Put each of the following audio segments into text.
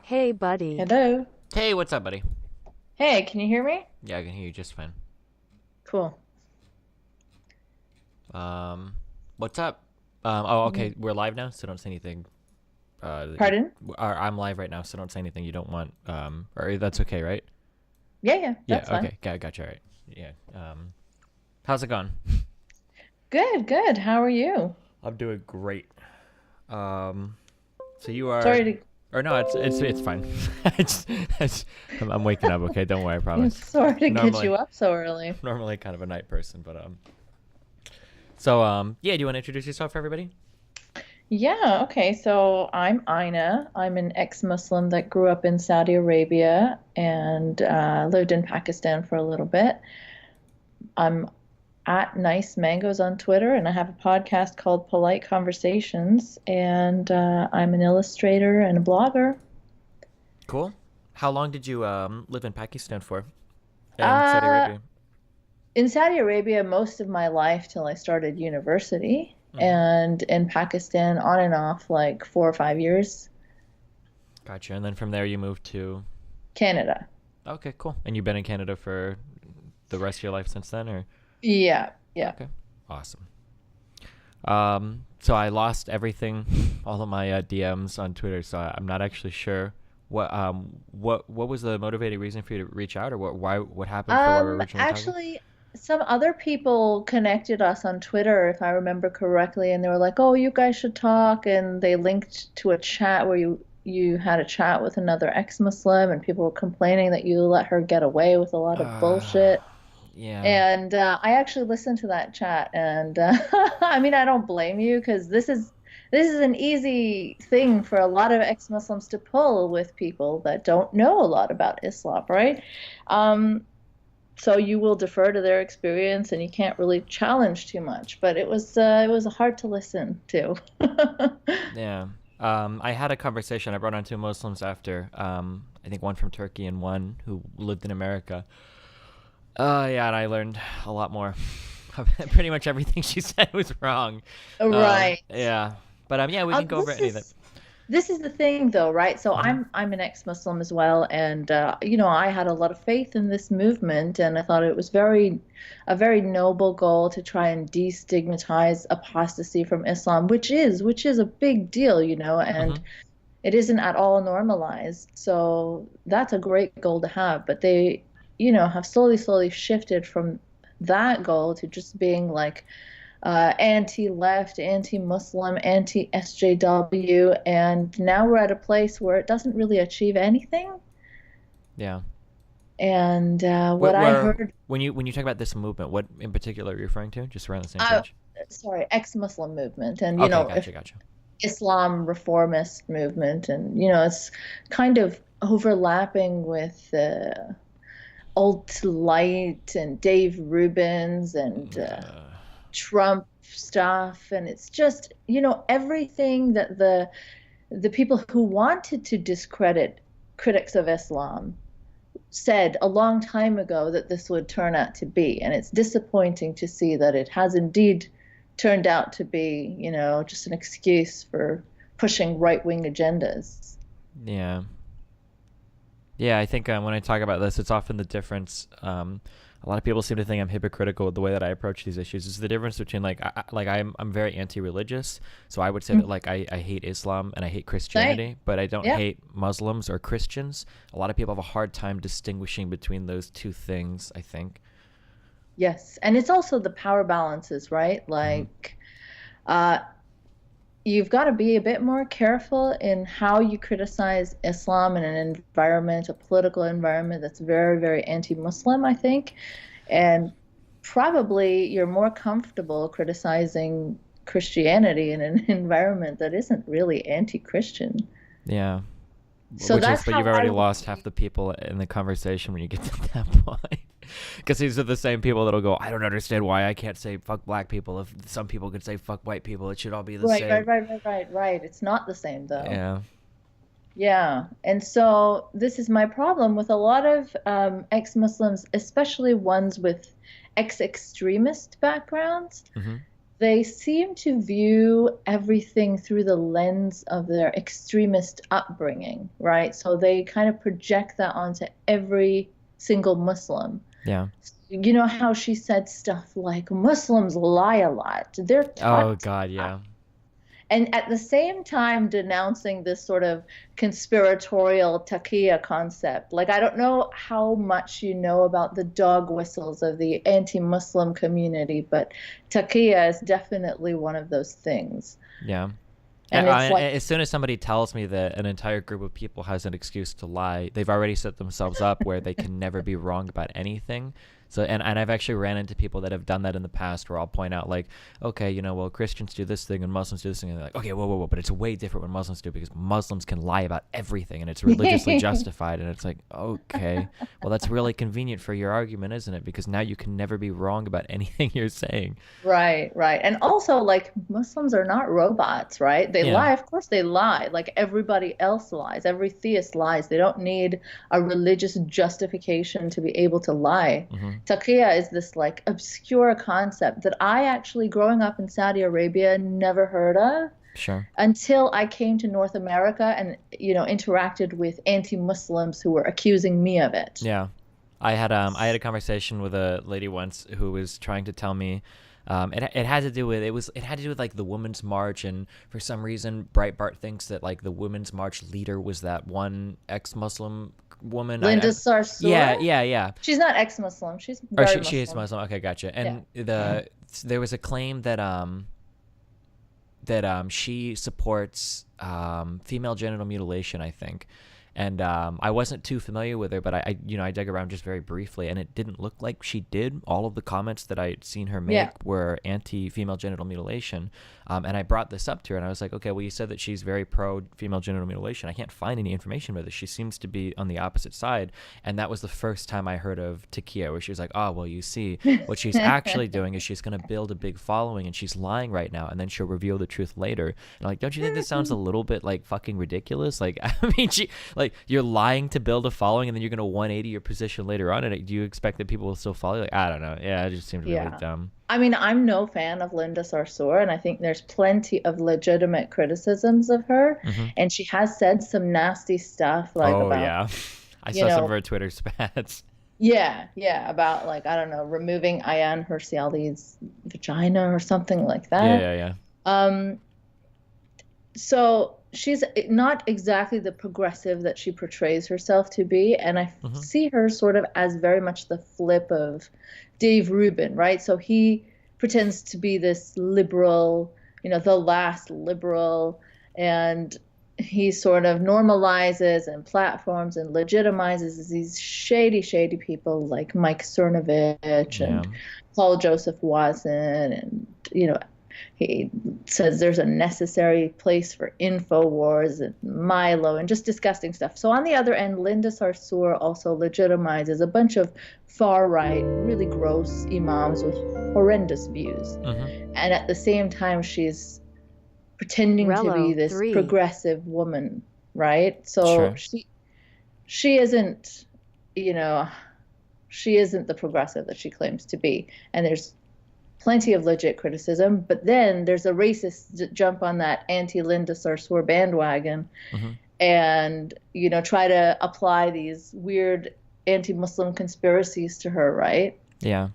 Hey, buddy. Hello. Hey, what's up, buddy? Hey, can you hear me? Yeah, I can hear you just fine. Cool. Um, what's up? Okay, we're live now, so don't say anything. Pardon? I'm live right now, so don't say anything you don't want. Or that's okay, right? Yeah, Yeah, that's fine. okay, gotcha, right. Yeah. How's it going? Good, good. How are you? I'm doing great. Um, so you are, Sorry to or no, it's fine. I'm waking up. Okay, don't worry, I promise. sorry to get Normally, you up so early. normally kind of a night person, but So yeah, do you want to introduce yourself for everybody? Yeah, okay. So I'm Ina. I'm an ex-Muslim that grew up in Saudi Arabia and lived in Pakistan for a little bit. I'm at Nice Mangoes on Twitter, and I have a podcast called Polite Conversations, and I'm an illustrator and a blogger. Cool. How long did you live in Pakistan for? And Saudi Uh, Arabia? in Saudi Arabia most of my life till I started university, Mm-hmm. and in Pakistan on and off like 4 or 5 years. Gotcha. And then from there you moved to. Canada. Okay, cool. And you've been in Canada for the rest of your life since then, or? Yeah, yeah. Okay. Awesome. So I lost everything, all of my DMs on Twitter, so I'm not actually sure what was the motivating reason for you to reach out, or what happened for what we were originally talking? Actually, some other people connected us on Twitter, if I remember correctly, and they were like, "Oh, you guys should talk," and they linked to a chat where you had a chat with another ex-Muslim, and people were complaining that you let her get away with a lot of Uh, bullshit. yeah. And I actually listened to that chat, and I mean, I don't blame you because this is an easy thing for a lot of ex-Muslims to pull with people that don't know a lot about Islam, right? Um, so you will defer to their experience, and you can't really challenge too much. But it was hard to listen to. Yeah. I had a conversation. I brought on two Muslims after. I think one from Turkey and one who lived in America. Yeah, and I learned a lot more. Pretty much everything she said was wrong. Right. Yeah, but yeah, we can go over This any of it. is this is the thing though, right? So Hmm. I'm an ex-Muslim as well, and I had a lot of faith in this movement, and I thought it was a very noble goal to try and destigmatize apostasy from Islam, which is a big deal, and Hmm. it isn't at all normalized. So that's a great goal to have, but they, have slowly shifted from that goal to just being like anti-left, anti-Muslim, anti-SJW, and now we're at a place where it doesn't really achieve anything. Yeah. And what I Where heard, when you talk about this movement, what in particular are you referring to? Just around the same uh, page. sorry, ex-Muslim movement, and Okay, if gotcha. Islam reformist movement, and it's kind of overlapping with alt-light and Dave Rubins and Uh, Trump stuff, and it's just everything that the people who wanted to discredit critics of Islam said a long time ago that this would turn out to be, and it's disappointing to see that it has indeed turned out to be, just an excuse for pushing right-wing agendas. yeah. Yeah, I think when I talk about this, it's often the difference. A lot of people seem to think I'm hypocritical with the way that I approach these issues. It's the difference between I'm very anti-religious, so I would say that Mhm. I hate Islam and I hate Same. Christianity, but I don't Yeah. hate Muslims or Christians. A lot of people have a hard time distinguishing between those two things, I think. Yes, and it's also the power balances, right? Hmm. Like, uh, you've got to be a bit more careful in how you criticize Islam in an environment, a political environment that's very, very anti-Muslim, I think. And probably you're more comfortable criticizing Christianity in an environment that isn't really anti-Christian. Yeah, So which is, that's but how you've I already would lost half see. the people in the conversation when you get to that point. Because these are the same people that'll go, I don't understand why I can't say fuck black people if some people could say fuck white people. It should all be the Right, right, same. right, right, right, right. It's not the same though. Yeah. Yeah, and so this is my problem with a lot of ex-Muslims, especially ones with ex-extremist backgrounds. Hmm. they seem to view everything through the lens of their extremist upbringing, right? So they kind of project that onto every single Muslim. Yeah. You know how she said stuff like Muslims lie a lot. They're Oh taught, God, yeah. and at the same time denouncing this sort of conspiratorial taqiyya concept. Like, I don't know how much you know about the dog whistles of the anti-Muslim community, but taqiyya is definitely one of those things. Yeah. And it's like, As soon as somebody tells me that an entire group of people has an excuse to lie, they've already set themselves up where they can never be wrong about anything. So, and I've actually ran into people that have done that in the past where I'll point out like, okay, you know, well, Christians do this thing and Muslims do this thing. And they're like, okay, whoa, but it's way different when Muslims do because Muslims can lie about everything and it's religiously justified. And it's like, okay, well, that's really convenient for your argument, isn't it? Because now you can never be wrong about anything you're saying. right, right. And also, like, Muslims are not robots, right? They Yeah. lie. Of course, they lie. Like everybody else lies. Every theist lies. They don't need a religious justification to be able to lie. Hmm. Taqiyya is this like obscure concept that I actually, growing up in Saudi Arabia, never heard of Sure. until I came to North America and, you know, interacted with anti-Muslims who were accusing me of it. Yeah. I had a conversation with a lady once who was trying to tell me it had to do with like the Women's March, and for some reason Breitbart thinks that like the Women's March leader was that one ex-Muslim woman. Linda Sarsour? Yeah. She's not ex-Muslim. She's Or very she is Muslim. Muslim. Okay, gotcha. And Yeah. there was a claim that she supports female genital mutilation, I think. And I wasn't too familiar with her, but I dug around just very briefly, and it didn't look like she did. All of the comments that I had seen her make Yeah. were anti-female genital mutilation. And I brought this up to her, and I was like, okay, well, you said that she's very pro-female genital mutilation. I can't find any information about this. She seems to be on the opposite side. And that was the first time I heard of Taqiyya, where she was like, oh, well, you see, what she's actually doing is she's going to build a big following, and she's lying right now, and then she'll reveal the truth later. And I'm like, don't you think this sounds a little bit like fucking ridiculous? Like, I mean, you're lying to build a following, and then you're going to 180 your position later on, and do you expect that people will still follow you? Like, I don't know. Yeah, it just seems really dumb. I mean, I'm no fan of Linda Sarsour, and I think there's plenty of legitimate criticisms of her. Mm-hmm. And she has said some nasty stuff, like about, yeah. I you saw some know, of her Twitter spats. yeah, about like, I don't know, removing Ayaan Hirsi Ali's vagina or something like that. Yeah. Um, so she's not exactly the progressive that she portrays herself to be, and I Mm-hmm. see her sort of as very much the flip of Dave Rubin, right? So he pretends to be this liberal, you know, the last liberal, and he sort of normalizes and platforms and legitimizes these shady people like Mike Cernovich Yeah. and Paul Joseph Watson, and, you know, he says there's a necessary place for InfoWars and Milo and just disgusting stuff. So on the other end, Linda Sarsour also legitimizes a bunch of far-right, really gross imams with horrendous views. Mm-hmm. And at the same time, she's pretending to be this progressive woman, right? So Sure. she isn't, you know, she isn't the progressive that she claims to be. And there's plenty of legit criticism, but then there's a racist jump on that anti-Linda Sarsour bandwagon, Mm-hmm. and, you know, try to apply these weird anti-Muslim conspiracies to her, right? Yeah.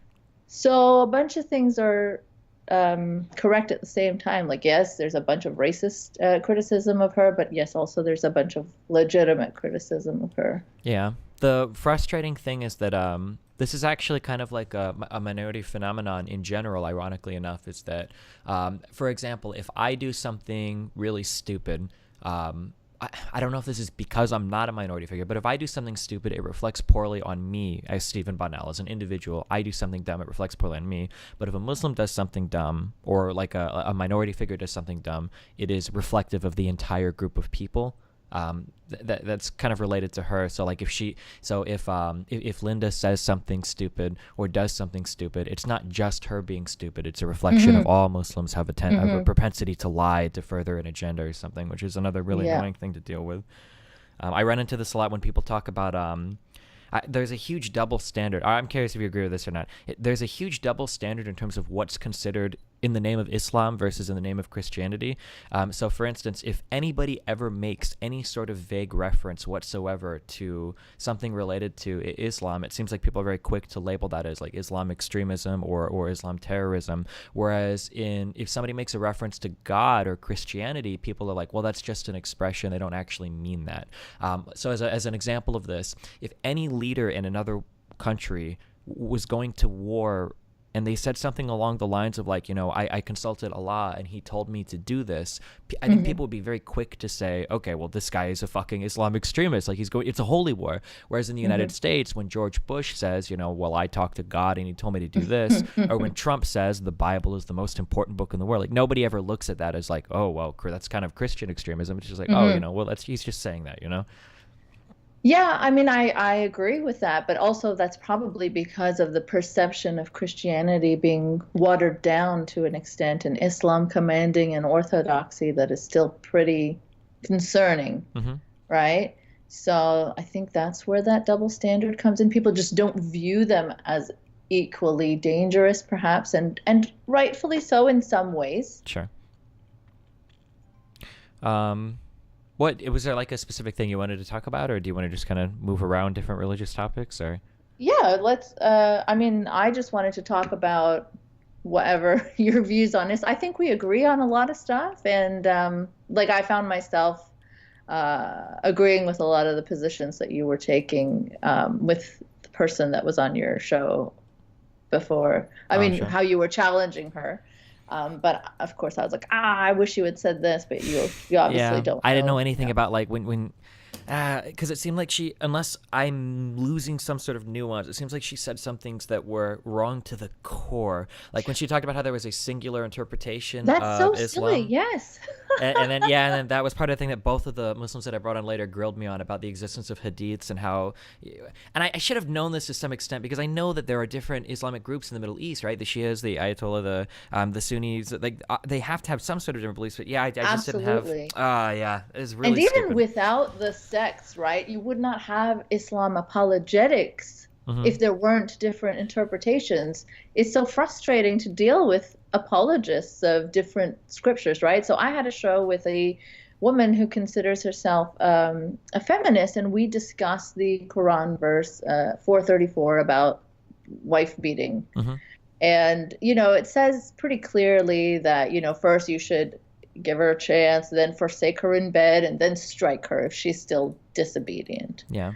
So a bunch of things are correct at the same time. Like, yes, there's a bunch of racist criticism of her, but yes, also there's a bunch of legitimate criticism of her. Yeah. The frustrating thing is that this is actually kind of like a minority phenomenon in general, ironically enough, is that, for example, if I do something really stupid, I don't know if this is because I'm not a minority figure, but if I do something stupid, it reflects poorly on me as Stephen Bonnell. As an individual, I do something dumb, it reflects poorly on me. But if a Muslim does something dumb, or like a minority figure does something dumb, it is reflective of the entire group of people. That's kind of related to her. So like if Linda says something stupid or does something stupid, it's not just her being stupid. It's a reflection of all Muslims have a propensity to lie to further an agenda or something, which is another really annoying thing to deal with. I run into this a lot when people talk about there's a huge double standard. I'm curious if you agree with this or not. There's a huge double standard in terms of what's considered in the name of Islam versus in the name of Christianity. So, for instance, if anybody ever makes any sort of vague reference whatsoever to something related to Islam, it seems like people are very quick to label that as like Islam extremism or Islam terrorism. Whereas if somebody makes a reference to God or Christianity, people are like, well, that's just an expression. They don't actually mean that. So as an example of this, if any leader in another country was going to war and they said something along the lines of like, I consulted Allah and he told me to do this, I think people would be very quick to say, okay, well, this guy is a fucking Islam extremist. Like it's a holy war. Whereas in the United States, when George Bush says, well, I talked to God and he told me to do this, or when Trump says the Bible is the most important book in the world, like nobody ever looks at that as like, oh, well, that's kind of Christian extremism. It's just like, well, he's just saying that, Yeah, I mean, I agree with that, but also that's probably because of the perception of Christianity being watered down to an extent, and Islam commanding an orthodoxy that is still pretty concerning, right? So I think that's where that double standard comes in. People just don't view them as equally dangerous, perhaps, and rightfully so in some ways. Sure. Was there like a specific thing you wanted to talk about, or do you want to just kind of move around different religious topics, or? Yeah, let's, I mean, I just wanted to talk about whatever your views on this. I think we agree on a lot of stuff, and like I found myself agreeing with a lot of the positions that you were taking with the person that was on your show before. I mean, sure. how you were challenging her. But of course I was like, I wish you had said this, but you obviously don't know. I didn't know anything about like when because it seemed like unless I'm losing some sort of nuance, it seems like she said some things that were wrong to the core. Like when she talked about how there was a singular interpretation That's of so Islam. silly, yes. and then that was part of the thing that both of the Muslims that I brought on later grilled me on about the existence of hadiths and how, and I should have known this to some extent because I know that there are different Islamic groups in the Middle East, right? The Shias, the Ayatollah, the Sunnis, like they have to have some sort of different beliefs. But yeah, I just didn't have. It's really. And even stupid. without the sects, right? You would not have Islam apologetics if there weren't different interpretations. It's so frustrating to deal with apologists of different scriptures, right? So I had a show with a woman who considers herself a feminist, and we discussed the Quran verse 434 about wife beating. And, it says pretty clearly that, first you should give her a chance, then forsake her in bed, and then strike her if she's still disobedient. Yeah.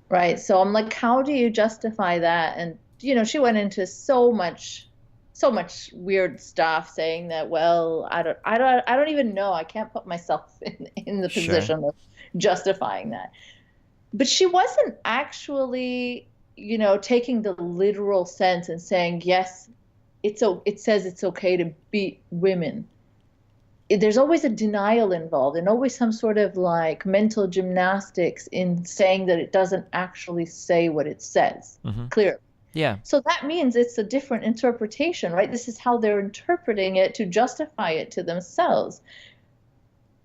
Right. So I'm like, how do you justify that? And, she went into so much weird stuff saying that, well, I don't even know. I can't put myself in the position of justifying that. But she wasn't actually, taking the literal sense and saying, yes, it says it's okay to beat women. There's always a denial involved and always some sort of like mental gymnastics in saying that it doesn't actually say what it says clearly. Yeah. So that means it's a different interpretation, right? This is how they're interpreting it to justify it to themselves.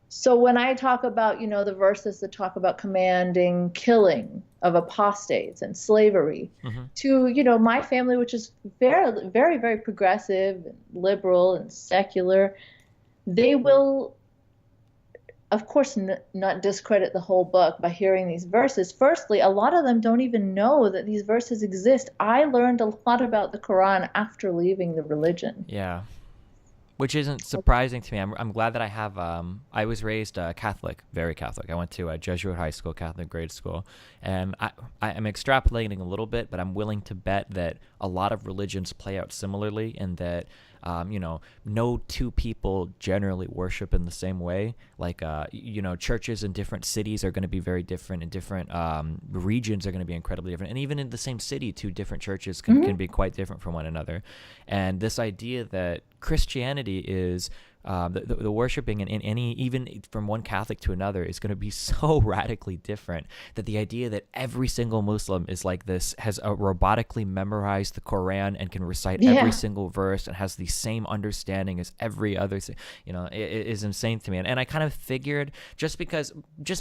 So when I talk about, the verses that talk about commanding killing of apostates and slavery to, my family, which is very, very, very progressive, and liberal and secular, they will, of course, not discredit the whole book by hearing these verses. Firstly, a lot of them don't even know that these verses exist. I learned a lot about the Quran after leaving the religion. Yeah. Which isn't surprising to me. I'm glad that I have, I was raised Catholic, very Catholic. I went to a Jesuit high school, Catholic grade school. And I'm extrapolating a little bit, but I'm willing to bet that a lot of religions play out similarly and that, no two people generally worship in the same way. Like, churches in different cities are going to be very different, and different regions are going to be incredibly different. And even in the same city, two different churches can be quite different from one another. And this idea that Christianity is The worshiping in any, even from one Catholic to another, is going to be so radically different that the idea that every single Muslim is like this, has robotically memorized the Quran and can recite every Yeah. single verse and has the same understanding as every other, it is insane to me. And I kind of figured, just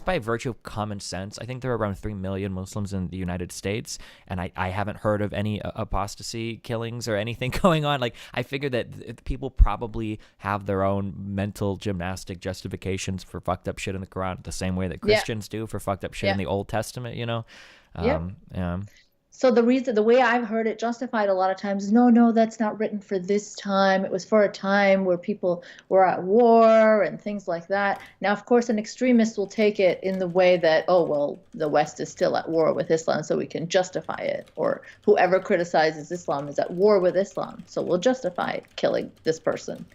by virtue of common sense, I think there are around 3 million Muslims in the United States, and I haven't heard of any apostasy killings or anything going on. Like, I figured that people probably have their own mental gymnastic justifications for fucked up shit in the Quran, the same way that Yeah. Christians do for fucked up shit in Yeah. the Old Testament, Yep. Yeah. So the way I've heard it justified a lot of times is no, that's not written for this time. It was for a time where people were at war and things like that. Now, of course, an extremist will take it in the way that, oh, well, the West is still at war with Islam, so we can justify it. Or whoever criticizes Islam is at war with Islam, so we'll justify killing this person.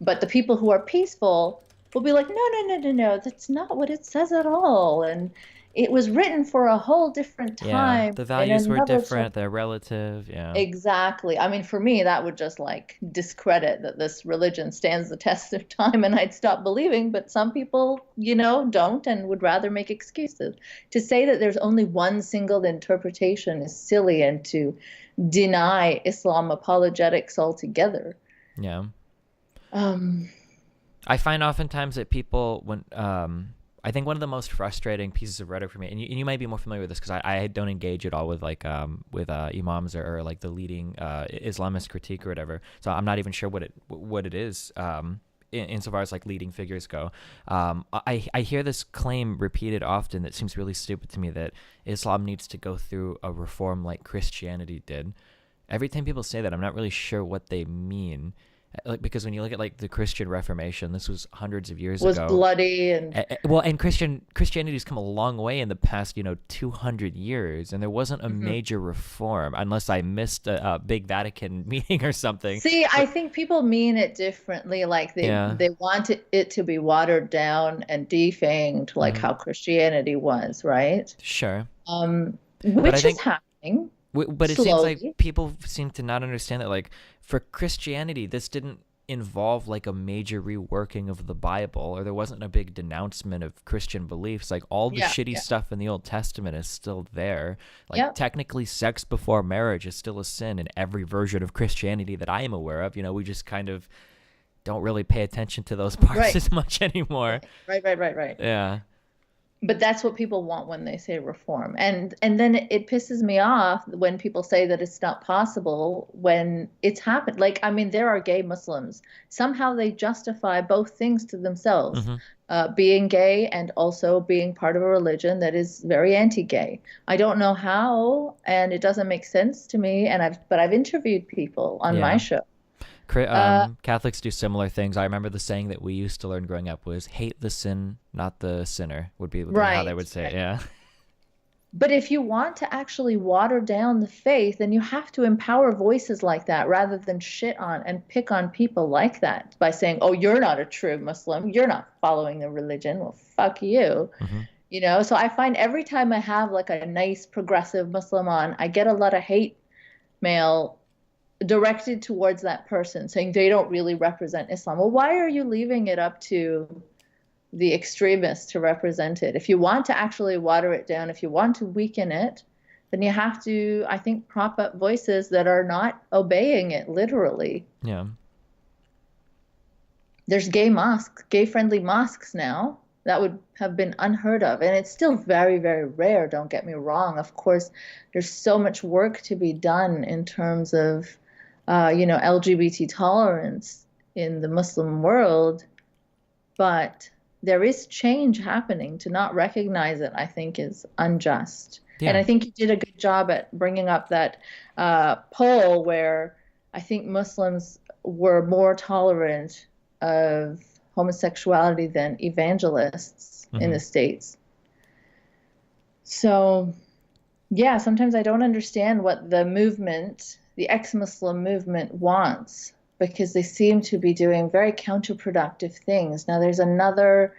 But the people who are peaceful will be like, no, that's not what it says at all. And it was written for a whole different Yeah, time the in values were another different, they're relative. Yeah. Exactly. I mean, for me, that would just like discredit that this religion stands the test of time and I'd stop believing. But some people, don't and would rather make excuses. To say that there's only one single interpretation is silly, and to deny Islam apologetics altogether. Yeah. Um, I find oftentimes that people, when I think one of the most frustrating pieces of rhetoric for me, and you might be more familiar with this because I don't engage at all with imams or like the leading Islamist critique or whatever. So I'm not even sure what it is. Insofar as like leading figures go, I hear this claim repeated often that seems really stupid to me, that Islam needs to go through a reform like Christianity did. Every time people say that, I'm not really sure what they mean. Like, because when you look at like the Christian Reformation, this was hundreds of years was ago. bloody and And Christianity's come a long way in the past 200 years, and there wasn't a major reform, unless I missed a big Vatican meeting or something. See, I think people mean it differently. Like they want it to be watered down and defanged, like how Christianity was, right? Sure. Which is happening. But it slowly. seems like people seem to not understand that, like, for Christianity, this didn't involve like a major reworking of the Bible, or there wasn't a big denouncement of Christian beliefs. Like, all the shitty stuff in the Old Testament is still there. Like, technically, sex before marriage is still a sin in every version of Christianity that I am aware of. We just kind of don't really pay attention to those parts as much anymore. Right. Yeah. But that's what people want when they say reform. And then it pisses me off when people say that it's not possible when it's happened. Like, I mean, there are gay Muslims. Somehow they justify both things to themselves, being gay and also being part of a religion that is very anti-gay. I don't know how, and it doesn't make sense to me. But I've interviewed people on my show. Catholics do similar things. I remember the saying that we used to learn growing up was "hate the sin, not the sinner," would be how they would say it. Yeah. But if you want to actually water down the faith, then you have to empower voices like that rather than shit on and pick on people like that by saying, "Oh, you're not a true Muslim. You're not following the religion. Well, fuck you." So I find every time I have like a nice progressive Muslim on, I get a lot of hate mail directed towards that person saying they don't really represent Islam. Well, why are you leaving it up to the extremists to represent it? If you want to actually water it down, if you want to weaken it, then you have to, I think, prop up voices that are not obeying it literally. Yeah. There's gay-friendly mosques now. That would have been unheard of. And it's still very, very rare, don't get me wrong. Of course, there's so much work to be done in terms of LGBT tolerance in the Muslim world, but there is change happening. To not recognize it, I think, is unjust. Yeah. And I think you did a good job at bringing up that poll where I think Muslims were more tolerant of homosexuality than evangelists in the States. So, yeah, sometimes I don't understand what the movement, the ex-Muslim movement, wants, because they seem to be doing very counterproductive things. Now, there's another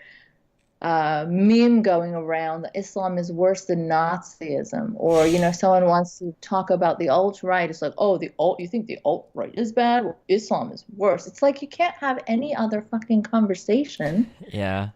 meme going around that Islam is worse than Nazism, or someone wants to talk about the alt-right. It's like, oh, you think the alt-right is bad? Well, Islam is worse. It's like you can't have any other fucking conversation. Yeah.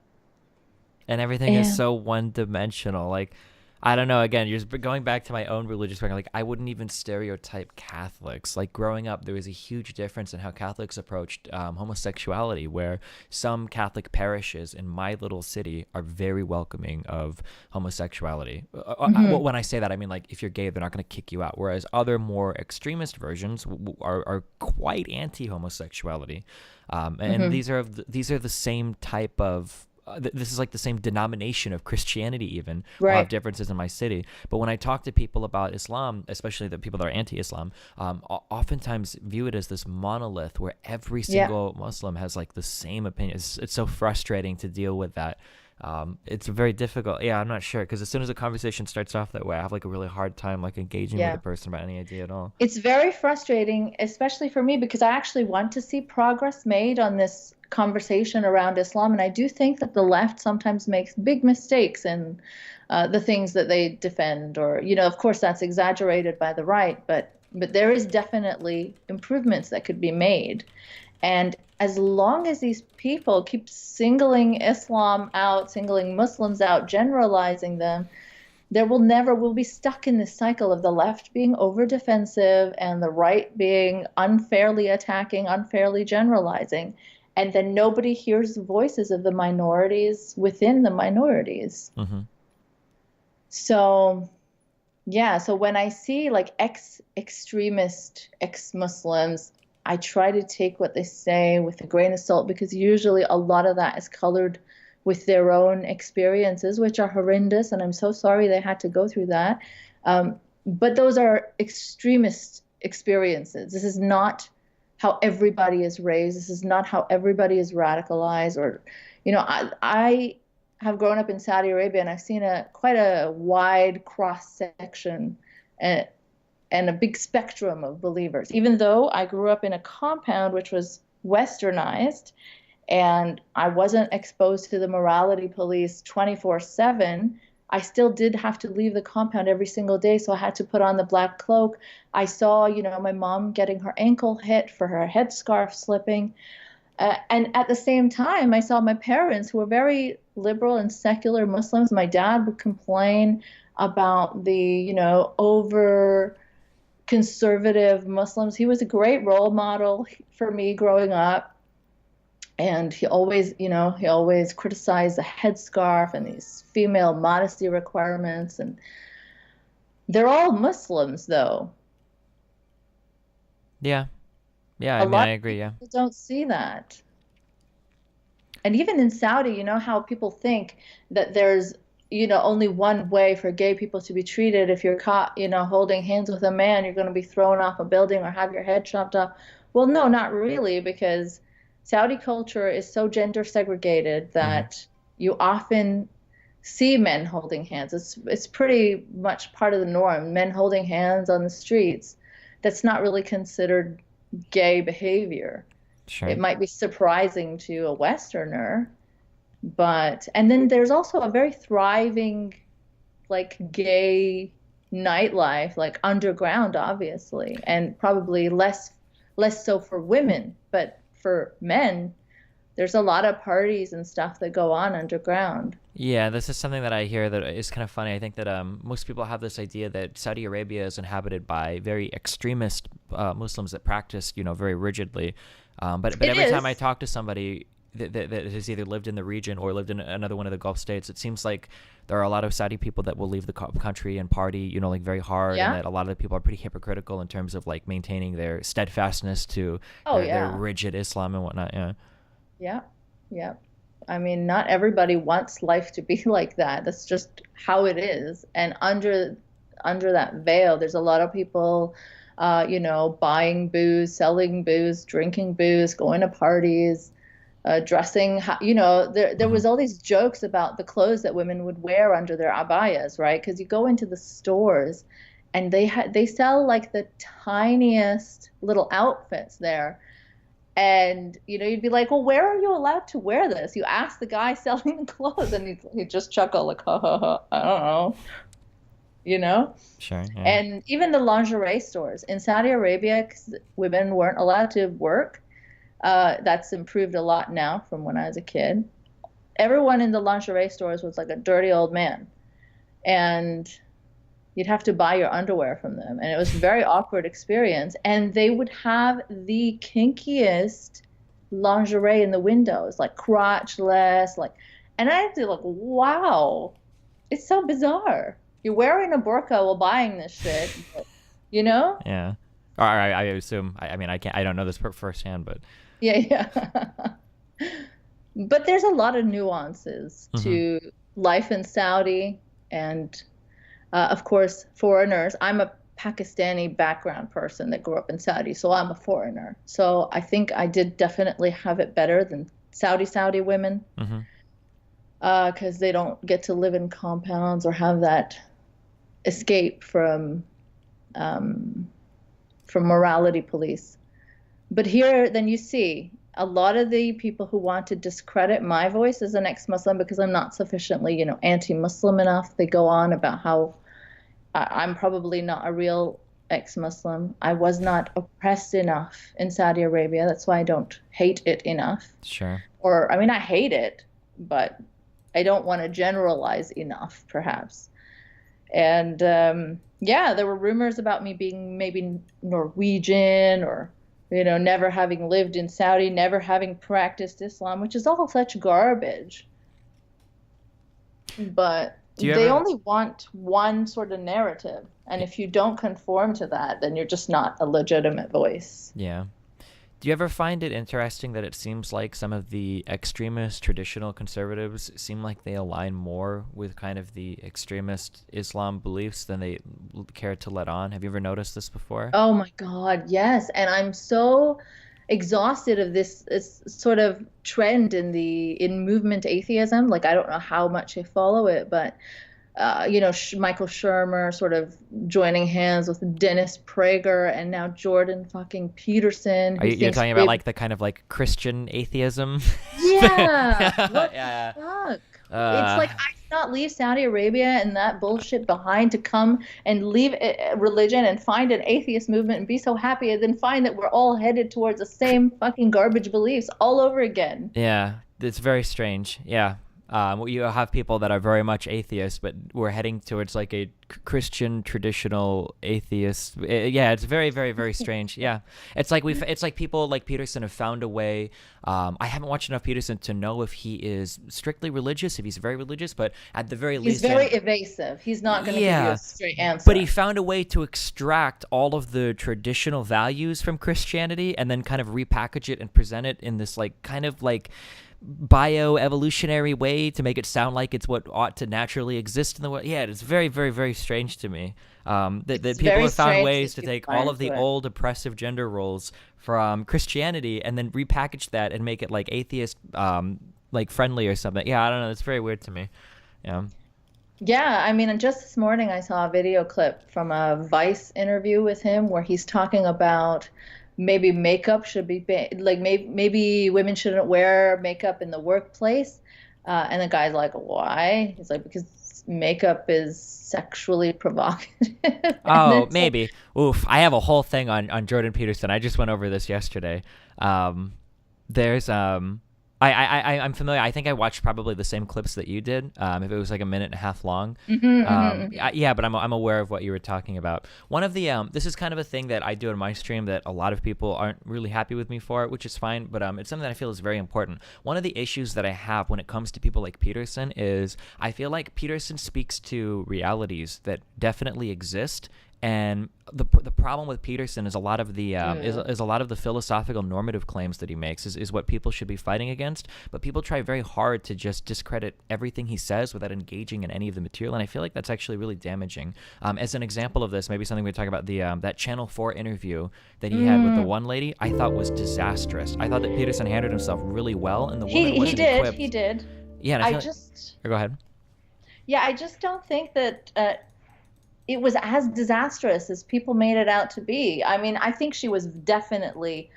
And everything is And so one dimensional. Like, I don't know. Again, you're going back to my own religious background. Like, I wouldn't even stereotype Catholics. Like, growing up, there was a huge difference in how Catholics approached homosexuality, where some Catholic parishes in my little city are very welcoming of homosexuality. mhm, When I say that, I mean, like, if you're gay, they're not going to kick you out. Whereas other more extremist versions are quite anti-homosexuality. And mhm, these are the same type of this is like the same denomination of Christianity. Even we'll have right. differences in my city, but when I talk to people about Islam, especially the people that are anti-Islam, oftentimes view it as this monolith where every Yeah. single Muslim has like the same opinion. It's so frustrating to deal with that. It's very difficult. Yeah, I'm not sure, because as soon as the conversation starts off that way, I have like a really hard time like engaging with a Yeah. person about any idea at all. It's very frustrating, especially for me, because I actually want to see progress made on this conversation around Islam. And I do think that the left sometimes makes big mistakes in the things that they defend, or, of course, that's exaggerated by the right, but there is definitely improvements that could be made. And as long as these people keep singling Islam out, singling Muslims out, generalizing them, there will never we'll be stuck in this cycle of the left being over defensive and the right being unfairly attacking, unfairly generalizing, and then nobody hears the voices of the minorities within the minorities. Mm-hmm. So yeah, so when I see like ex-extremist ex-Muslims, I try to take what they say with a grain of salt, because usually a lot of that is colored with their own experiences, which are horrendous, and I'm so sorry they had to go through that. But those are extremist experiences. This is not how everybody is raised. This is not how everybody is radicalized. Or, I have grown up in Saudi Arabia, and I've seen quite a wide cross section and a big spectrum of believers. Even though I grew up in a compound which was westernized, and I wasn't exposed to the morality police 24/7, I still did have to leave the compound every single day. So I had to put on the black cloak. I saw, my mom getting her ankle hit for her headscarf slipping. And at the same time, I saw my parents, who were very liberal and secular Muslims. My dad would complain about the, over conservative Muslims. He was a great role model for me growing up. And he always criticized the headscarf and these female modesty requirements. And they're all Muslims, though. Yeah. Yeah, A I mean, I lot of agree. Yeah. people don't see that. And even in Saudi, how people think that there's, only one way for gay people to be treated. If you're caught, holding hands with a man, you're going to be thrown off a building or have your head chopped off. Well, no, not really, because Saudi culture is so gender segregated Mm-hmm. that you often see men holding hands. It's pretty much part of the norm. Men holding hands on the streets. That's not really considered gay behavior. It Sure. might be surprising to a Westerner, and then there's also a very thriving, like, gay nightlife, like underground, obviously, and probably less so for women, but for men, there's a lot of parties and stuff that go on underground. Yeah, this is something that I hear that is kind of funny. I think that most people have this idea that Saudi Arabia is inhabited by very extremist Muslims that practice, very rigidly. But It every time I is. talk to somebody that has either lived in the region or lived in another one of the Gulf states, it seems like there are a lot of Saudi people that will leave the country and party, like very hard, and Yeah. that a lot of the people are pretty hypocritical in terms of like maintaining their steadfastness to Oh, their yeah. rigid Islam and whatnot. Yeah. Yeah. Yeah. I mean, not everybody wants life to be like that. That's just how it is. And under that veil, there's a lot of people, buying booze, selling booze, drinking booze, going to parties, dressing. There Mm-hmm. was all these jokes about the clothes that women would wear under their abayas, right? Because you go into the stores, and they sell like the tiniest little outfits there, And you'd be like, well, where are you allowed to wear this? You ask the guy selling the clothes, and he'd just chuckle like, ha ha ha, I don't know, you know? Sure. Yeah. And even the lingerie stores in Saudi Arabia, 'cause women weren't allowed to work. That's improved a lot now from when I was a kid. Everyone in the lingerie stores was like a dirty old man, and you'd have to buy your underwear from them, and it was a very awkward experience. And they would have the kinkiest lingerie in the windows, like crotchless, like, and I'd be like, wow, it's so bizarre. You're wearing a burqa while buying this shit, but, you know? Yeah. Or I assume. I mean, I can't. I don't know this firsthand, but Yeah, yeah. But there's a lot of nuances to life in Saudi, and of course, foreigners. I'm a Pakistani background person that grew up in Saudi, so I'm a foreigner. So I think I did definitely have it better than Saudi women, because they don't get to live in compounds or have that escape from morality police. But here, then you see a lot of the people who want to discredit my voice as an ex-Muslim because I'm not sufficiently, anti-Muslim enough. They go on about how I'm probably not a real ex-Muslim. I was not oppressed enough in Saudi Arabia. That's why I don't hate it enough. sure. Or, I mean, I hate it, but I don't want to generalize enough, perhaps. And yeah, there were rumors about me being maybe Norwegian, or never having lived in Saudi, never having practiced Islam, which is all such garbage. But they only want one sort of narrative. And if you don't conform to that, then you're just not a legitimate voice. Yeah. Do you ever find it interesting that it seems like some of the extremist traditional conservatives seem like they align more with kind of the extremist Islam beliefs than they care to let on? Have you ever noticed this before? Oh my God, yes. And I'm so exhausted of this sort of trend in movement atheism. Like, I don't know how much I follow it, but Michael Shermer sort of joining hands with Dennis Prager, and now Jordan fucking Peterson. You're talking about like the kind of like Christian atheism? Yeah. What Yeah. the fuck? It's like, I did not leave Saudi Arabia and that bullshit behind to come and leave religion and find an atheist movement and be so happy, and then find that we're all headed towards the same fucking garbage beliefs all over again. Yeah, it's very strange. Yeah. You have people that are very much atheist, but we're heading towards like a Christian traditional atheist. Yeah, it's very, very, very strange. Yeah, it's like people like Peterson have found a way. I haven't watched enough Peterson to know if he is strictly religious, if he's very religious, but at the very least, he's very evasive. He's not going to give you a straight answer. But he found a way to extract all of the traditional values from Christianity and then kind of repackage it and present it in this like kind of like bioevolutionary way to make it sound like it's what ought to naturally exist in the world. Yeah, it's very, very, very strange to me that people have found ways to take all of the old oppressive gender roles from Christianity and then repackage that and make it like atheist like friendly or something. Yeah, I don't know. It's very weird to me. Yeah. Yeah, I mean, just this morning I saw a video clip from a Vice interview with him where he's talking about maybe makeup should be like maybe women shouldn't wear makeup in the workplace, and the guy's like, why? He's like, because makeup is sexually provocative. Oh, maybe. Oof, I have a whole thing on Jordan Peterson. I just went over this yesterday. There's I'm familiar. I think I watched probably the same clips that you did. If it was like a minute and a half long. Yeah, but I'm aware of what you were talking about. One of the this is kind of a thing that I do in my stream that a lot of people aren't really happy with me for, which is fine. But it's something that I feel is very important. One of the issues that I have when it comes to people like Peterson is I feel like Peterson speaks to realities that definitely exist. And the problem with Peterson is a lot of the is a lot of the philosophical normative claims that he makes is what people should be fighting against. But people try very hard to just discredit everything he says without engaging in any of the material, and I feel like that's actually really damaging. As an example of this, maybe something we talk about that Channel 4 interview that he had with the one lady, I thought was disastrous. I thought that Peterson handled himself really well, and the woman wasn't equipped. He did. Yeah, and I go ahead. Yeah, I just don't think that. It was as disastrous as people made it out to be. I mean, I think she was definitely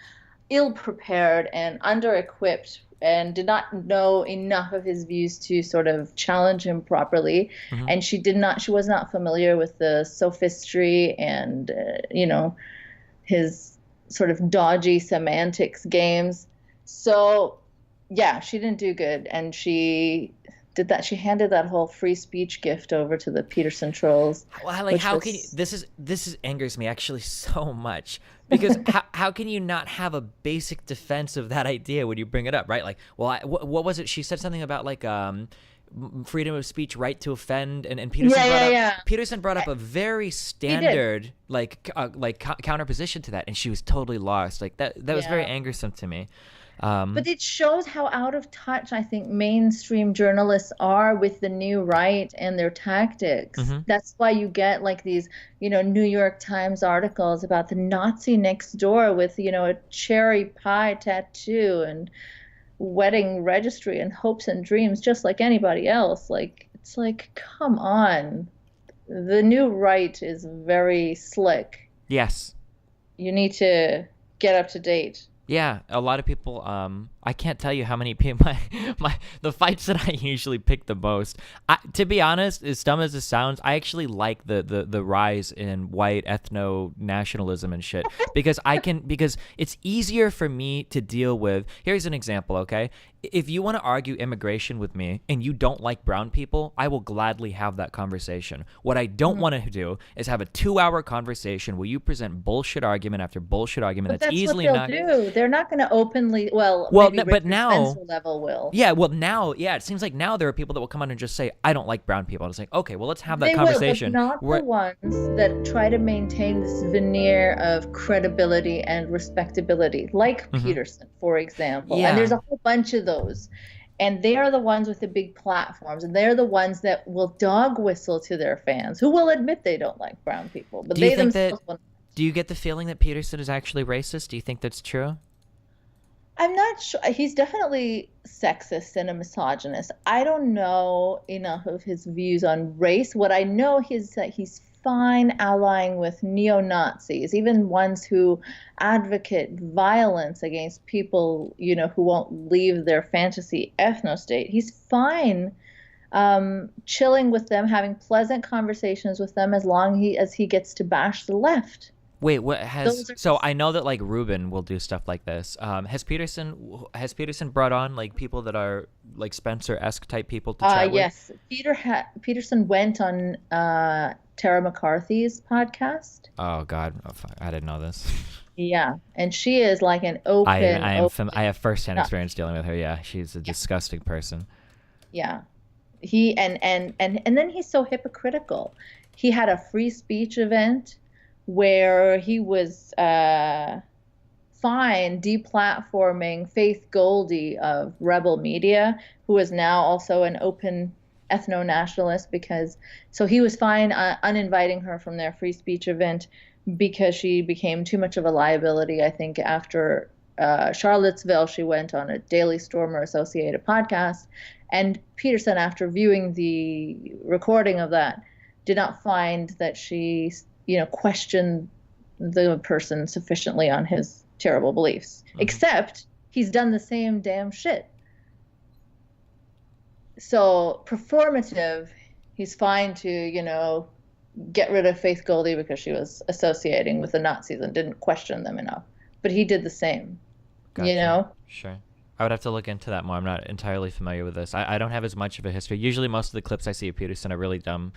ill prepared and under equipped and did not know enough of his views to sort of challenge him properly. Mm-hmm. And she was not familiar with the sophistry and, his sort of dodgy semantics games. So, yeah, she didn't do good. And she did that. She handed that whole free speech gift over to the Peterson trolls. Well, like, how can you, this is angers me actually so much, because how can you not have a basic defense of that idea when you bring it up, right? Like, well, what was it? She said something about like freedom of speech, right to offend, and Peterson brought up a very standard counterposition to that, and she was totally lost. Like that was very angersome to me. But it shows how out of touch I think mainstream journalists are with the new right and their tactics. Mm-hmm. That's why you get like these, New York Times articles about the Nazi next door with, a cherry pie tattoo and wedding registry and hopes and dreams, just like anybody else. Like, it's like, come on. The new right is very slick. Yes. You need to get up to date. Yeah, a lot of people. I can't tell you how many people. The fights that I usually pick the most. To be honest, as dumb as it sounds, I actually like the rise in white ethno nationalism and shit because it's easier for me to deal with. Here's an example, okay? If you want to argue immigration with me and you don't like brown people, I will gladly have that conversation. What I don't want to do is have a 2-hour conversation where you present bullshit argument after bullshit argument. But that's easily what not. Do. They're not going to openly. Well, but now level will. Yeah, well now, it seems like now there are people that will come on and just say, "I don't like brown people." And it's like, okay, well let's have that they conversation. Will, but not the ones that try to maintain this veneer of credibility and respectability, like Peterson, for example. Yeah. And there's a whole bunch of those. And they are the ones with the big platforms, and they're the ones that will dog whistle to their fans, who will admit they don't like brown people, but they themselves won't. Do you get the feeling that Peterson is actually racist? Do you think that's true? I'm not sure. He's definitely sexist and a misogynist. I don't know enough of his views on race. What I know is that he's fine allying with neo-Nazis, even ones who advocate violence against people, who won't leave their fantasy ethno-state. He's fine chilling with them, having pleasant conversations with them as long as he gets to bash the left. Wait, so I know that like Ruben will do stuff like this. Has Peterson brought on like people that are like Spencer-esque type people to chat with? Yes, Peterson went on Tara McCarthy's podcast. Oh God, I didn't know this. Yeah, and she is like an open. I have firsthand experience dealing with her. Yeah, she's a disgusting person. Yeah, he and then he's so hypocritical. He had a free speech event where he was fine deplatforming Faith Goldy of Rebel Media, who is now also an open ethno-nationalist, so he was fine uninviting her from their free speech event because she became too much of a liability. I think after Charlottesville, she went on a Daily Stormer Associated podcast, and Peterson, after viewing the recording of that, did not find that she question the person sufficiently on his terrible beliefs, except he's done the same damn shit. So performative, he's fine to, get rid of Faith Goldy because she was associating with the Nazis and didn't question them enough. But he did the same, Gotcha. Sure. I would have to look into that more. I'm not entirely familiar with this. I don't have as much of a history. Usually most of the clips I see of Peterson are really dumb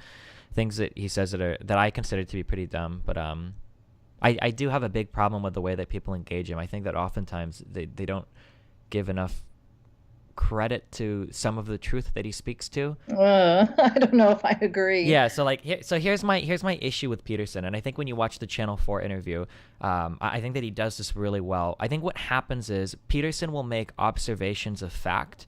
things that he says that I consider to be pretty dumb, but I do have a big problem with the way that people engage him. I think that oftentimes they don't give enough credit to some of the truth that he speaks to. I don't know if I agree. Yeah, so here's my issue with Peterson, and I think when you watch the Channel 4 interview, I think that he does this really well. I think what happens is Peterson will make observations of fact.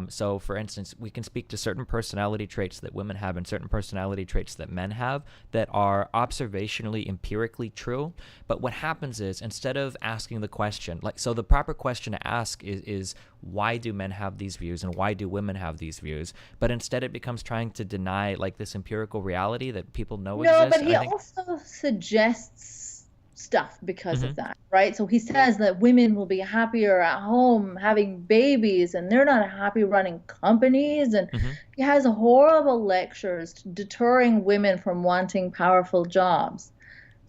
So, for instance, we can speak to certain personality traits that women have and certain personality traits that men have that are observationally, empirically true. But what happens is instead of asking the question, so the proper question to ask is why do men have these views and why do women have these views? But instead it becomes trying to deny this empirical reality that people know exists. No, but he also suggests stuff because Mm-hmm. of that, right? So he says that women will be happier at home having babies and they're not happy running companies. And Mm-hmm. he has horrible lectures deterring women from wanting powerful jobs.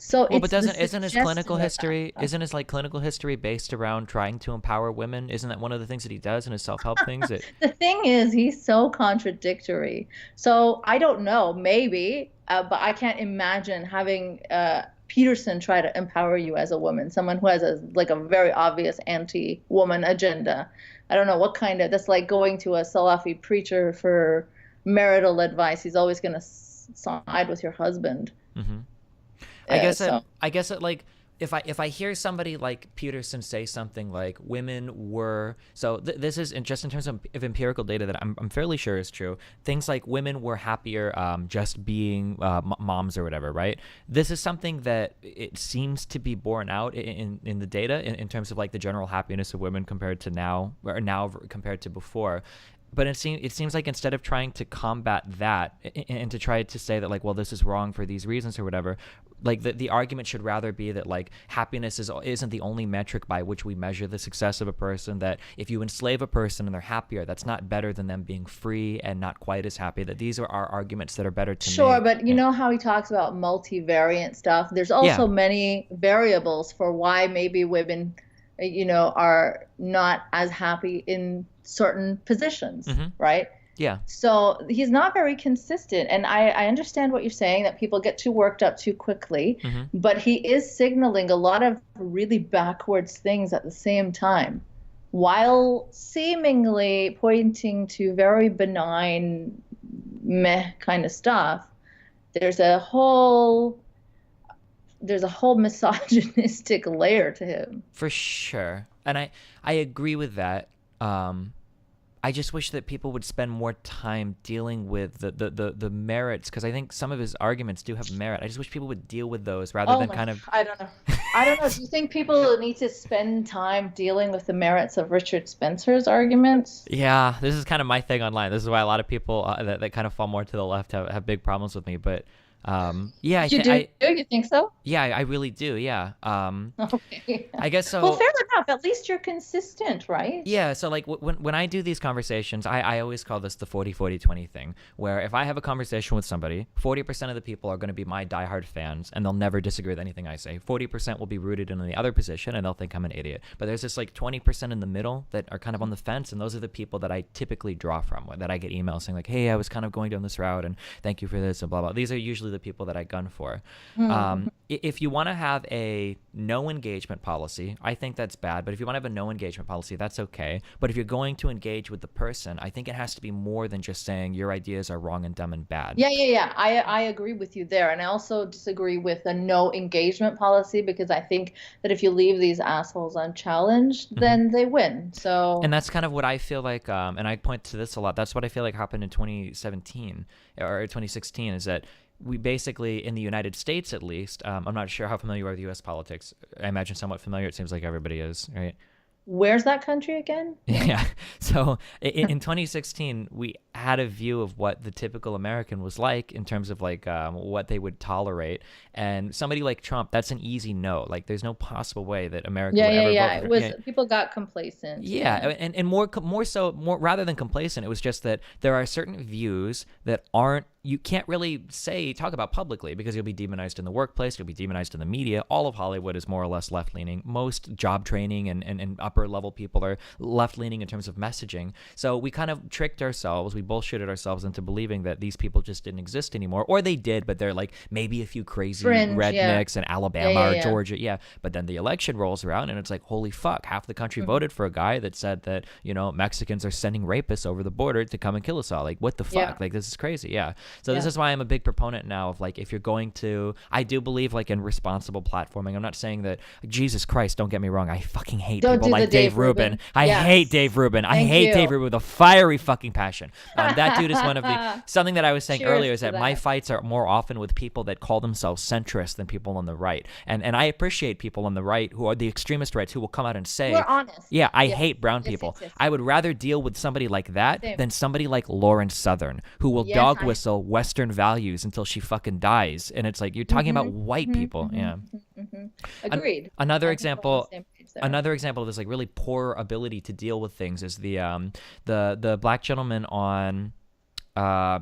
So Well, but it's the doesn't isn't his clinical suggestion of that history stuff. isn't his like clinical history based around trying to empower women? Isn't that one of the things that he does in his self-help things? It The thing is, he's so contradictory. So I don't know, maybe, but I can't imagine having Peterson try to empower you as a woman, someone who has a very obvious anti-woman agenda. I don't know what kind of, that's like going to a Salafi preacher for marital advice. He's always going to side with your husband. mm-hmm. I guess So that like if I hear somebody like Peterson say something like women were this is just in terms of empirical data that I'm fairly sure is true. Things like women were happier just being moms or whatever, right? This is something that it seems to be borne out in the data in terms of like the general happiness of women compared to now compared to before. But it seems like instead of trying to combat that and to try to say that like, well, this is wrong for these reasons or whatever, like the argument should rather be that like happiness isn't the only metric by which we measure the success of a person, that if you enslave a person and they're happier, that's not better than them being free and not quite as happy, that these are our arguments that are better to sure, make. but you Yeah. know how he talks about multivariant stuff? There's Yeah. also many variables for why maybe women, are not as happy in certain positions, Mm-hmm. right? Yeah. So he's not very consistent. And I understand what you're saying, that people get too worked up too quickly, Mm-hmm. but he is signaling a lot of really backwards things at the same time, while seemingly pointing to very benign, meh kind of stuff. There's a whole misogynistic layer to him. For sure. And I agree with that. I just wish that people would spend more time dealing with the merits, because I think some of his arguments do have merit. I just wish people would deal with those rather than kind of. I don't know. I don't know. Do you think people need to spend time dealing with the merits of Richard Spencer's arguments? Yeah, this is kind of my thing online. This is why a lot of people that kind of fall more to the left have big problems with me. But yeah, You think so? yeah, I really do. Yeah. Okay. I guess so. Well, fair enough. At least you're consistent, right? Yeah, so like when I do these conversations, I always call this the 40-40-20 thing, where if I have a conversation with somebody, 40% of the people are going to be my diehard fans and they'll never disagree with anything I say. 40% will be rooted in the other position and they'll think I'm an idiot. But there's this like 20% in the middle that are kind of on the fence, and those are the people that I typically draw from, that I get emails saying like, hey, I was kind of going down this route and thank you for this and blah, blah. These are usually the people that I gun for. If you want to have a no engagement policy, I think that's bad. But if you want to have a no engagement policy, that's okay. But if you're going to engage with the person, I think it has to be more than just saying your ideas are wrong and dumb and bad. Yeah. I agree with you there. And I also disagree with a no engagement policy, because I think that if you leave these assholes unchallenged, then they win. So. And that's kind of what I feel like, and I point to this a lot, that's what I feel like happened in 2017 or 2016, is that we basically, in the United States at least, I'm not sure how familiar you are with U.S. politics. I imagine somewhat familiar. It seems like everybody is, right? Where's that country again? Yeah. So in 2016, we had a view of what the typical American was like in terms of like what they would tolerate. And somebody like Trump, that's an easy no. Like there's no possible way that America would ever vote for It was, people got complacent. Yeah, and more rather than complacent, it was just that there are certain views that you can't really talk about publicly, because you'll be demonized in the workplace, you'll be demonized in the media. All of Hollywood is more or less left-leaning. Most job training and upper-level people are left-leaning in terms of messaging. So we kind of tricked ourselves, we bullshitted ourselves into believing that these people just didn't exist anymore. Or they did, but they're like maybe a few crazy rednecks in Alabama or Georgia. Yeah, but then the election rolls around and it's like, holy fuck, half the country voted for a guy that said that, Mexicans are sending rapists over the border to come and kill us all. Like, what the fuck? Yeah. Like, this is crazy. Yeah. So this is why I'm a big proponent now of like, if you're going to, I do believe like in responsible platforming. I'm not saying that, Jesus Christ, don't get me wrong, I fucking hate people like Dave Rubin. I hate Dave Rubin. I hate Dave Rubin with a fiery fucking passion. That dude is one of the, something that I was saying earlier is that my fights are more often with people that call themselves centrist than people on the right. And I appreciate people on the right who are the extremist rights who will come out and say, we're honest. Yeah, I hate brown people. Yes. I would rather deal with somebody like that than somebody like Lauren Southern, who will dog whistle Western values until she fucking dies. And it's like, you're talking about white people. Yeah. An- Agreed. another I think we're on the example same page there. another example of this like really poor ability to deal with things is the black gentleman on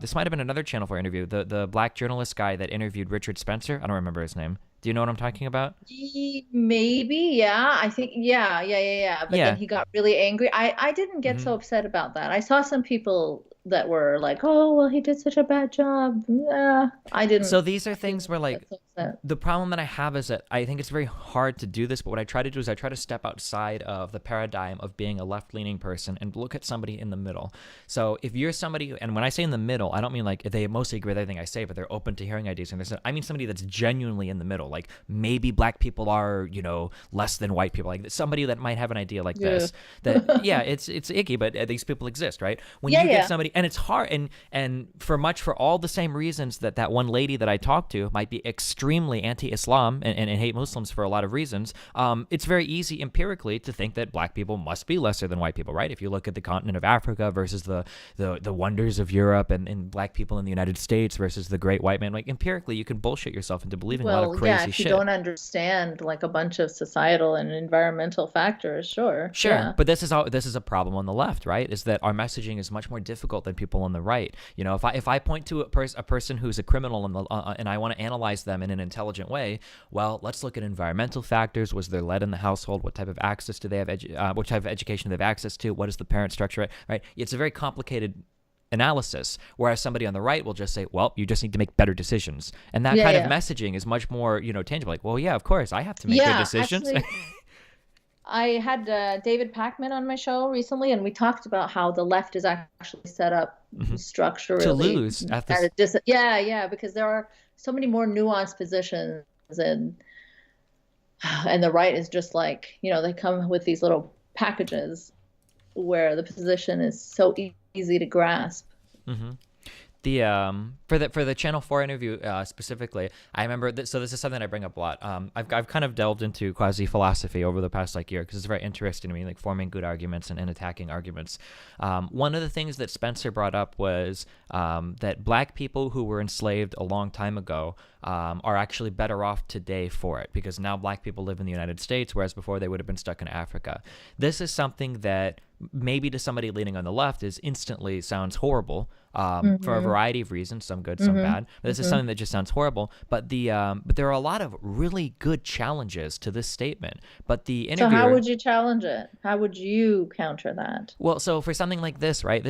this might have been another Channel 4 interview. The black journalist guy that interviewed Richard Spencer. I don't remember his name. Do you know what I'm talking about? Maybe, yeah. I think, yeah. But then Yeah. he got really angry. I didn't get hmm so upset about that. I saw some people that were like, "Oh, well, he did such a bad job." Yeah, I didn't. So these are I things didn't where like get so upset. the problem that I have is that I think it's very hard to do this, but what I try to do is I try to step outside of the paradigm of being a left-leaning person and look at somebody in the middle. So if you're somebody, and when I say in the middle, I don't mean like they mostly agree with everything I say, but they're open to hearing ideas. And I mean somebody that's genuinely in the middle. Like maybe black people are, less than white people. Like somebody that might have an idea like Yeah. this. That yeah, it's icky, but these people exist, right? When Yeah, you get yeah. somebody, and it's hard, and for all the same reasons that one lady that I talked to might be extremely anti-Islam and hate Muslims for a lot of reasons. It's very easy empirically to think that black people must be lesser than white people, right? If you look at the continent of Africa versus the wonders of Europe and black people in the United States versus the great white man, like empirically you can bullshit yourself into believing a lot of Well, yeah, crazy if you shit. don't understand like a bunch of societal and environmental factors, sure. Sure, Yeah. but this is a problem on the left, right? Is that our messaging is much more difficult than people on the right. If I point to a person who's a criminal and I want to analyze them in an intelligent way, well, let's look at environmental factors. Was there lead in the household? What type of access do they have? What type of education do they have access to? What is the parent structure? Right? It's a very complicated analysis, whereas somebody on the right will just say, well, you just need to make better decisions, and that Yeah, kind of yeah. messaging is much more tangible. Like, well, yeah, of course I have to make good Yeah, decisions. actually, I had David Pakman on my show recently, and we talked about how the left is actually set up Mhm. To structurally lose at at this. a yeah, because there are so many more nuanced positions, and and the right is just like, they come with these little packages where the position is so easy to grasp. hmm The for the Channel 4 interview specifically, I remember that. So this is something I bring up a lot. I've kind of delved into quasi philosophy over the past year because it's very interesting to me, like forming good arguments and attacking arguments. One of the things that Spencer brought up was that black people who were enslaved a long time ago are actually better off today for it because now black people live in the United States, whereas before they would have been stuck in Africa. This is something that maybe to somebody leaning on the left is instantly sounds horrible for a Hmm. variety of reasons, some good, some Hmm. bad. But this is something that just sounds horrible. But but there are a lot of really good challenges to this statement. But the So how interviewer, would you challenge it? How would you counter that? well, so for something like this, right?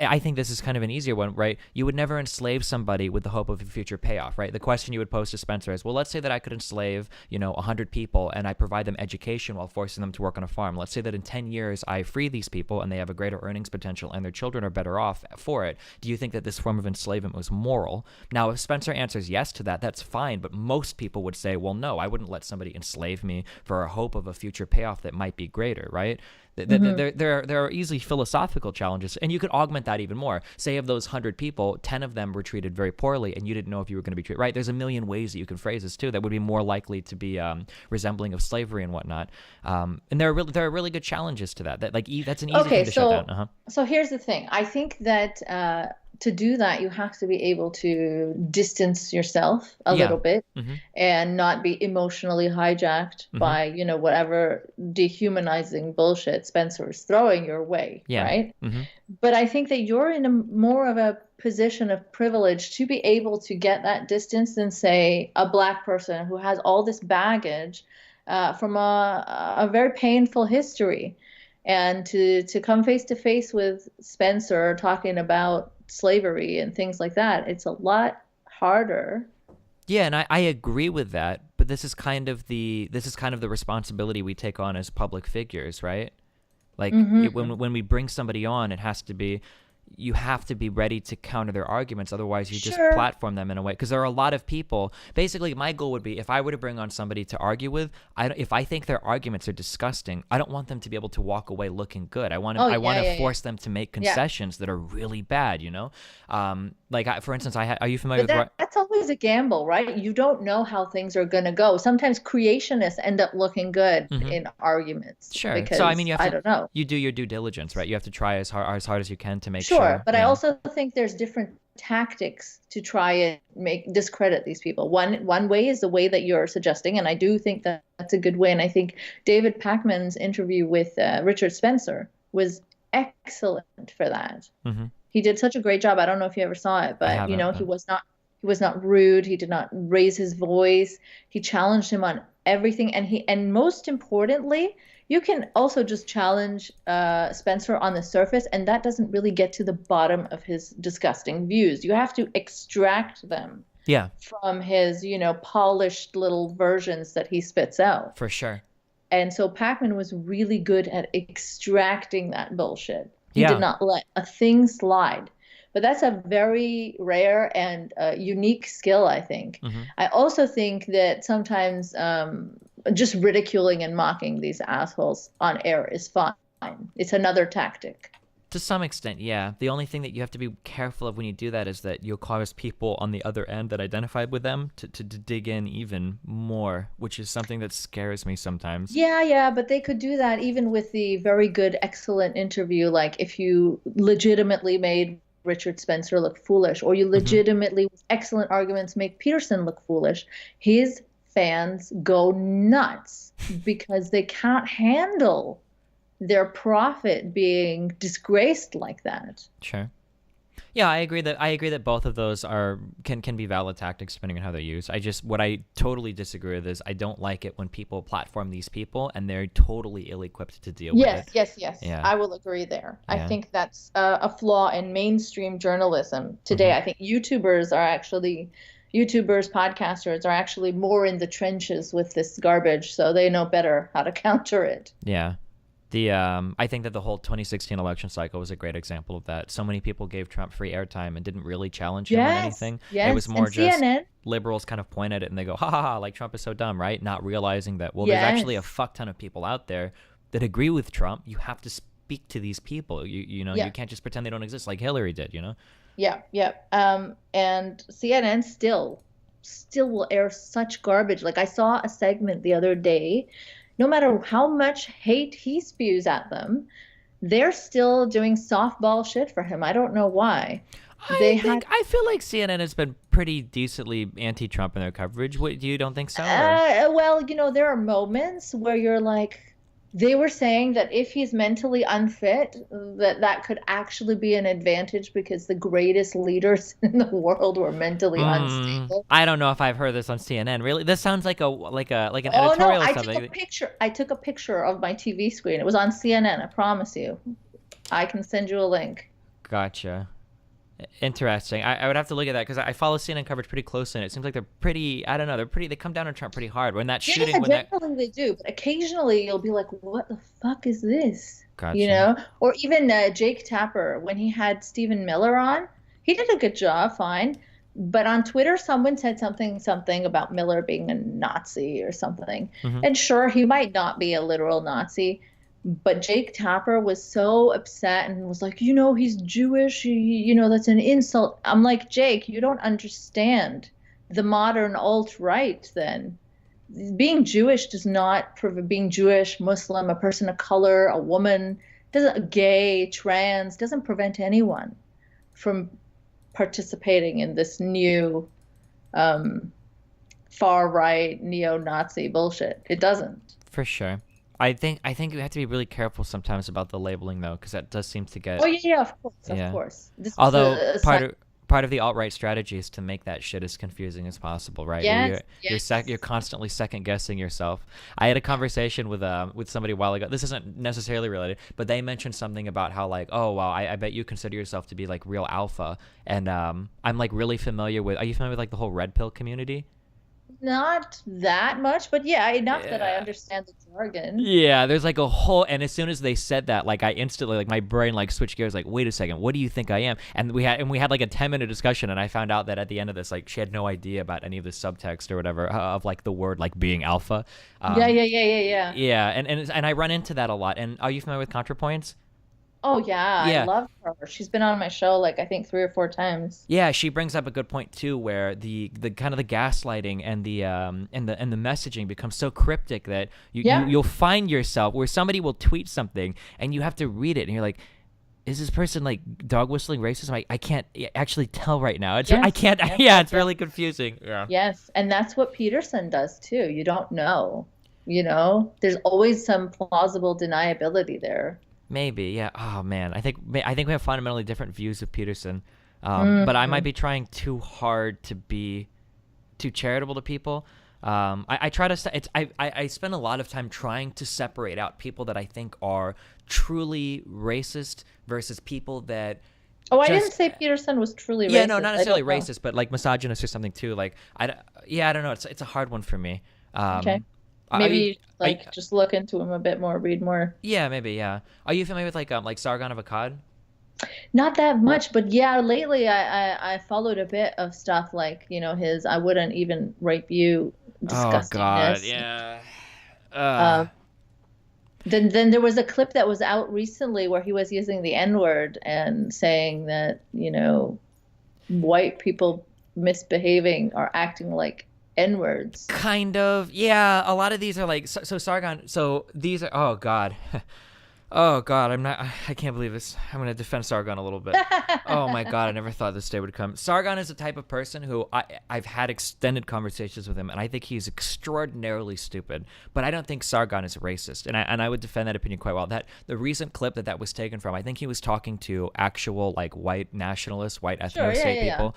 I think this is kind of an easier one, right? You would never enslave somebody with the hope of a future payoff, right? The question you would pose to Spencer is, well, let's say that I could enslave, 100 people and I provide them education while forcing them to work on a farm. Let's say that in 10 years I free these people and they have a greater earnings potential and their children are better off for it. Do you think that this form of enslavement was moral? Now, if Spencer answers yes to that, that's fine. But most people would say, well, no, I wouldn't let somebody enslave me for a hope of a future payoff that might be greater, right? Hmm. There are easily philosophical challenges, and you could augment that even more. Say of those 100 people, 10 of them were treated very poorly, and you didn't know if you were going to be treated right. There's a million ways that you can phrase this too that would be more likely to be resembling of slavery and whatnot. And there are really good challenges to that. That's an easy Okay, thing to shut down. so Uh huh. so here's the thing. I think that to do that, you have to be able to distance yourself a Yeah. little bit hmm and not be emotionally hijacked hmm by, whatever dehumanizing bullshit Spencer is throwing your way, Yeah. right? hmm But I think that you're in a more of a position of privilege to be able to get that distance than, say, a black person who has all this baggage from a very painful history. And to come face to face with Spencer talking about slavery and things like that, it's a lot harder. Yeah, and I agree with that, but this is kind of the responsibility we take on as public figures, right? Like Hmm. when we bring somebody on, you have to be ready to counter their arguments. Otherwise, you just Sure. platform them in a way. Because there are a lot of people. Basically, my goal would be if I were to bring on somebody to argue with, if I think their arguments are disgusting, I don't want them to be able to walk away looking good. Oh, I want yeah, to yeah, yeah. force them to make Yeah. concessions that are really bad. For instance, are you familiar But with? that's always a gamble, right? You don't know how things are going to go. Sometimes creationists end up looking good Mhm. in arguments Sure. because So I mean, I don't know. you do your due diligence, right? You have to try as hard as you can to make Sure, sure. but I Yeah. also think there's different tactics to try and discredit these people. One way is the way that you're suggesting, and I do think that that's a good way. And I think David Pakman's interview with Richard Spencer was excellent for that. Mm-hmm. He did such a great job. I don't know if you ever saw it, but he was not rude. He did not raise his voice. He challenged him on everything, and most importantly, you can also just challenge Spencer on the surface, and that doesn't really get to the bottom of his disgusting views. You have to extract them from his, polished little versions that he spits out. For sure. And so Pakman was really good at extracting that bullshit. He did not let a thing slide. But that's a very rare and unique skill, I think. Mm-hmm. I also think that sometimes just ridiculing and mocking these assholes on air is fine. It's another tactic. To some extent, yeah. The only thing that you have to be careful of when you do that is that you'll cause people on the other end that identified with them to dig in even more, which is something that scares me sometimes. Yeah, but they could do that even with the very good, excellent interview. Like if you legitimately made Richard Spencer look foolish, or you legitimately, with excellent arguments, make Peterson look foolish, his fans go nuts because they can't handle their prophet being disgraced like that. Sure. Yeah, I agree that both of those can be valid tactics depending on how they're used. What I totally disagree with is I don't like it when people platform these people and they're totally ill-equipped to deal with it. Yes. Yeah. I will agree there. Yeah. I think that's a flaw in mainstream journalism today. I think YouTubers, podcasters are actually more in the trenches with this garbage, so they know better how to counter it. Yeah. I think that the whole 2016 election cycle was a great example of that. So many people gave Trump free airtime and didn't really challenge him on anything. Yes. It was more and just CNN. Liberals kind of point at it and they go, ha ha ha, like Trump is so dumb, right? Not realizing that, there's actually a fuck ton of people out there that agree with Trump. You have to speak to these people. You can't just pretend they don't exist like Hillary did, Yeah. And CNN still will air such garbage. Like I saw a segment the other day. No matter how much hate he spews at them, they're still doing softball shit for him. I don't know why. I feel like CNN has been pretty decently anti-Trump in their coverage. You don't think so? Well, there are moments where you're like, they were saying that if he's mentally unfit, that could actually be an advantage because the greatest leaders in the world were mentally unstable. I don't know if I've heard this on CNN. Really, this sounds like an editorial or something. I took a picture of my TV screen. It was on CNN. I promise you. I can send you a link. Gotcha. Interesting. I would have to look at that because I follow CNN coverage pretty closely, and it seems like they're pretty. I don't know. They come down on Trump pretty hard when that shooting. Generally they do, but occasionally you'll be like, "What the fuck is this?" Gotcha. Or even Jake Tapper when he had Stephen Miller on, he did a good job, fine. But on Twitter, someone said something about Miller being a Nazi or something, and sure, he might not be a literal Nazi. But Jake Tapper was so upset and was like, he's Jewish, that's an insult. I'm like, Jake, you don't understand the modern alt-right then. Being Jewish does not prove being Jewish, Muslim, a person of color, a woman, gay, trans, doesn't prevent anyone from participating in this new far-right neo-Nazi bullshit. It doesn't. For sure. I think you have to be really careful sometimes about the labeling though, because that does seem to get. Oh yeah, of course. Although part of the alt-right strategy is to make that shit as confusing as possible, right? Yes. You're constantly second guessing yourself. I had a conversation with somebody a while ago. This isn't necessarily related, but they mentioned something about how like, oh wow, I bet you consider yourself to be like real alpha, and I'm like really familiar with. Are you familiar with like the whole red pill community? Not that much, but enough that I understand the jargon. Yeah, there's like a whole, and as soon as they said that, like I instantly, like my brain like switched gears, like wait a second, what do you think I am? And we had like a 10-minute discussion, and I found out that at the end of this, like she had no idea about any of the subtext or whatever of like the word like being alpha. Yeah. Yeah, and I run into that a lot. And are you familiar with ContraPoints? Oh yeah, I love her. She's been on my show like I think 3 or 4 times. Yeah, she brings up a good point too, where the kind of the gaslighting and the messaging becomes so cryptic that you'll find yourself where somebody will tweet something and you have to read it and you're like, is this person like dog whistling racism? I can't actually tell right now. It's I Yes, can't. yes, Yeah, yes, it's yes. really confusing. Yeah. Yes, and that's what Peterson does too. You don't know, there's always some plausible deniability there. Maybe. Yeah. Oh man, I think we have fundamentally different views of Peterson. But I might Mm. be trying too hard to be too charitable to people. I try to. I spend a lot of time trying to separate out people that I think are truly racist versus people that Oh, I didn't just say Peterson was truly yeah, no, racist. not I necessarily don't know. racist, but like misogynist or something too. Like yeah, I don't know. It's a hard one for me. Okay. Are you Maybe are you, like just look into him a bit more, read more. yeah, maybe yeah. Are you familiar with like Sargon of Akkad? Not that much, but yeah, lately I followed a bit of stuff like, his I wouldn't even rape you Oh God, disgustingness. yeah. Um, then there was a clip that was out recently where he was using the N-word and saying that, white people misbehaving or acting like N-words. Kind of. Yeah, a lot of these are like so Sargon. So these are oh God. Oh God, I can't believe this. I'm gonna defend Sargon a little bit. Oh my God, I never thought this day would come. Sargon is the type of person who I've had extended conversations with him, and I think he's extraordinarily stupid. But I don't think Sargon is racist, and I would defend that opinion quite well. That the recent clip that was taken from, I think he was talking to actual like white nationalists, white Sure, yeah, ethno-state yeah, yeah. people,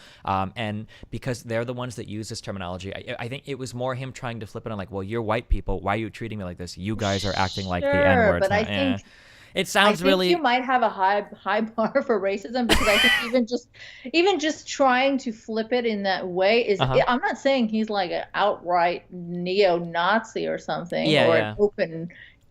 and because they're the ones that use this terminology, I think it was more him trying to flip it on like, well, you're white people, why are you treating me like this? You guys are acting like the N Sure, words but now. I Yeah. think It I sounds think you really might have a high bar for racism because I think even just trying to flip it in that way is uh-huh. I'm not saying he's like an outright neo-Nazi or something Yeah, or an yeah. open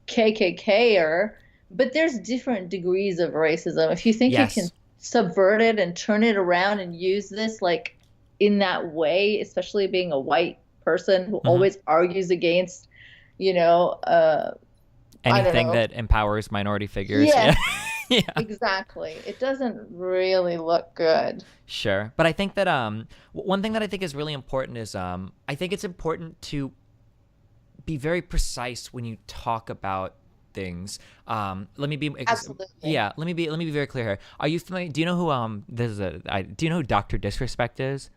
KKKer, but there's different degrees of racism. If you think you can Yes. subvert it and turn it around and use this like in that way, especially being a white person who hmm always argues against, you know, uh, I don't Anything know. that empowers minority figures. Yeah. Yes, Yeah. exactly. It doesn't really look good. Sure. But I think that one thing that I think is really important is I think it's important to be very precise when you talk about things. Let me be Absolutely. yeah, let me be very clear here. Are you familiar, do you know who do you know who Dr. Disrespect is?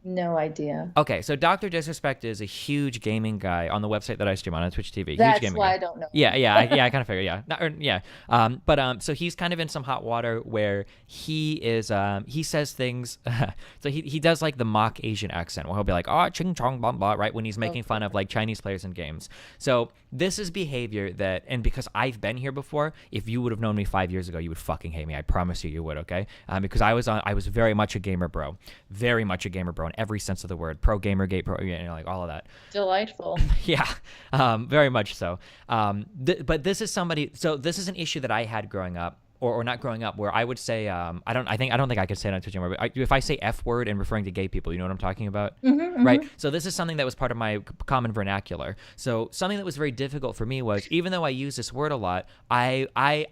No idea. Okay, so Dr. Disrespect is a huge gaming guy on the website that I stream on Twitch TV. Huge That's gaming why guy. I don't know Yeah, him. yeah, I kind of figured, yeah. Yeah. But so he's kind of in some hot water where he is he says things so he does like the mock Asian accent where he'll be like, "Oh, ching chong blah blah," right when he's making fun of like Chinese players in games. So this is behavior that, and because I've been here before, if you would have known me 5 years ago, you would fucking hate me. I promise you would, okay? Because I was very much a gamer bro. Very much a gamer bro in every sense of the word. Pro gamer, gay pro, like all of that. Delightful. Yeah, very much so. But this is somebody. So this is an issue that I had growing up, or not growing up, where I would say, I don't think I could say it on Twitch anymore. But if I say F word and referring to gay people, you know what I'm talking about, right? Hmm. So this is something that was part of my common vernacular. So something that was very difficult for me was, even though I use this word a lot, I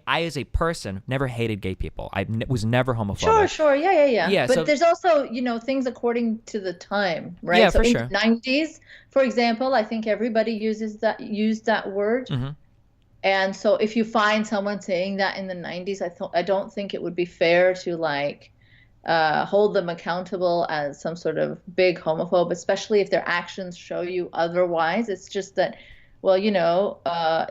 as a person never hated gay people. Was never Sure, homophobic. sure. Yeah, yeah, yeah. Yeah. But So there's also, things according to the time, yeah, right? So for in the sure. 90s, for example, I think everybody used that word. hmm And so if you find someone saying that in the 90s, I don't think it would be fair to like hold them accountable as some sort of big homophobe, especially if their actions show you otherwise. It's just that, well,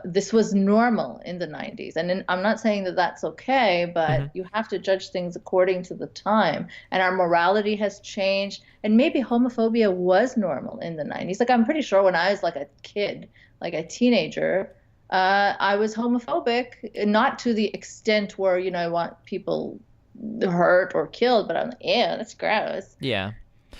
this was normal in the 90s. And I'm not saying that that's okay, hmm but you have to judge things according to the time. And our morality has changed. And maybe homophobia was normal in the 90s. Like, I'm pretty sure when I was like a kid, like a teenager, I was homophobic, not to the extent where, I want people hurt or killed, but I'm like, yeah, that's gross, Yeah.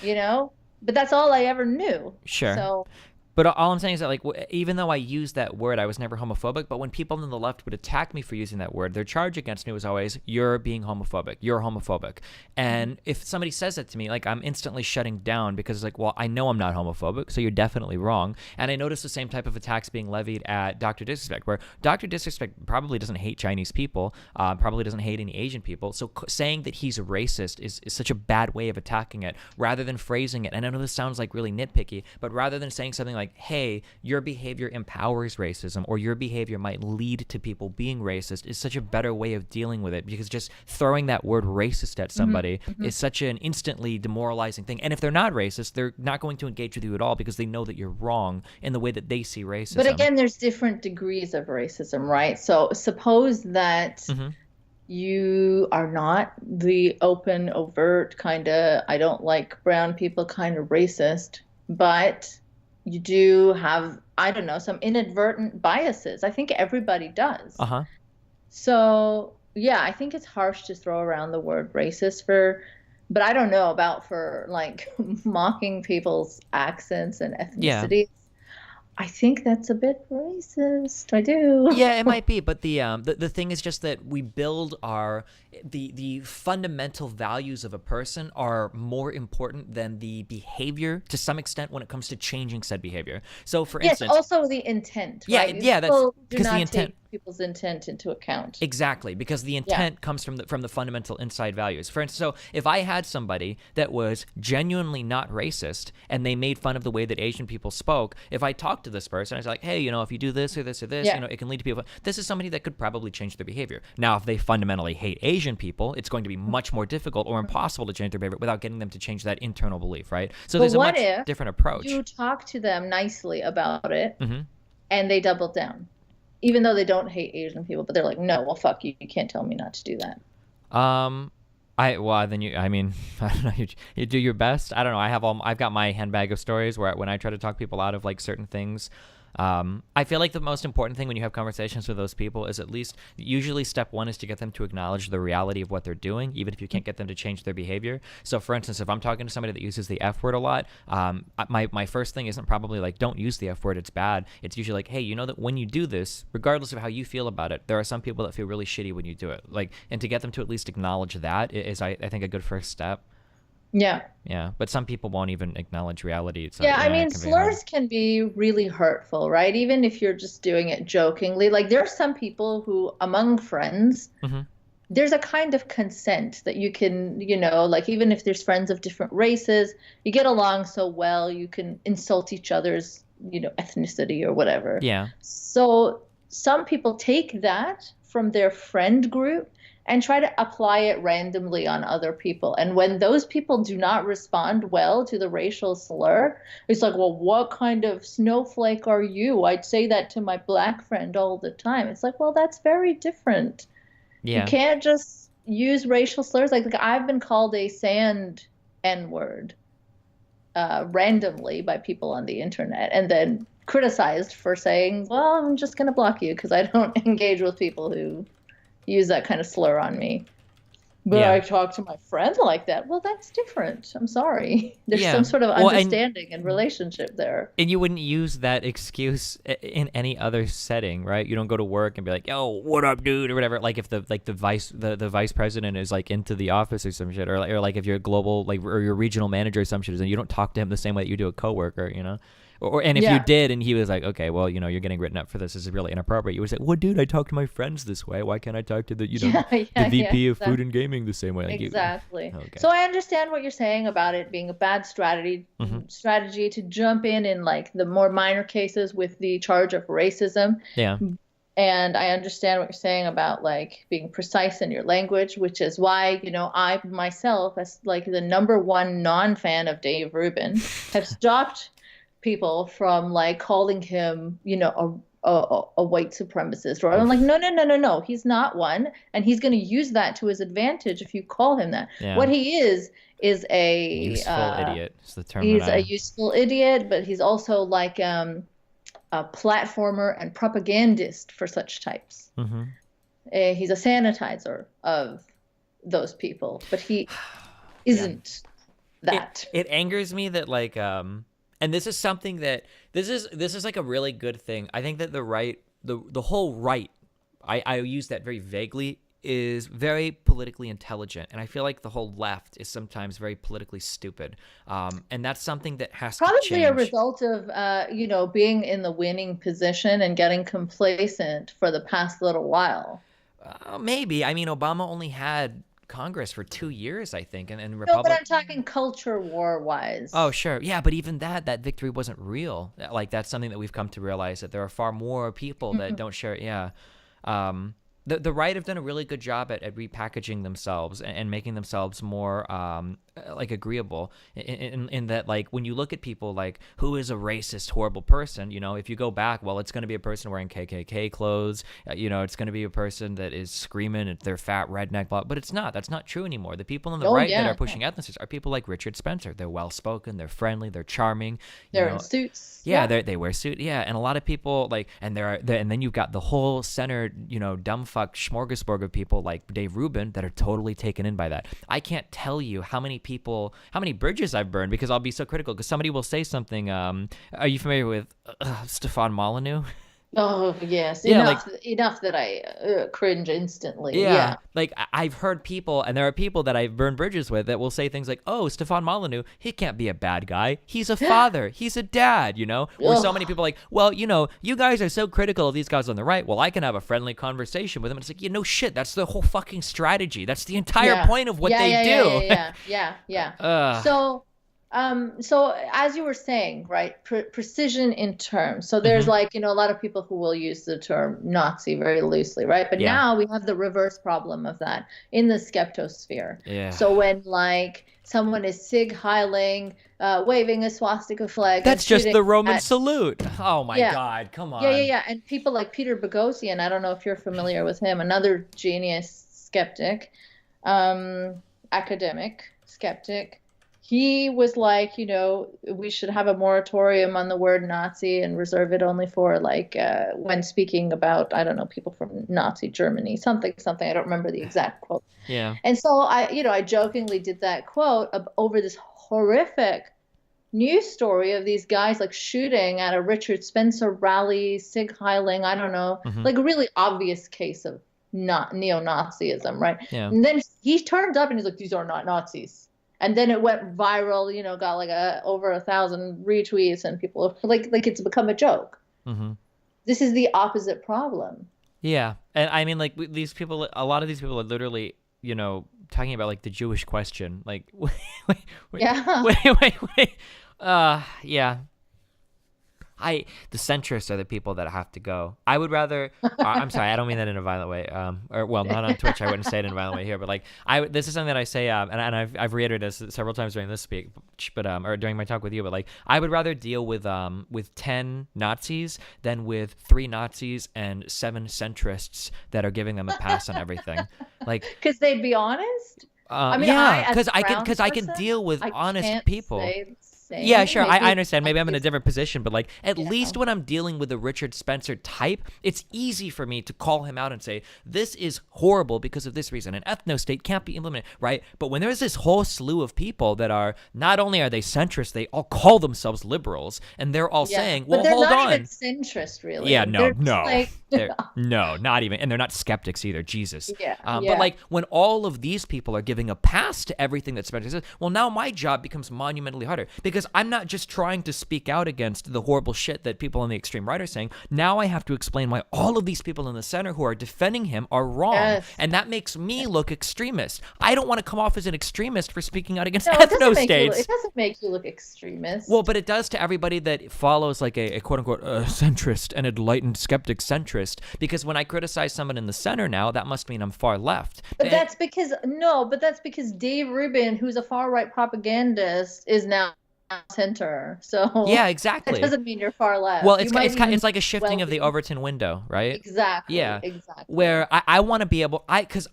you know? But that's all I ever knew. Sure. So, But all I'm saying is that, like, even though I used that word, I was never homophobic. But when people on the left would attack me for using that word, their charge against me was always, "You're being homophobic. You're homophobic." And if somebody says that to me, like, I'm instantly shutting down because it's like, well, I know I'm not homophobic, so you're definitely wrong. And I noticed the same type of attacks being levied at Dr. Disrespect, where Dr. Disrespect probably doesn't hate Chinese people, probably doesn't hate any Asian people. So saying that he's a racist is such a bad way of attacking it, rather than phrasing it. And I know this sounds like really nitpicky, but rather than saying something like, like, hey, your behavior empowers racism, or your behavior might lead to people being racist, is such a better way of dealing with it, because just throwing that word racist at somebody is such an instantly demoralizing thing. And if they're not racist, they're not going to engage with you at all because they know that you're wrong in the way that they see racism. But again, there's different degrees of racism, right? So suppose that you are not the open, overt kind of, I don't like brown people kind of racist, but you do have, I don't know, some inadvertent biases. I think everybody does. So yeah, I think it's harsh to throw around the word racist but I don't know about for like mocking people's accents and ethnicities. I think that's a bit racist. I do. Yeah, it might be, but the thing is just that we build the fundamental values of a person are more important than the behavior to some extent when it comes to changing said behavior. So, for instance, also the intent. Right? That's because the intent. People's intent into account. Exactly, because the intent comes from the fundamental inside values. For instance, so if I had somebody that was genuinely not racist and they made fun of the way that Asian people spoke, if I talked to this person, I was like, hey, you know, if you do this or this or this, you know, it can lead to people. This is somebody that could probably change their behavior. Now, if they fundamentally hate Asian people, it's going to be much more difficult or impossible to change their behavior without getting them to change that internal belief, right? So there's a much different approach. You talk to them nicely about it, and they double down. Even though they don't hate Asian people, but they're like, no, well, fuck you. You can't tell me not to do that. I mean, I don't know. You do your best. I don't know. I've got my handbag of stories where when I try to talk people out of like certain things, I feel like the most important thing when you have conversations with those people is at least usually step one is to get them to acknowledge the reality of what they're doing, even if you can't get them to change their behavior. So for instance, if I'm talking to somebody that uses the F word a lot, my first thing isn't probably like, don't use the F word, it's bad. It's usually like, hey, you know that when you do this, regardless of how you feel about it, there are some people that feel really shitty when you do it. Like, and to get them to at least acknowledge that is, I think, a good first step. Yeah, but some people won't even acknowledge reality. So, I mean, slurs can be really hurtful, right? Even if you're just doing it jokingly. Like, there are some people who, among friends, there's a kind of consent that you can, you know, like even if there's friends of different races, you get along so well, you can insult each other's, you know, ethnicity or whatever. Yeah. So some people take that from their friend group and try to apply it randomly on other people. And when those people do not respond well to the racial slur, it's like, well, what kind of snowflake are you? I'd say that to my black friend all the time. It's like, well, that's very different. You can't just use racial slurs. Like I've been called a sand N-word randomly by people on the internet and then criticized for saying, well, I'm just going to block you because I don't engage with people who use that kind of slur on me. But I talk to my friend like that. Well, that's different. I'm sorry. There's some sort of understanding and relationship there. And you wouldn't use that excuse in any other setting, right? You don't go to work and be like, "Yo, what up, dude?" or whatever. Like if the vice president is like into the office or some shit, or like if you're a global or your regional manager or some shit, and you don't talk to him the same way that you do a coworker, you know. And if you did, and he was like, okay, well, you know, you're getting written up for this. This is really inappropriate. You would say, well, dude, I talk to my friends this way. Why can't I talk to the VP of food and gaming the same way? Like exactly. So I understand what you're saying about it being a bad strategy to jump in like the more minor cases with the charge of racism. Yeah. And I understand what you're saying about like being precise in your language, which is why, you know, I myself, as like the number one non-fan of Dave Rubin, have stopped people from like calling him, you know, a white supremacist, or I'm like, no, he's not one, and he's going to use that to his advantage if you call him that. What he is a useful idiot. Is the term. He's a useful idiot, but he's also like a platformer and propagandist for such types. He's a sanitizer of those people, but he isn't that. It angers me that like and this is something that this is like a really good thing. I think that the whole right, I use that very vaguely, is very politically intelligent, and I feel like the whole left is sometimes very politically stupid. And that's something that has to change. Probably a result of you know, being in the winning position and getting complacent for the past little while. Maybe. I mean, Obama only had Congress for 2 years, I think, and No, but Republic. I'm talking culture war Oh, wise. sure. Yeah, but even that victory wasn't real. Like that's something that we've come to realize that there are far more people that don't share. Yeah. Um, the right have done a really good job at repackaging themselves and making themselves more like agreeable in that, like, when you look at people like who is a racist horrible person, if you go back, well, it's going to be a person wearing KKK clothes, it's going to be a person that is screaming at their fat redneck blah, but that's not true anymore. The people on the Oh right that yeah, are pushing ethnicities are people like Richard Spencer. They're well spoken, they're friendly, they're charming, they're in suits. yeah, they wear suit. Yeah, and a lot of people like, and and then you've got the whole center, dumb fuck smorgasbord of people like Dave Rubin that are totally taken in by that. I can't tell you how many bridges I've burned because I'll be so critical because somebody will say something. Are you familiar with Stefan Molyneux? Oh yes, Yeah, enough that I cringe instantly. yeah, Yeah. like I've heard people, and there are people that I've burned bridges with that will say things like, "Oh, Stefan Molyneux, he can't be a bad guy. He's a father. He's a dad." Or so many people are like, "Well, you guys are so critical of these guys on the right. Well, I can have a friendly conversation with them." And it's like, shit. That's the whole fucking strategy. That's the entire point of what they do. Yeah. So as you were saying, right, precision in terms. So there's a lot of people who will use the term Nazi very loosely, right? But now we have the reverse problem of that in the skeptosphere. Yeah. So when someone is Sig Heiling, waving a swastika flag, that's and just the Roman at, salute. Oh my God, come on. Yeah. And people like Peter Boghossian, I don't know if you're familiar with him, another genius skeptic, academic skeptic. He was like, we should have a moratorium on the word Nazi and reserve it only for when speaking about, I don't know, people from Nazi Germany, something. I don't remember the exact quote. Yeah. And so I jokingly did that quote over this horrific news story of these guys shooting at a Richard Spencer rally, Sig Heiling, I don't know, like a really obvious case of neo-Nazism, right? Yeah. And then he turned up and he's like, these are not Nazis. And then it went viral, got over 1,000 retweets, and people like it's become a joke. This is the opposite problem. Yeah, and I mean, these people, a lot of these people are literally, talking about the Jewish question. Like, wait, yeah. The centrists are the people that have to go. I would rather. I'm sorry, I don't mean that in a violent way. Not on Twitch. I wouldn't say it in a violent way here. But this is something that I say, and I've reiterated this several times during this speech, or during my talk with you. But I would rather deal with 10 Nazis than with 3 Nazis and 7 centrists that are giving them a pass on everything. Because they'd be honest. Because I can deal with honest people. Yeah, sure. I understand. Maybe I'm in a different position, but at least when I'm dealing with a Richard Spencer type, it's easy for me to call him out and say, this is horrible because of this reason. An ethno-state can't be implemented, right? But when there's this whole slew of people that are, not only are they centrist, they all call themselves liberals, and they're all saying, well, hold on. But they're not even centrist, really. Yeah, no. No, not even. And they're not skeptics either, Jesus. But when all of these people are giving a pass to everything that Spencer says, well, now my job becomes monumentally harder because I'm not just trying to speak out against the horrible shit that people on the extreme right are saying. Now I have to explain why all of these people in the center who are defending him are wrong. Yes. And that makes me look extremist. I don't want to come off as an extremist for speaking out against ethno-states. It doesn't make you look extremist. Well, but it does to everybody that follows a quote-unquote centrist, an enlightened skeptic centrist. Because when I criticize someone in the center now, that must mean I'm far left. But that's because Dave Rubin, who's a far-right propagandist, is now center. So yeah, exactly. It doesn't mean you're far left. Well, it's like a shifting of the Overton window, right? Exactly. Yeah. Exactly. Where I want to be able, because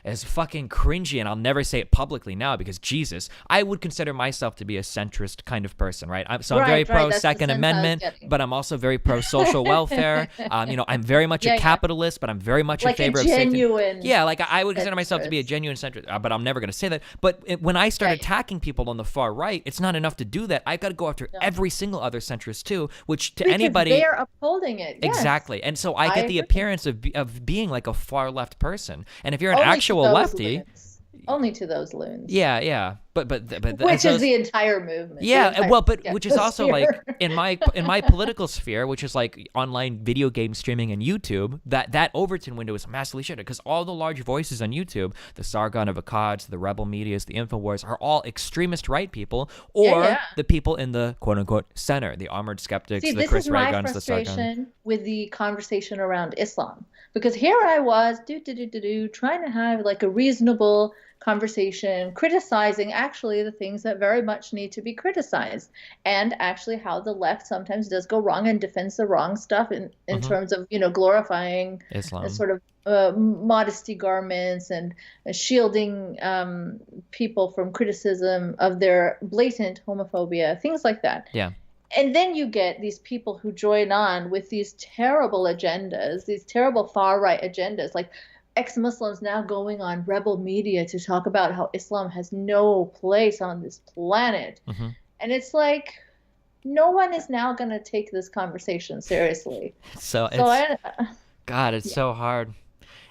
as fucking cringy, and I'll never say it publicly now because Jesus, I would consider myself to be a centrist kind of person, right? I'm very pro Second Amendment, but I'm also very pro social welfare. I'm very much a capitalist, but I'm very much in favor of genuine. I would consider myself to be a genuine centrist, but I'm never going to say that. But when I start attacking people on the far right, it's not enough to do that. I've got to go after every single other centrist too, which to anybody they're upholding it. Yes. Exactly. And so I get the appearance of being like a far left person. And if you're an Only actual lefty, only to those loons. Yeah. and which is the entire movement. Yeah, well, but which is also like sphere. in my political sphere, which is like online video game streaming and YouTube, that Overton window is massively shifted because all the large voices on YouTube, the Sargon of Akkad, the Rebel Medias, the Infowars, are all extremist right people, or the people in the quote unquote center, the armored skeptics, the Chris Reagans, the Sargon. This is my frustration with the conversation around Islam, because here I was trying to have like a reasonable conversation, criticizing actually the things that very much need to be criticized, and actually how the left sometimes does go wrong and defends the wrong stuff in terms of, you know, glorifying Islam, sort of modesty garments and shielding people from criticism of their blatant homophobia, things like that. Yeah. And then you get these people who join on with these terrible agendas, these terrible far-right agendas, like ex-Muslims now going on Rebel Media to talk about how Islam has no place on this planet. And it's like, no one is now going to take this conversation seriously. God, it's so hard.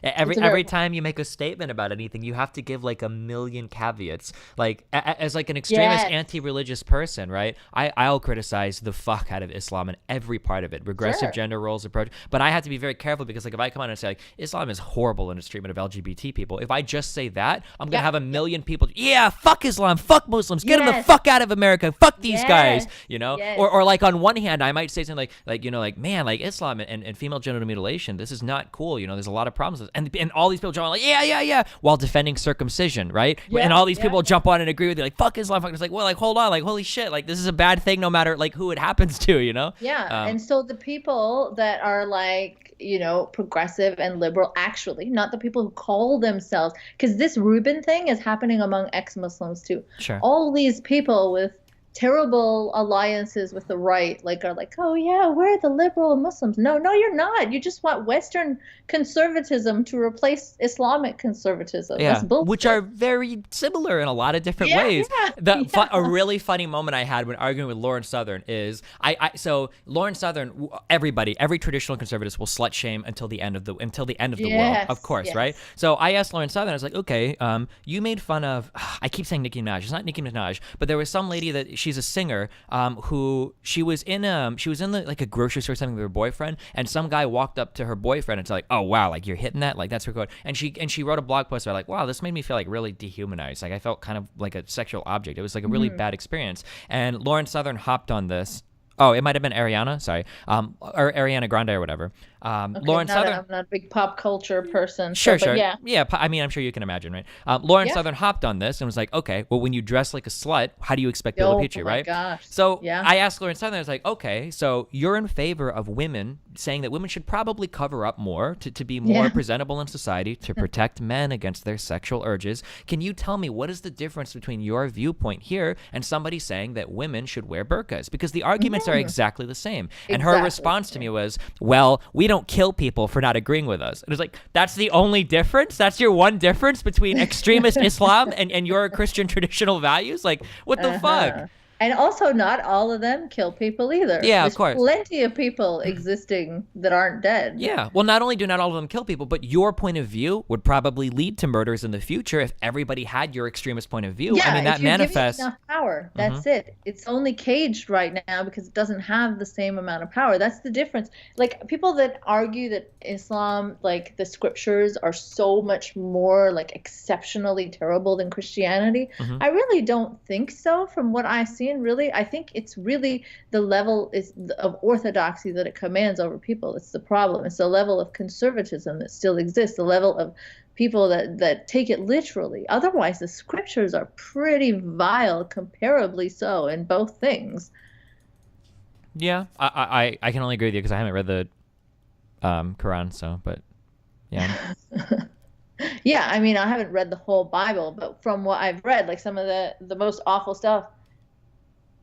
Every time you make a statement about anything, you have to give like a million caveats. Like as like an extremist, anti-religious person, right? I'll criticize the fuck out of Islam and every part of it, regressive gender roles approach. But I have to be very careful because like if I come out and say like Islam is horrible in its treatment of LGBT people, if I just say that, I'm gonna have a million people. Yeah, fuck Islam, fuck Muslims, get them the fuck out of America, fuck these guys, you know. Or like on one hand, I might say something like you know like man like Islam and female genital mutilation, this is not cool. You know, there's a lot of problems with it. And all these people jump on like, yeah, while defending circumcision, right? And all these people jump on and agree with you, like, fuck Islam. It's like, well, like, hold on, like, holy shit, like, this is a bad thing no matter, like, who it happens to, you know? Yeah, and so the people that are, like, you know, progressive and liberal, actually, not the people who call themselves, because this Rubin thing is happening among ex-Muslims, too. Sure. All these people with terrible alliances with the right, like, are like, oh yeah, we're the liberal Muslims. No, you're not. You just want Western conservatism to replace Islamic conservatism. Yeah, That's bullshit. which are very similar in a lot of different ways. A really funny moment I had when arguing with Lauren Southern is so Lauren Southern, every traditional conservative will slut shame until the end of the world, of course, right? So I asked Lauren Southern, I was like, okay, you made fun of, I keep saying Nicki Minaj. It's not Nicki Minaj, but there was some lady that she's a singer who she was in like a grocery store or something with her boyfriend, and some guy walked up to her boyfriend and said like, oh wow, like you're hitting that, like that's her quote. And she wrote a blog post about like, wow, this made me feel like really dehumanized. Like I felt kind of like a sexual object. It was like a really bad experience. And Lauren Southern hopped on this. Oh, it might have been Ariana, sorry, or Ariana Grande or whatever. Lauren Southern. I'm not a big pop culture person. Sure. Yeah. I mean, I'm sure you can imagine, right? Lauren Southern hopped on this and was like, okay, well, when you dress like a slut, how do you expect people to treat you, right? Gosh. So I asked Lauren Southern, I was like, okay, so you're in favor of women saying that women should probably cover up more to be more presentable in society, to protect men against their sexual urges. Can you tell me what is the difference between your viewpoint here and somebody saying that women should wear burqas? Because the arguments are exactly the same. And her response to me was, well, we don't kill people for not agreeing with us. And it was like, that's the only difference? That's your one difference between extremist Islam and your Christian traditional values? Like, what the fuck? And also, not all of them kill people either. Yeah, There's of course. Plenty of people existing that aren't dead. Yeah. Well, not only do not all of them kill people, but your point of view would probably lead to murders in the future if everybody had your extremist point of view. Yeah, I mean, that if you manifests. give it enough power. That's it. It's only caged right now because it doesn't have the same amount of power. That's the difference. Like people that argue that Islam, like the scriptures, are so much more like exceptionally terrible than Christianity. I really don't think so. From what I've seen, really, I think it's really the level of orthodoxy that it commands over people. It's the problem. It's the level of conservatism that still exists, the level of people that take it literally. Otherwise, the scriptures are pretty vile, comparably so, in both things. Yeah, I can only agree with you because I haven't read the Quran, so, but yeah. Yeah, I mean, I haven't read the whole Bible, but from what I've read, like some of the most awful stuff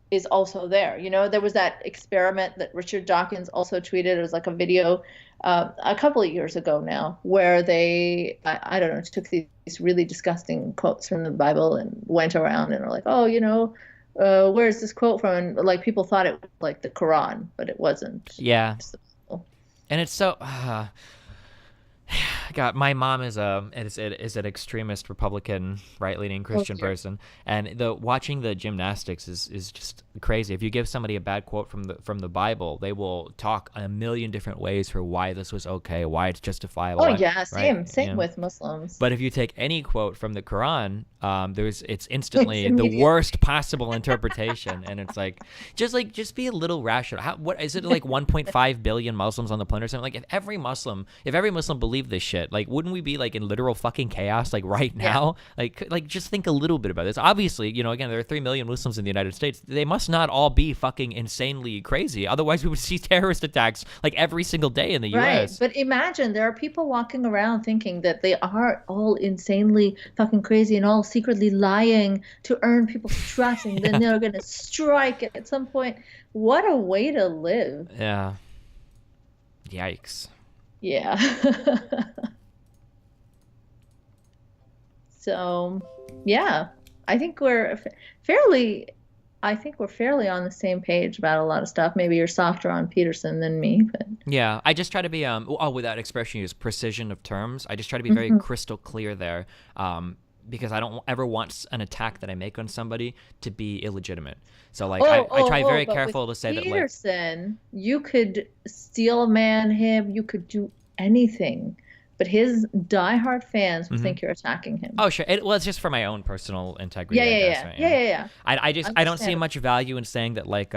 is also there. You know, there was that experiment that Richard Dawkins also tweeted. It was like a video a couple of years ago now, where they, I don't know, took these really disgusting quotes from the Bible and went around and were like, oh, you know, where's this quote from? And like people thought it was like the Quran, but it wasn't. Yeah. And it's so, God, my mom is an extremist Republican right leaning Oh Christian dear. person, and the watching the gymnastics is just crazy. If you give somebody a bad quote from the Bible, they will talk a million different ways for why this was okay, why it's justifiable, Oh why, yeah, right? same Yeah. with Muslims. But if you take any quote from the Quran, it's It's instantly the immediate. worst possible interpretation, and it's just be a little rational. What is it, like 1.5 billion Muslims on the planet or something? Like if every Muslim believed this shit, like wouldn't we be like in literal fucking chaos like right Yeah. now? Like just think a little bit about this. Obviously, again, there are 3 million Muslims in the United States. They must not all be fucking insanely crazy. Otherwise, we would see terrorist attacks like every single day in the Right. U.S. But imagine there are people walking around thinking that they are all insanely fucking crazy and all secretly lying to earn people's trust, and then Yeah, they're going to strike at some point. What a way to live. yeah. Yikes. Yeah. So, yeah, I think fairly, I think we're fairly on the same page about a lot of stuff. Maybe you're softer on Peterson than me, but Yeah, I just try to be with that expression you use, precision of terms. I just try to be very Mhm. crystal clear there, because I don't ever want an attack that I make on somebody to be illegitimate. So like I try very But with careful to say that, like, Peterson, you could steel man him, you could do anything, but his diehard fans will mhm. think you're attacking him. Oh sure, it's just for my own personal Yeah, integrity, I yeah, guess, yeah, right? yeah, Yeah. yeah, yeah. I don't see Understandable. much value in saying that, like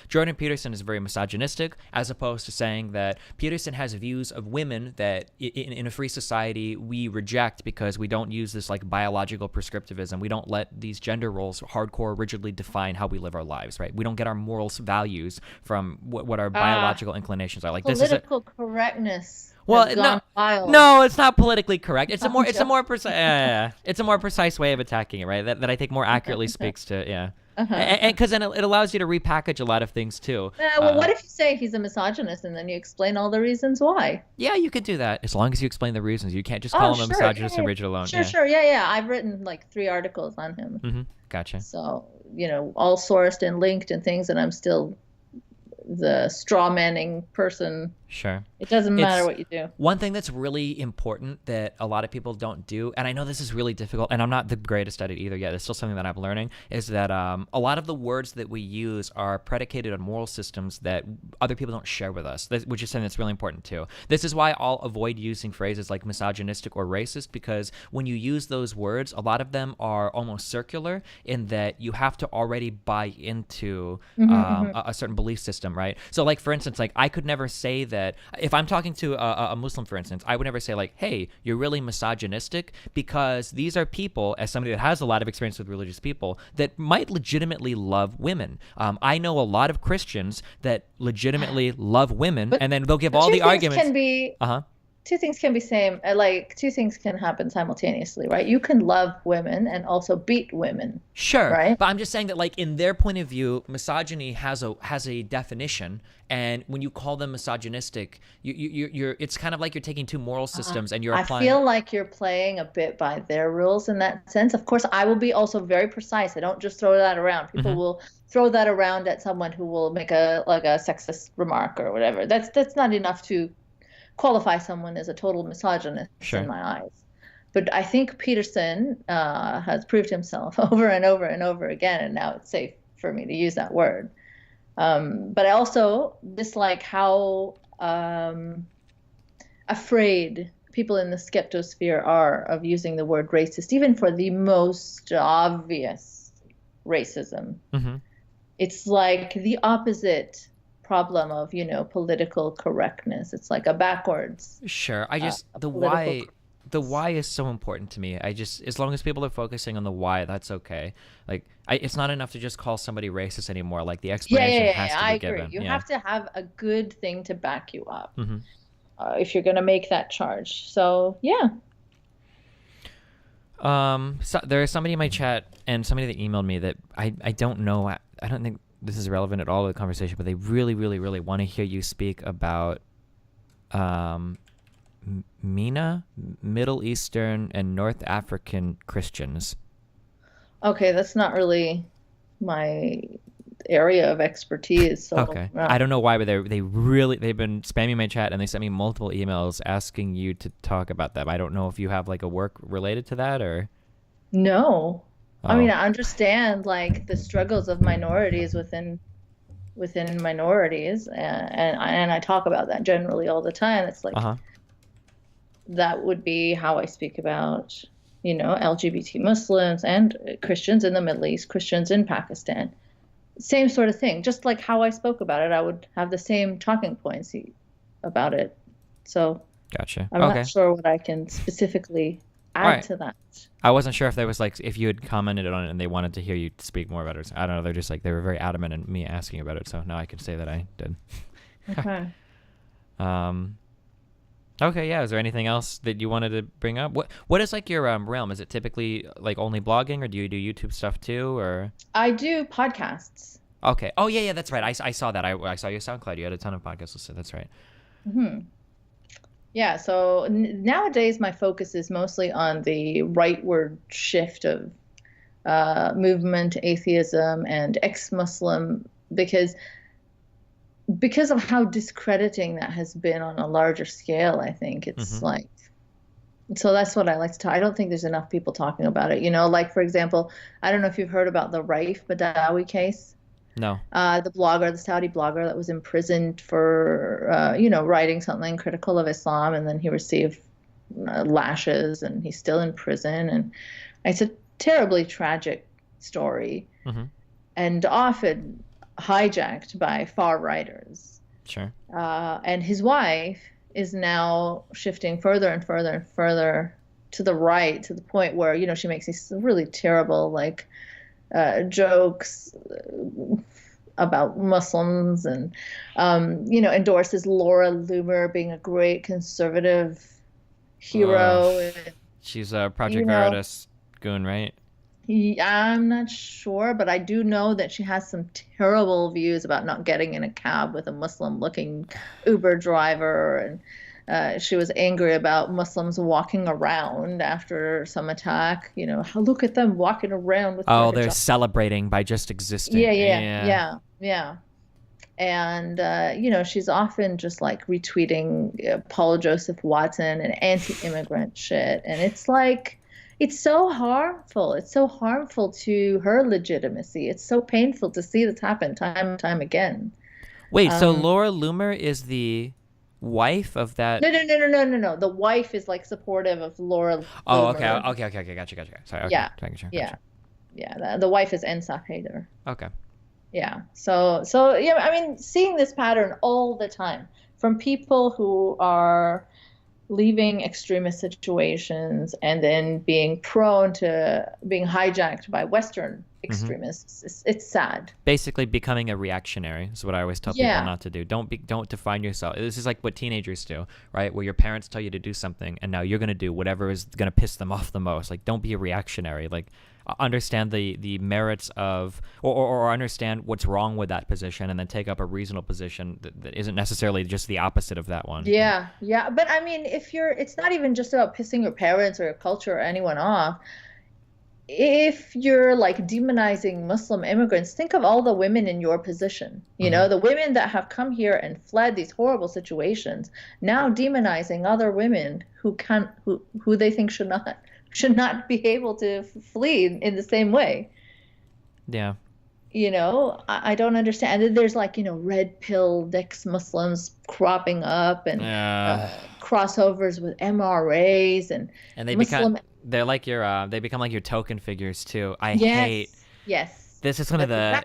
Jordan Peterson is very misogynistic, as opposed to saying that Peterson has views of women that in a free society we reject because we don't use this like biological prescriptivism. We don't let these gender roles hardcore rigidly define how we live our lives, right? We don't get our morals values from what our Ah, biological inclinations are. Like this is a political correctness has well, no, gone wild. no, it's not politically correct. I'm It's a more joking. precise, it's a more precise way of attacking it, right? That I think more accurately speaks to, yeah, Uh-huh, and uh-huh. because then it allows you to repackage a lot of things too. Well, what if you say he's a misogynist and then you explain all the reasons why? Yeah, you could do that as long as you explain the reasons. You can't just Oh, call him a sure. Yeah, misogynist yeah. and read it alone. Sure, Yeah. sure. Yeah, yeah. I've written like 3 articles on him. Gotcha. So, all sourced and linked and things, and I'm still the straw manning person. Sure. It doesn't matter It's what you do. one thing that's really important that a lot of people don't do, and I know this is really difficult, and I'm not the greatest at it either yet. It's still something that I'm learning, is that a lot of the words that we use are predicated on moral systems that other people don't share with us, which is something that's really important too. This is why I'll avoid using phrases like misogynistic or racist, because when you use those words, a lot of them are almost circular in that you have to already buy into Hmm. a certain belief system, right? So, like, for instance, like I could never say that if I'm talking to a Muslim, for instance, I would never say like, "Hey, you're really misogynistic," because these are people, as somebody that has a lot of experience with religious people, that might legitimately love women. I know a lot of Christians that legitimately love women, But and then they'll give but all two the things arguments. can be Uh huh. two things can be same. Like two things can happen simultaneously, right? You can love women and also beat women, Sure, right? but I'm just saying that, like, in their point of view, misogyny has a definition, and when you call them misogynistic, you're it's kind of like you're taking two moral systems and you're I applying. feel like you're playing a bit by their rules in that sense. Of course, I will be also very precise. I don't just throw that around. People Hmm. will throw that around at someone who will make a sexist remark or whatever. That's not enough to qualify someone as a total misogynist in Sure. my eyes. But I think Peterson has proved himself over and over and over again, and now it's safe for me to use that word. But I also dislike how afraid people in the skeptosphere are of using the word racist, even for the most obvious racism. Hmm. It's like the opposite problem of, political correctness. It's like a backwards Sure. I just political the correctness. why is so important to me. I just as long as people are focusing on the why, that's okay. Like it's not enough to just call somebody racist anymore. Like the Yeah, yeah, explanation yeah, has yeah, to I be agree. given. You Yeah. have to have a good thing to back you up Hmm. if you're going to make that charge. So, yeah. So there is somebody in my chat and somebody that emailed me that I don't know. I don't think this is relevant at all to the conversation, but they really, really, really want to hear you speak about um, MENA, Middle Eastern, and North African Christians. Okay, that's not really my area of expertise. So Okay. I don't know why, but they've been spamming my chat, and they sent me multiple emails asking you to talk about them. I don't know if you have like a work related to that or. no. I mean, Oh. I understand like the struggles of minorities within minorities, and I talk about that generally all the time. It's like Uh-huh. that would be how I speak about, LGBT Muslims and Christians in the Middle East, Christians in Pakistan. Same sort of thing. Just like how I spoke about it, I would have the same talking points about it. So Gotcha. I'm Okay. not sure what I can specifically All add right. to that. I wasn't sure if there was like if you had commented on it and they wanted to hear you speak more about it. I don't know. They're just like they were very adamant in me asking about it, so now I can say that I did. Okay. Um. Okay. Yeah. Is there anything else that you wanted to bring up? What is like your realm? Is it typically like only blogging, or do you do YouTube stuff too, or? I do podcasts. Okay. Oh yeah, that's right. I saw that. I saw your SoundCloud. You had a ton of podcasts listed. That's right. Hmm. Yeah, so nowadays my focus is mostly on the rightward shift of movement, atheism, and ex-Muslim because of how discrediting that has been on a larger scale. I think it's like, so that's what I like to talk. I don't think there's enough people talking about it. Like for example, I don't know if you've heard about the Raif Badawi case. No. The Saudi blogger that was imprisoned for, writing something critical of Islam, and then he received lashes, and he's still in prison. And it's a terribly tragic story, and often hijacked by far righters. Sure. And his wife is now shifting further and further and further to the right, to the point where, she makes these really terrible, like, jokes about Muslims, and endorses Laura Loomer being a great conservative hero. She's a Project Veritas goon, right? I'm not sure, but I do know that she has some terrible views about not getting in a cab with a Muslim-looking Uber driver, and she was angry about Muslims walking around after some attack. Look at them walking around with. Oh, they're celebrating by just existing. Yeah. And she's often just like retweeting Paul Joseph Watson and anti-immigrant shit, and it's like, it's so harmful. It's so harmful to her legitimacy. It's so painful to see this happen time and time again. Wait, so Laura Loomer is the wife of that? No. The wife is like supportive of Laura. Oh, Loomer. Okay. Gotcha. Sorry. Okay. Yeah. Gotcha. Yeah. The wife is Ensaf Haider. Okay. Yeah. So yeah. I mean, seeing this pattern all the time from people who are leaving extremist situations and then being prone to being hijacked by Western extremists. It's sad. Basically becoming a reactionary is what I always tell people not to do. Don't define yourself. This is like what teenagers do, right? Where your parents tell you to do something and now you're going to do whatever is going to piss them off the most. Like, don't be a reactionary. Like, understand the merits of or understand what's wrong with that position, and then take up a reasonable position that isn't necessarily just the opposite of that one. Yeah. But I mean, it's not even just about pissing your parents or your culture or anyone off. If you're like demonizing Muslim immigrants, think of all the women in your position. The women that have come here and fled these horrible situations, now demonizing other women who they think should not be able to flee in the same way. Yeah. I don't understand. And then there's like, red pill ex-Muslims cropping up, and crossovers with MRAs and they Muslim. They're like they become like your token figures too. Yes. This is one of the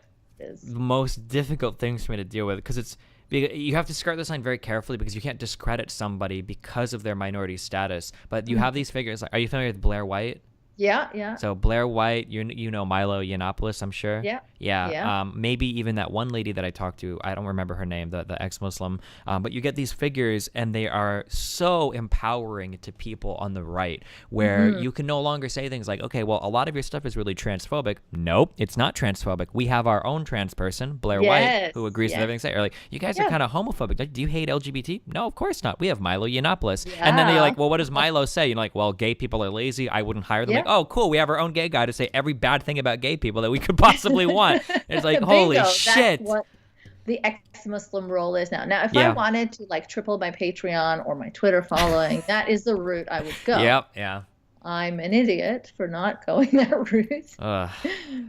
most difficult things for me to deal with, because you have to skirt this line very carefully, because you can't discredit somebody because of their minority status. But you have these figures. Are you familiar with Blair White? Yeah. So Blair White, you know Milo Yiannopoulos, I'm sure. Yeah. Maybe even that one lady that I talked to, I don't remember her name, the ex-Muslim. But you get these figures, and they are so empowering to people on the right, where you can no longer say things like, okay, well, a lot of your stuff is really transphobic. Nope, it's not transphobic. We have our own trans person, Blair White, who agrees with everything I say. Or like, you guys are kind of homophobic. Like, do you hate LGBT? No, of course not. We have Milo Yiannopoulos. And then they're like, well, what does Milo say? You're like, well, gay people are lazy. I wouldn't hire them like, oh, cool, we have our own gay guy to say every bad thing about gay people that we could possibly want. It's like, holy Bingo, shit. that's what the ex-Muslim role is now. Now, if I Yeah. wanted to like triple my Patreon or my Twitter following, that is the route I would go. Yep. Yeah. I'm an idiot for not going that route. I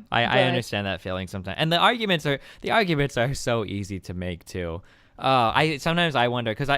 But- understand that feeling sometimes, and the arguments are so easy to make too. I sometimes I wonder because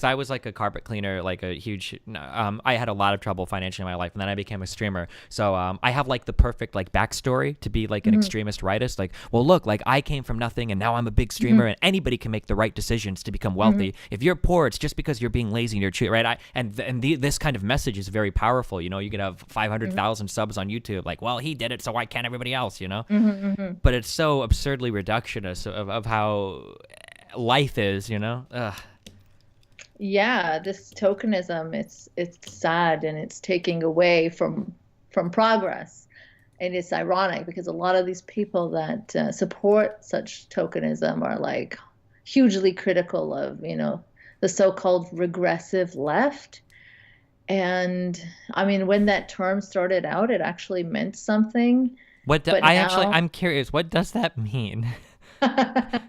I was like a carpet cleaner, like a huge. I had a lot of trouble financially in my life, and then I became a streamer. So I have like the perfect like backstory to be like an extremist rightist. Like, well, look, like I came from nothing, and now I'm a big streamer, and anybody can make the right decisions to become wealthy. If you're poor, it's just because you're being lazy and you're cheating, right? This kind of message is very powerful. You know, you could have 500,000 subs on YouTube. Like, well, he did it, so why can't everybody else? You know, but it's so absurdly reductionist of how life is, you know. Ugh. Yeah, this tokenism, it's sad, and it's taking away from progress. And it's ironic because a lot of these people that support such tokenism are like hugely critical of, you know, the so-called regressive left. And I mean, when that term started out, it actually meant something. I'm curious, what does that mean?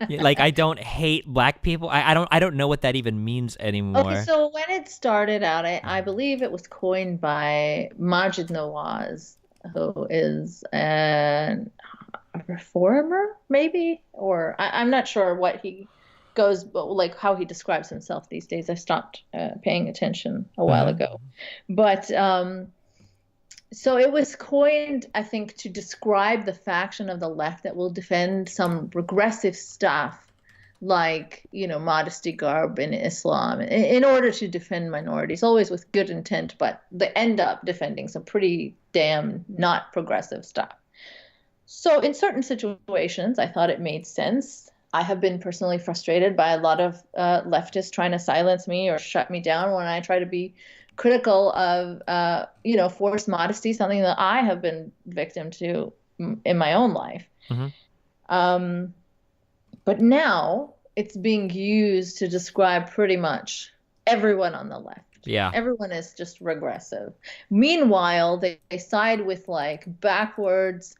Like, I don't hate black people. I don't know what that even means anymore. Okay, so when it started out, I believe it was coined by Majid Nawaz, who is a reformer, maybe, or I'm not sure what he goes, but like how he describes himself these days. I stopped paying attention a while ago, but so it was coined, I think, to describe the faction of the left that will defend some regressive stuff, like, you know, modesty garb in Islam, in order to defend minorities, always with good intent, but they end up defending some pretty damn not progressive stuff. So in certain situations, I thought it made sense. I have been personally frustrated by a lot of leftists trying to silence me or shut me down when I try to be critical of, you know, forced modesty, something that I have been victim to in my own life. But now it's being used to describe pretty much everyone on the left. Yeah. Everyone is just regressive. Meanwhile, they side with like backwards,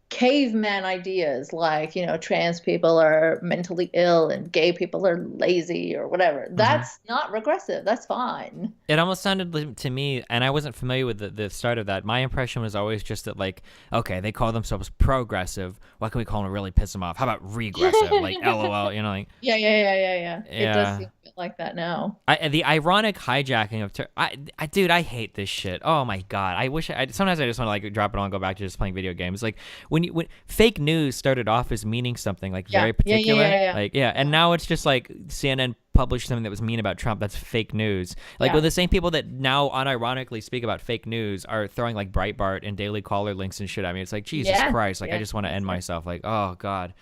caveman ideas like, you know, trans people are mentally ill and gay people are lazy or whatever. That's not regressive. That's fine. It almost sounded to me, and I wasn't familiar with the start of that. My impression was always just that, like, okay, they call themselves progressive. What can we call them to really piss them off? How about regressive? Like, LOL, you know, like. Yeah. It does seem a bit like that now. The ironic hijacking of, dude, I hate this shit. Oh my god, I wish sometimes I just want to like drop it on and go back to just playing video games. Like when fake news started off as meaning something like very particular, and now it's just like CNN published something that was mean about Trump. That's fake news. Like, well, the same people that now unironically speak about fake news are throwing like Breitbart and Daily Caller links and shit. I mean, it's like, Jesus Christ. Like, I just want to end myself. Like, oh God.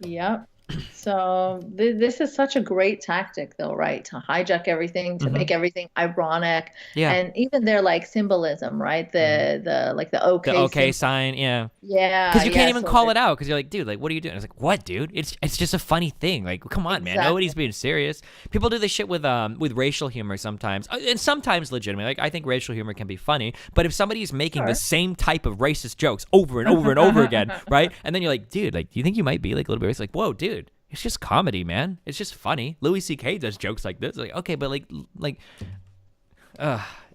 Yep. So this is such a great tactic, though, right? To hijack everything, to make everything ironic, and even their like symbolism, right? The like the OK, the OK sign, yeah, because you can't even call it out because you're like, dude, like, what are you doing? It's like, what, dude? It's just a funny thing. Like, come on, man, nobody's being serious. People do this shit with racial humor sometimes, and sometimes legitimately. Like, I think racial humor can be funny, but if somebody's making the same type of racist jokes over and over and over again, right? And then you're like, dude, like, do you think you might be like a little bit racist? Like, whoa, dude. It's just comedy, man. It's just funny. Louis C.K. does jokes like this. Like, okay, but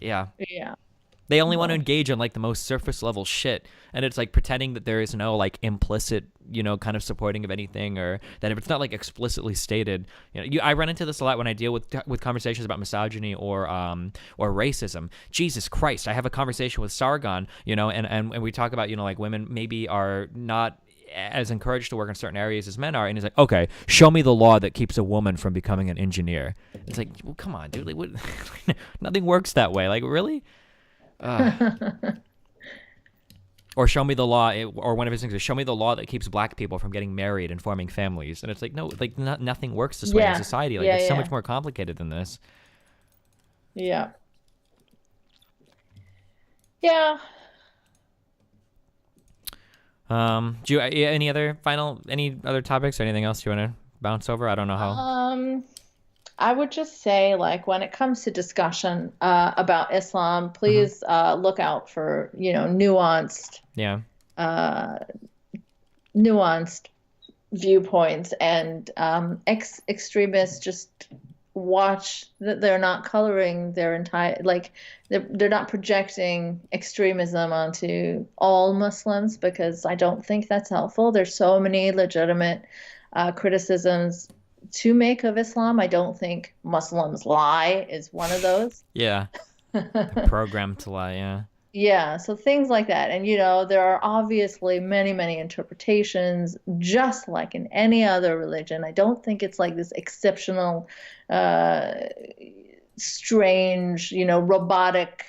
yeah. They only want to engage on like the most surface level shit, and it's like pretending that there is no like implicit, you know, kind of supporting of anything, or that if it's not like explicitly stated, you know, I run into this a lot when I deal with conversations about misogyny or racism. Jesus Christ, I have a conversation with Sargon, you know, and we talk about, you know, like women maybe are not as encouraged to work in certain areas as men are, and he's like, okay, show me the law that keeps a woman from becoming an engineer. It's like, well, come on, dude, like, what? Nothing works that way. Like, really? Or show me the law, or one of his things is show me the law that keeps black people from getting married and forming families. And it's like, no, like nothing works this way in society. Like, it's so much more complicated than this. Yeah. Do you any other topics or anything else you want to bounce over? I don't know how. I would just say, like, when it comes to discussion about Islam, Hmm. please look out for, nuanced, Yeah. uh, nuanced viewpoints, and extremists just watch that they're not coloring their entire, like, they're not projecting extremism onto all Muslims, because I don't think that's helpful. There's so many legitimate criticisms to make of Islam. I don't think Muslims lie is one of those. Yeah. They're programmed to lie. Yeah. Yeah, so things like that. And there are obviously many, many interpretations, just like in any other religion. I don't think it's like this exceptional, uh, strange, robotic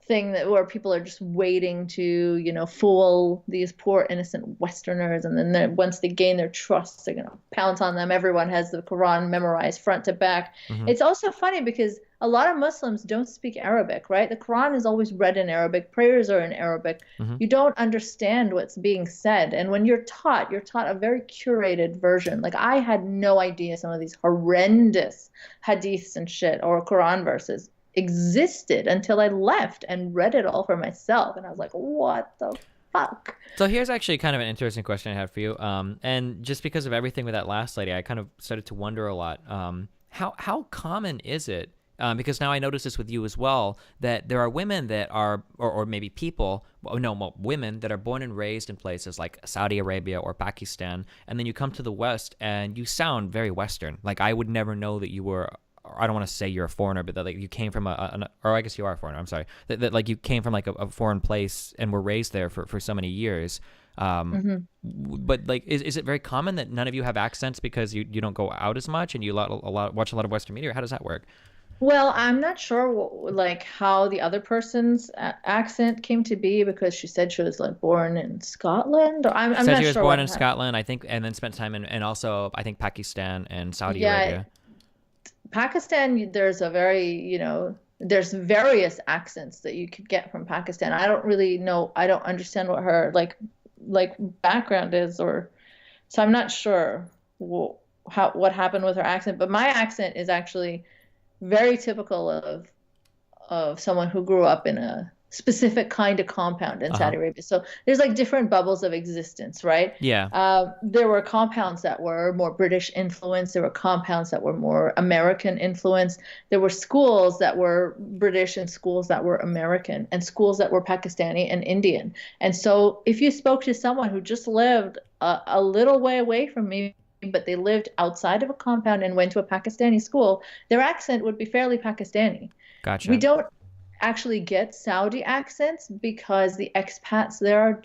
thing that where people are just waiting to, fool these poor innocent Westerners, and then once they gain their trust, they're gonna pounce on them. Everyone has the Quran memorized front to back. Hmm. It's also funny because a lot of Muslims don't speak Arabic, right? The Quran is always read in Arabic, prayers are in Arabic. Hmm. You don't understand what's being said, and when you're taught a very curated version. Like, I had no idea some of these horrendous hadiths and shit or Quran verses existed until I left and read it all for myself. And I was like, what the fuck? So here's actually kind of an interesting question I have for you. And just because of everything with that last lady, I kind of started to wonder a lot. How common is it? Because now I notice this with you as well, that there are women that are, or maybe people, well, no, well, women that are born and raised in places like Saudi Arabia or Pakistan, and then you come to the West and you sound very Western. Like, I would never know that you were, or I don't want to say you're a foreigner, but that, like, you came from or I guess you are a foreigner. I'm sorry. That like you came from like a foreign place and were raised there for so many years. Hmm. But like, is it very common that none of you have accents because you don't go out as much and you watch a lot of Western media? Or how does that work? Well, I'm not sure like how the other person's accent came to be, because she said she was like born in Scotland. Or I'm Said not she was sure born what in happened. Scotland, I think, and then spent time in, and also I think Pakistan and Saudi Yeah, Arabia. Pakistan, there's various accents that you could get from Pakistan. I don't really know. I don't understand what her like background is, or so I'm not sure what happened with her accent. But my accent is actually very typical of someone who grew up in a specific kind of compound in Uh huh. Saudi Arabia. So there's like different bubbles of existence, right? Yeah. There were compounds that were more British influenced. There were compounds that were more American influenced. There were schools that were British and schools that were American and schools that were Pakistani and Indian. And so if you spoke to someone who just lived a little way away from me, but they lived outside of a compound and went to a Pakistani school, their accent would be fairly Pakistani. We Gotcha. don't actually get Saudi accents because the expats there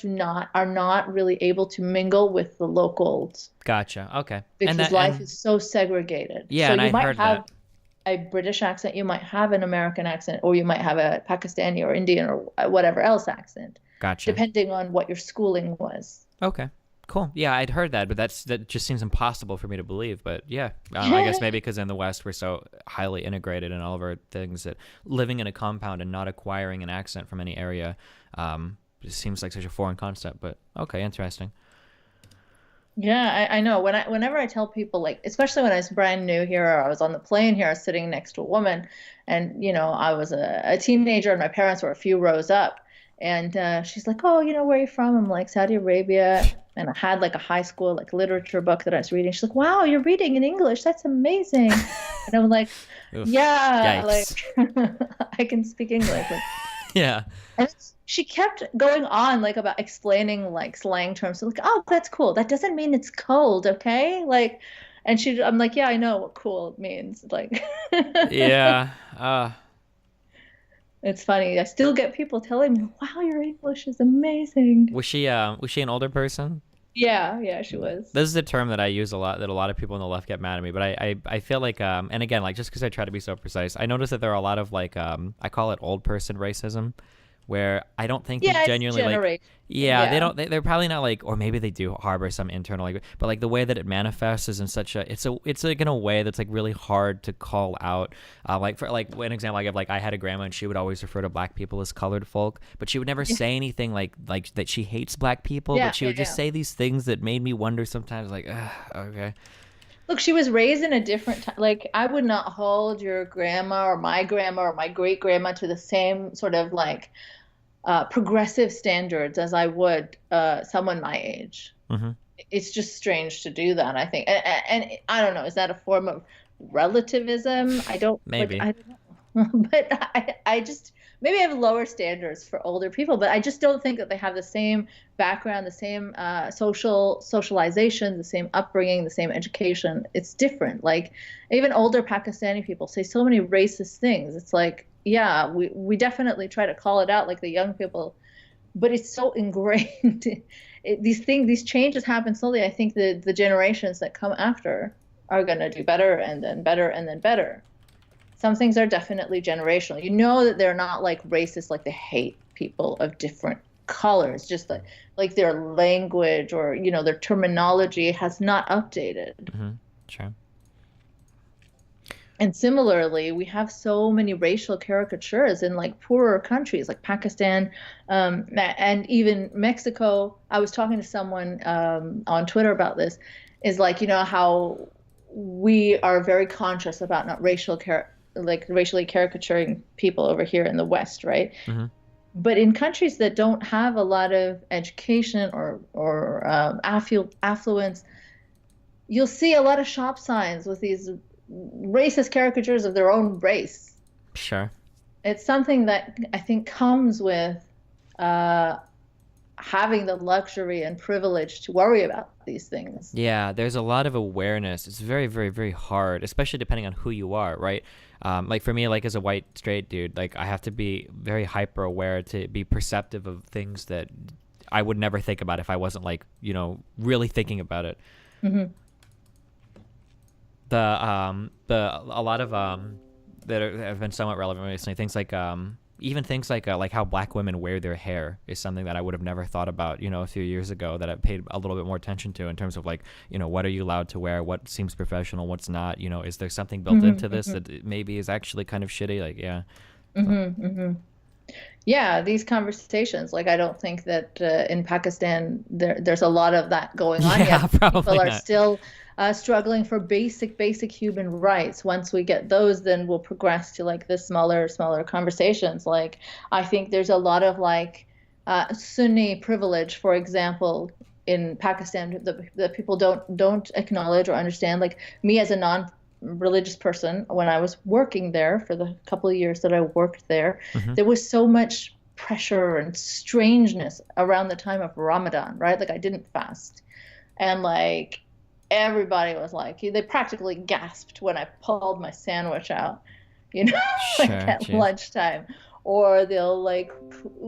are not really able to mingle with the locals, Gotcha. Okay. And because that, life and is so segregated. yeah, So and you I might heard have that. a British accent, you might have an American accent, or you might have a Pakistani or Indian or whatever else accent, Gotcha. depending on what your schooling was. Okay. Cool. Yeah, I'd heard that, but that just seems impossible for me to believe. But yeah, I guess maybe because in the West we're so highly integrated in all of our things that living in a compound and not acquiring an accent from any area just seems like such a foreign concept. But okay, interesting. Yeah, I know. Whenever I tell people, like, especially when I was brand new here, or I was on the plane here, I was sitting next to a woman, and I was a teenager, and my parents were a few rows up, and she's like, "Oh, where are you from?" I'm like, "Saudi Arabia," and I had like a high school like literature book that I was reading. She's like, "Wow, you're reading in English. That's amazing," and I'm like, Oof. "Yeah, Yikes. like I can speak English." Like, Yeah. and she kept going on like about explaining like slang terms. So like, oh, that's cool. That doesn't mean it's cold, okay? Like, and I'm like, yeah, I know what cool means. Like, Yeah. it's funny. I still get people telling me, wow, your English is amazing. Was she an older person? Yeah, yeah, she was. This is a term that I use a lot that a lot of people on the left get mad at me, but I feel like and again, like, just because I try to be so precise, I notice that there are a lot of like I call it old person racism, where I don't think they Yeah, it's genuinely like, generation. yeah, they Yeah. don't, they're probably not like, or maybe they do harbor some internal, like, but like the way that it manifests is in such a, it's like in a way that's like really hard to call out. Like for like one example I give, like I had a grandma and she would always refer to black people as colored folk, but she would never say anything like that she hates black people, Yeah, but she yeah, would just yeah. say these things that made me wonder sometimes, like, okay, Look, she was raised in a different time. Like, I would not hold your grandma or my great grandma to the same sort of like progressive standards as I would someone my age. Hmm. It's just strange to do that, I think. And I don't know, is that a form of relativism? I don't like, Maybe. I don't know. But I just, maybe I have lower standards for older people, but I just don't think that they have the same background, the same socialization, the same upbringing, the same education. It's different. Like, even older Pakistani people say so many racist things. It's like, yeah, we definitely try to call it out like the young people, but it's so ingrained. These changes happen slowly. I think the generations that come after are going to do better and then better and then better. Some things are definitely generational. You know that they're not like racist, like they hate people of different colors, just like their language or their terminology has not updated. Hmm. Sure. And similarly, we have so many racial caricatures in like poorer countries like Pakistan, and even Mexico. I was talking to someone on Twitter about this, is like, how we are very conscious about not like racially caricaturing people over here in the West, right? Hmm. But in countries that don't have a lot of education or affluence, you'll see a lot of shop signs with these racist caricatures of their own race. Sure. It's something that I think comes with uh, having the luxury and privilege to worry about these things. Yeah, there's a lot of awareness. It's very, very, very hard, especially depending on who you are, right? Like for me, like as a white straight dude, like I have to be very hyper aware to be perceptive of things that I would never think about if I wasn't like, really thinking about it. Hmm. The a lot of that have been somewhat relevant recently, things like even things like how black women wear their hair is something that I would have never thought about, a few years ago, that I paid a little bit more attention to in terms of like, what are you allowed to wear, what seems professional, what's not, is there something built into this that maybe is actually kind of shitty, like, yeah. Hmm. Hmm. Yeah, these conversations, like I don't think that in Pakistan there's a lot of that going on Yeah, yet. probably People are not. still struggling for basic human rights. Once we get those, then we'll progress to like the smaller conversations. Like, I think there's a lot of like Sunni privilege, for example, in Pakistan that people don't acknowledge or understand. Like me as a non-religious person, when I was working there for the couple of years that I worked there, Hmm. there was so much pressure and strangeness around the time of Ramadan, right? Like I didn't fast. And like everybody was like, they practically gasped when I pulled my sandwich out, you know, like Sure, at jeez. lunchtime. Or they'll like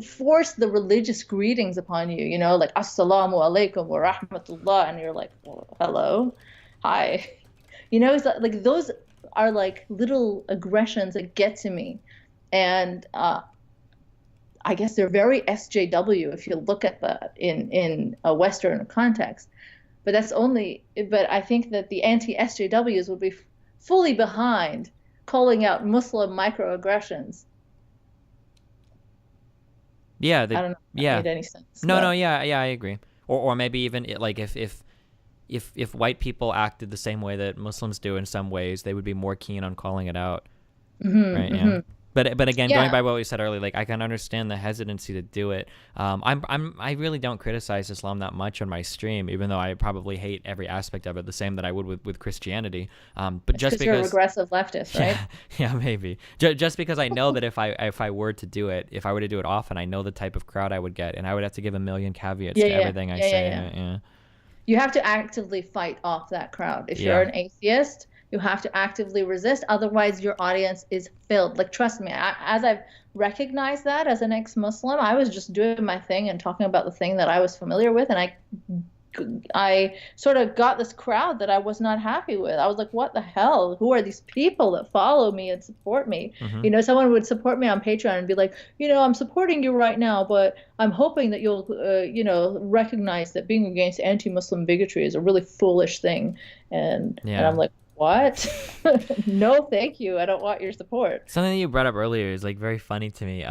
force the religious greetings upon you, like Assalamu alaikum wa rahmatullah. And you're like, well, hello, hi. It's like those are like little aggressions that get to me. And I guess they're very SJW if you look at that in a Western context. But I think that the anti-SJWs would be fully behind calling out Muslim microaggressions. Yeah, I don't know if that yeah. made any sense, No, but yeah, yeah, I agree. Or maybe even like if white people acted the same way that Muslims do in some ways, they would be more keen on calling it out, right? hmm. Yeah. Hmm. But again, going Yeah, by what we said earlier, like I can understand the hesitancy to do it. I really don't criticize Islam that much on my stream, even though I probably hate every aspect of it, the same that I would with Christianity. But it's just because you're a because, regressive leftist, right? yeah, yeah, maybe. Just because I know that if I were to do it, if I were to do it often, I know the type of crowd I would get, and I would have to give a million caveats Yeah, to yeah, everything I yeah, yeah, say. yeah. Yeah, You have to actively fight off that crowd. If you're yeah, an atheist, you have to actively resist. Otherwise, your audience is filled. Like, trust me, as I've recognized that as an ex-Muslim, I was just doing my thing and talking about the thing that I was familiar with, and I sort of got this crowd that I was not happy with. I was like, what the hell? Who are these people that follow me and support me? hmm, Someone would support me on Patreon and be like, I'm supporting you right now, but I'm hoping that you'll, recognize that being against anti-Muslim bigotry is a really foolish thing. And I'm yeah. like, what? No, thank you. I don't want your support. Something that you brought up earlier is like very funny to me.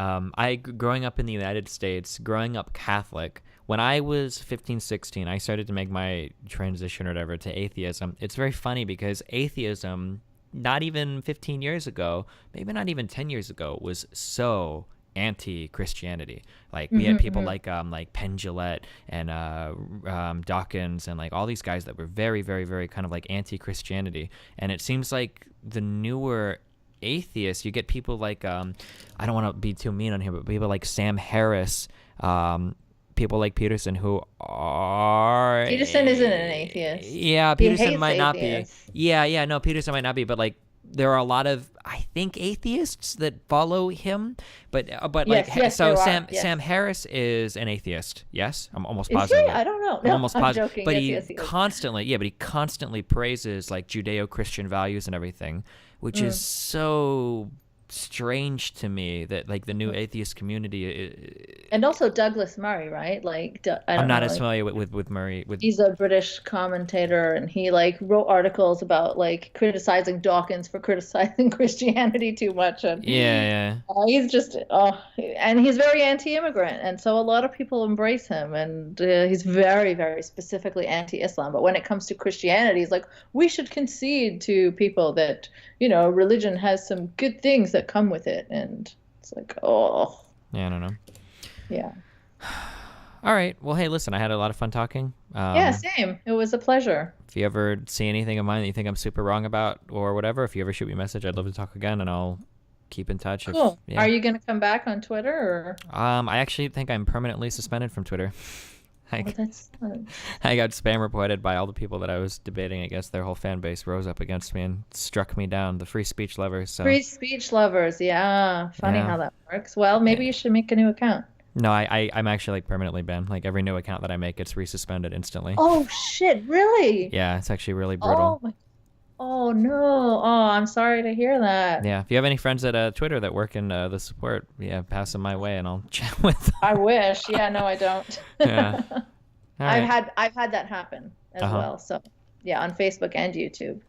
Growing up in the United States, growing up Catholic, when I was 15, 16, I started to make my transition or whatever to atheism. It's very funny because atheism, not even 15 years ago, maybe not even 10 years ago, was so anti-Christianity. Like we had people like Penn Jillette and Dawkins and like all these guys that were very, very, very kind of like anti-Christianity. And it seems like the newer atheists, you get people like I don't want to be too mean on here, but people like Sam Harris, people like Peterson, who are Peterson isn't an atheist. Yeah, He Peterson hates might not atheists. be. Yeah, no, Peterson might not be, but like there are a lot of, I think, atheists that follow him, but Yes, so there are. Sam Harris is an atheist. Yes, I'm almost Is positive. he? I don't know. I'm No, almost I'm positive. joking. But Yes, he he is. constantly praises like Judeo-Christian values and everything, which is so strange to me that like the new atheist community. And also Douglas Murray, right? Like I I'm don't not know, as like, familiar with Murray. he's a British commentator, and he like wrote articles about like criticizing Dawkins for criticizing Christianity too much, and Yeah. he's just and he's very anti-immigrant, and so a lot of people embrace him, and he's very, very specifically anti-Islam. But when it comes to Christianity, he's like, we should concede to people that religion has some good things that come with it, and it's like, oh, Yeah, I don't know. yeah. All right. Well, hey, listen, I had a lot of fun talking. Yeah, same. It was a pleasure. If you ever see anything of mine that you think I'm super wrong about or whatever, if you ever shoot me a message, I'd love to talk again, and I'll keep in touch. Cool. Yeah. Are you going to come back on Twitter, or? I actually think I'm permanently suspended from Twitter. Oh, that's I got spam reported by all the people that I was debating against. Their whole fan base rose up against me and struck me down. The free speech lovers. So. Free speech lovers. Yeah. Funny how that works. Well, maybe you should make a new account. No, I'm actually like permanently banned. Like every new account that I make gets resuspended instantly. Oh shit! Really? Yeah, it's actually really brutal. Oh no! Oh, I'm sorry to hear that. Yeah, if you have any friends at Twitter that work in the support, pass them my way and I'll chat with them. I wish. Yeah, no, I don't. Yeah. All right. I've had that happen as well. So yeah, on Facebook and YouTube.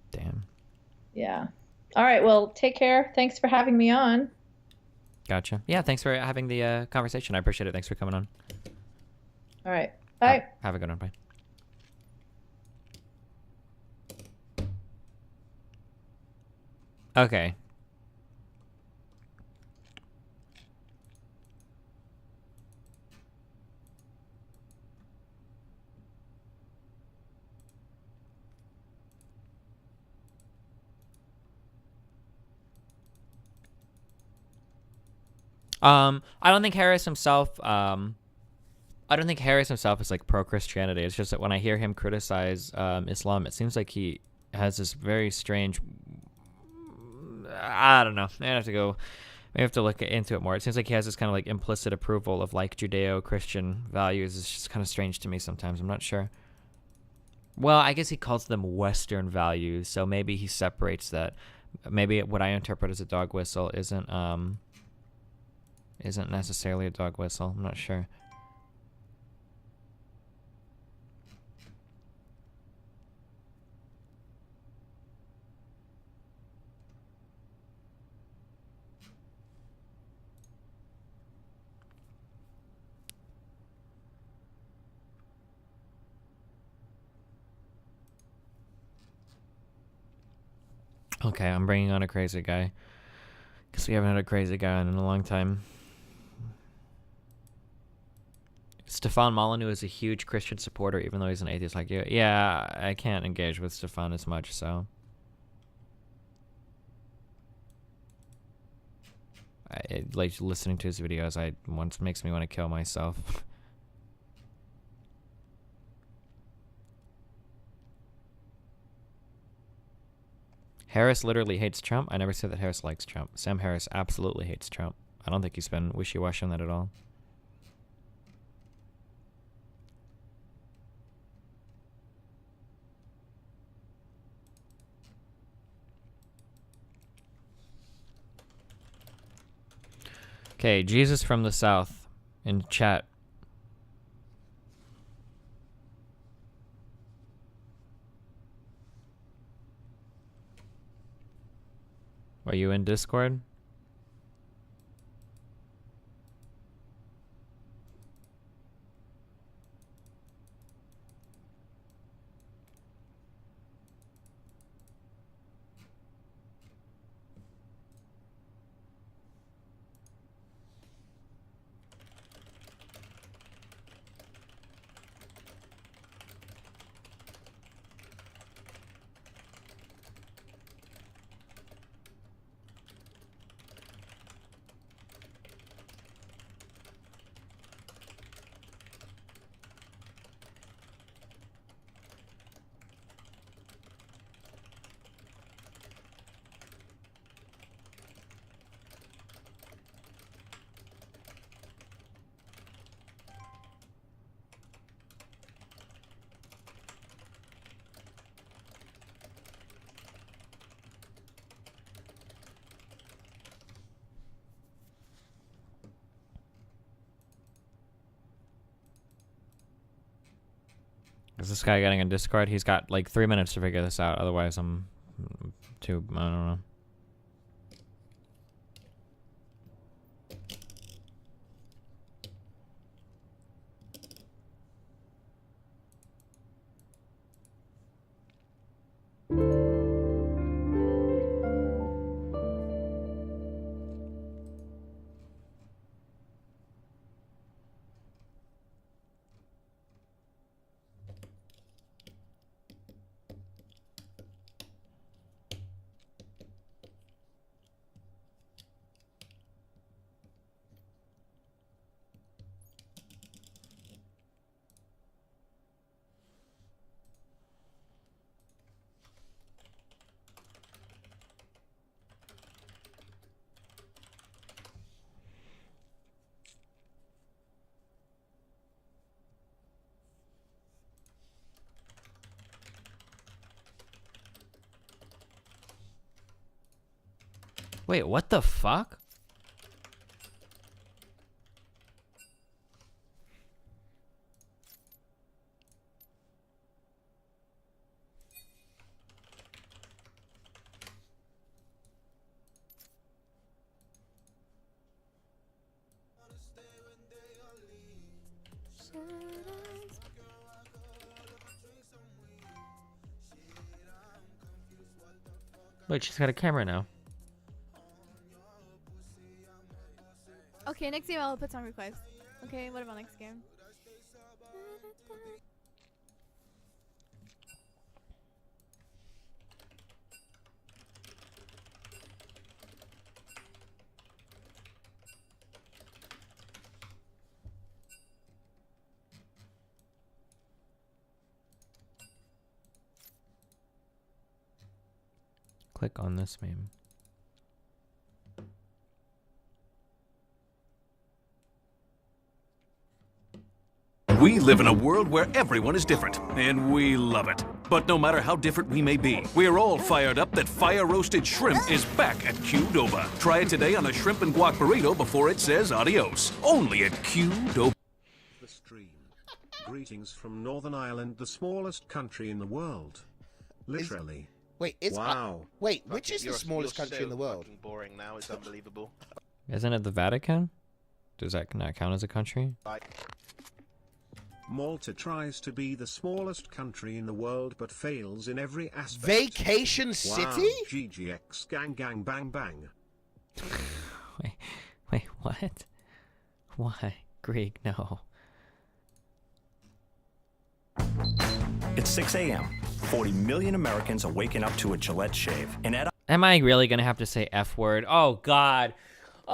Damn. Yeah. All right. Well, take care. Thanks for having me on. Gotcha. Yeah, thanks for having the conversation. I appreciate it. Thanks for coming on. All right. Bye. Have a good one. Bye. Okay. I don't think Harris himself is like pro-Christianity. It's just that when I hear him criticize Islam, it seems like he has this very strange, I don't know. I have to go. We have to look into it more. It seems like he has this kind of like implicit approval of like Judeo-Christian values. It's just kind of strange to me sometimes. I'm not sure. Well, I guess he calls them Western values, so maybe he separates that. Maybe what I interpret as a dog whistle isn't necessarily a dog whistle. I'm not sure. Okay, I'm bringing on a crazy guy. Because we haven't had a crazy guy on in a long time. Stefan Molyneux is a huge Christian supporter, even though he's an atheist like you. Yeah, I can't engage with Stefan as much, so... like, listening to his videos, once makes me want to kill myself. Harris literally hates Trump? I never said that Harris likes Trump. Sam Harris absolutely hates Trump. I don't think he's been wishy-washy on that at all. Okay, Jesus from the South in chat. Are you in Discord? Is this guy getting in Discord? He's got like 3 minutes to figure this out. Otherwise, I'm too. I don't know. Wait, what the fuck? Wait, she's got a camera now. Okay, next game I'll put song request. Okay, what about next game? Click on this meme. We live in a world where everyone is different, and we love it. But no matter how different we may be, we're all fired up that fire-roasted shrimp is back at Qdoba. Try it today on a shrimp and guac burrito before it says adios. Only at Qdoba. The stream. Greetings from Northern Ireland, the smallest country in the world. Literally. Wow. Wait, which is the smallest country in the world? Boring now, it's unbelievable. Isn't it the Vatican? Does that not count as a country? Malta tries to be the smallest country in the world but fails in every aspect. Vacation Wow. City? GGX gang gang bang bang. Wait, what? Why? Greek, no. It's 6 a.m. 40 million Americans are waking up to a Gillette shave. And at Am I really gonna have to say F word? Oh God.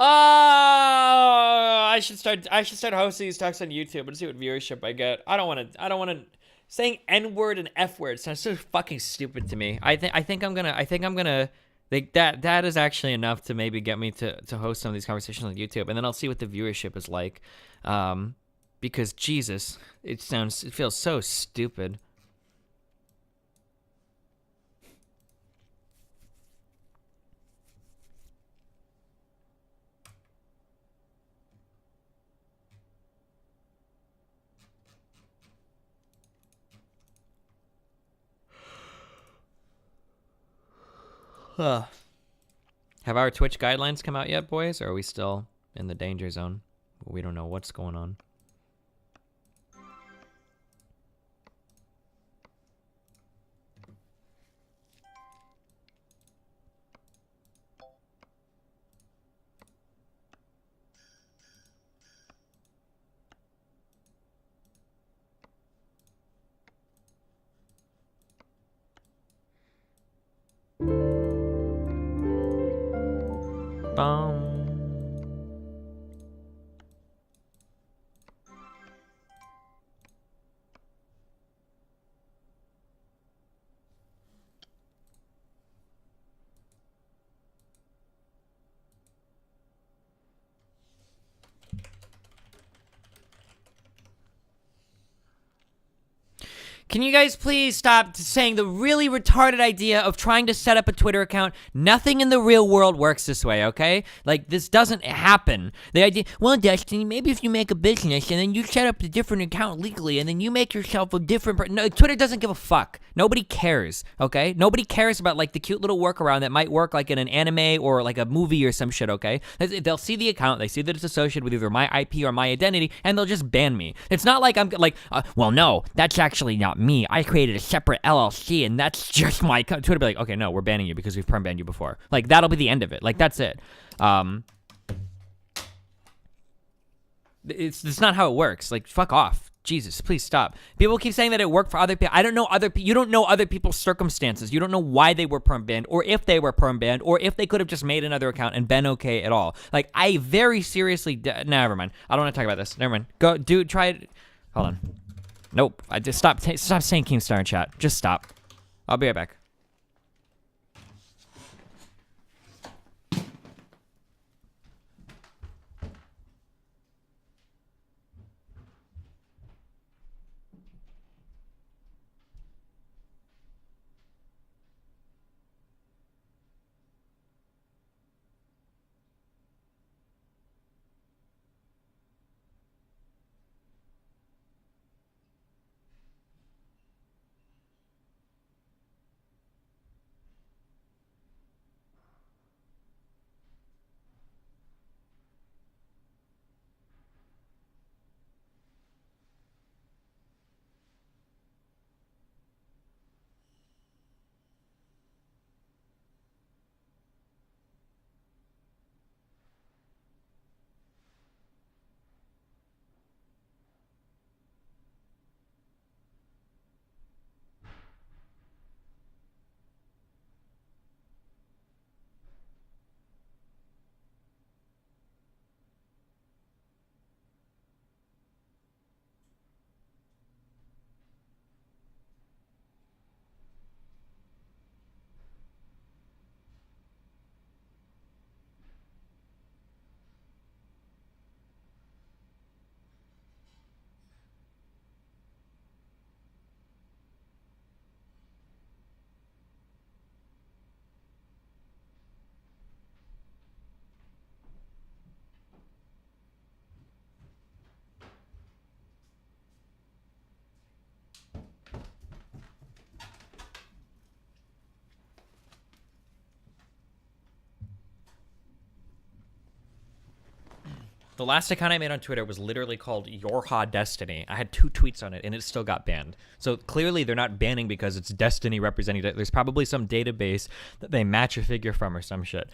Oh, I should start hosting these talks on YouTube and see what viewership I get. I don't wanna saying N word and F word sounds so fucking stupid to me. I think I'm gonna like that is actually enough to maybe get me to host some of these conversations on YouTube, and then I'll see what the viewership is like. Because Jesus, it feels so stupid. Have our Twitch guidelines come out yet, boys? Or are we still in the danger zone? We don't know what's going on. Can you guys please stop saying the really retarded idea of trying to set up a Twitter account? Nothing in the real world works this way, okay? Like, this doesn't happen. The idea, well, Destiny, maybe if you make a business and then you set up a different account legally and then you make yourself a different... No, Twitter doesn't give a fuck. Nobody cares, okay? Nobody cares about, like, the cute little workaround that might work, like, in an anime or, like, a movie or some shit, okay? They'll see the account, they see that it's associated with either my IP or my identity, and they'll just ban me. It's not like I'm, like, well, no, that's actually not me. I created a separate LLC, and that's just my account. Twitter be like, okay, no, we're banning you because we've perm banned you before. Like, that'll be the end of it. Like, that's it. It's not how it works. Like, fuck off. Jesus, please stop. People keep saying that it worked for other people. I don't know other people. You don't know other people's circumstances. You don't know why they were perm banned, or if they were perm banned, or if they could have just made another account and been okay at all. Like, I very seriously... never mind. I don't want to talk about this. Never mind. Go, dude, try it. Hold on. Nope. I just stop saying Keemstar in chat. Just stop. I'll be right back. The last account I made on Twitter was literally called Yorha Destiny. I had 2 tweets on it, and it still got banned. So clearly they're not banning because it's Destiny representing it. There's probably some database that they match a figure from or some shit.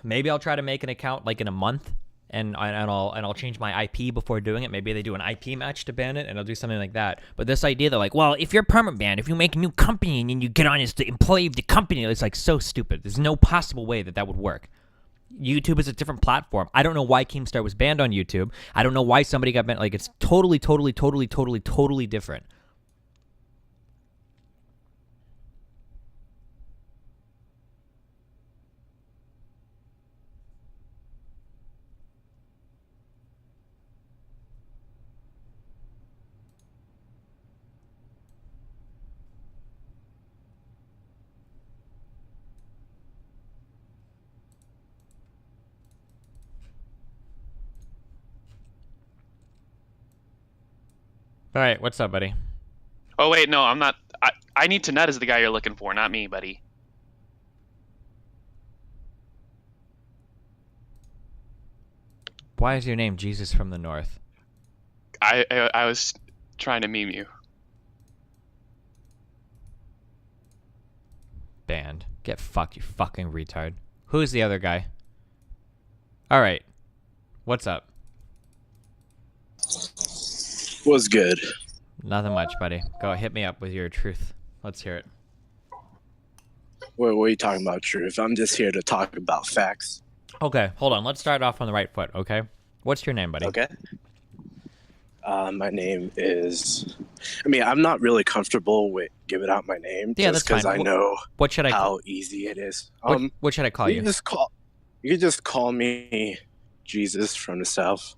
Maybe I'll try to make an account like in a month, and I'll change my IP before doing it. Maybe they do an IP match to ban it, and I'll do something like that. But this idea that like, well, if you're permanent banned, if you make a new company and then you get on as the employee of the company, it's like so stupid. There's no possible way that would work. YouTube is a different platform. I don't know why Keemstar was banned on YouTube. I don't know why somebody got banned. Like, it's totally different. All right, what's up, buddy? Oh, wait, no, I'm not. I need to nut is the guy you're looking for, not me, buddy. Why is your name Jesus from the North? I was trying to meme you. Banned. Get fucked, you fucking retard. Who's the other guy? All right. What's up? What's good? Nothing much, buddy. Go hit me up with your truth. Let's hear it. What are you talking about, truth? I'm just here to talk about facts. Okay, hold on. Let's start off on the right foot, okay? What's your name, buddy? Okay. My name is... I mean, I'm not really comfortable with giving out my name. Yeah, just that's fine. because I know what should I how easy it is. What should I call you? You can just call me Jesus from the South.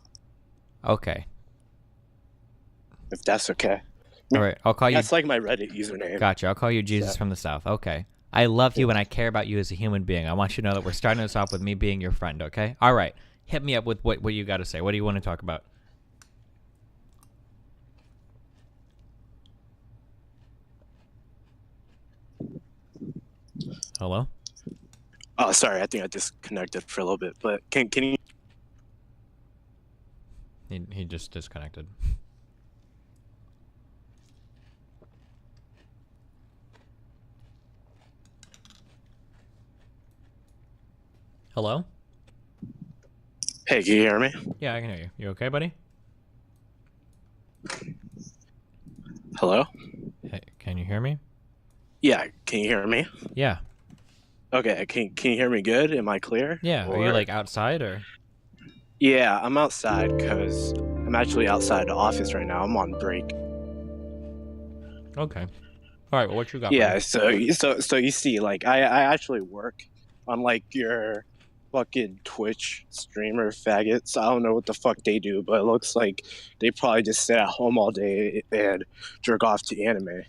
Okay. If that's okay. All right, I'll call you. That's like my Reddit username. Gotcha. I'll call you Jesus from the South. Okay. I love you and I care about you as a human being. I want you to know that we're starting this off with me being your friend, okay? All right. Hit me up with what you got to say. What do you want to talk about? Hello? Oh, sorry. I think I disconnected for a little bit. But can you? He just disconnected. Hello? Hey, can you hear me? Yeah, I can hear you. You okay, buddy? Hello? Hey, can you hear me? Yeah, can you hear me? Yeah. Okay, can you hear me good? Am I clear? Yeah. Are you like outside or? Yeah, I'm outside because I'm actually outside the office right now. I'm on break. Okay. All right. Well, what you got? Yeah, buddy? so you see, like I actually work on like your fucking Twitch streamer faggots. I don't know what the fuck they do, but it looks like they probably just sit at home all day and jerk off to anime.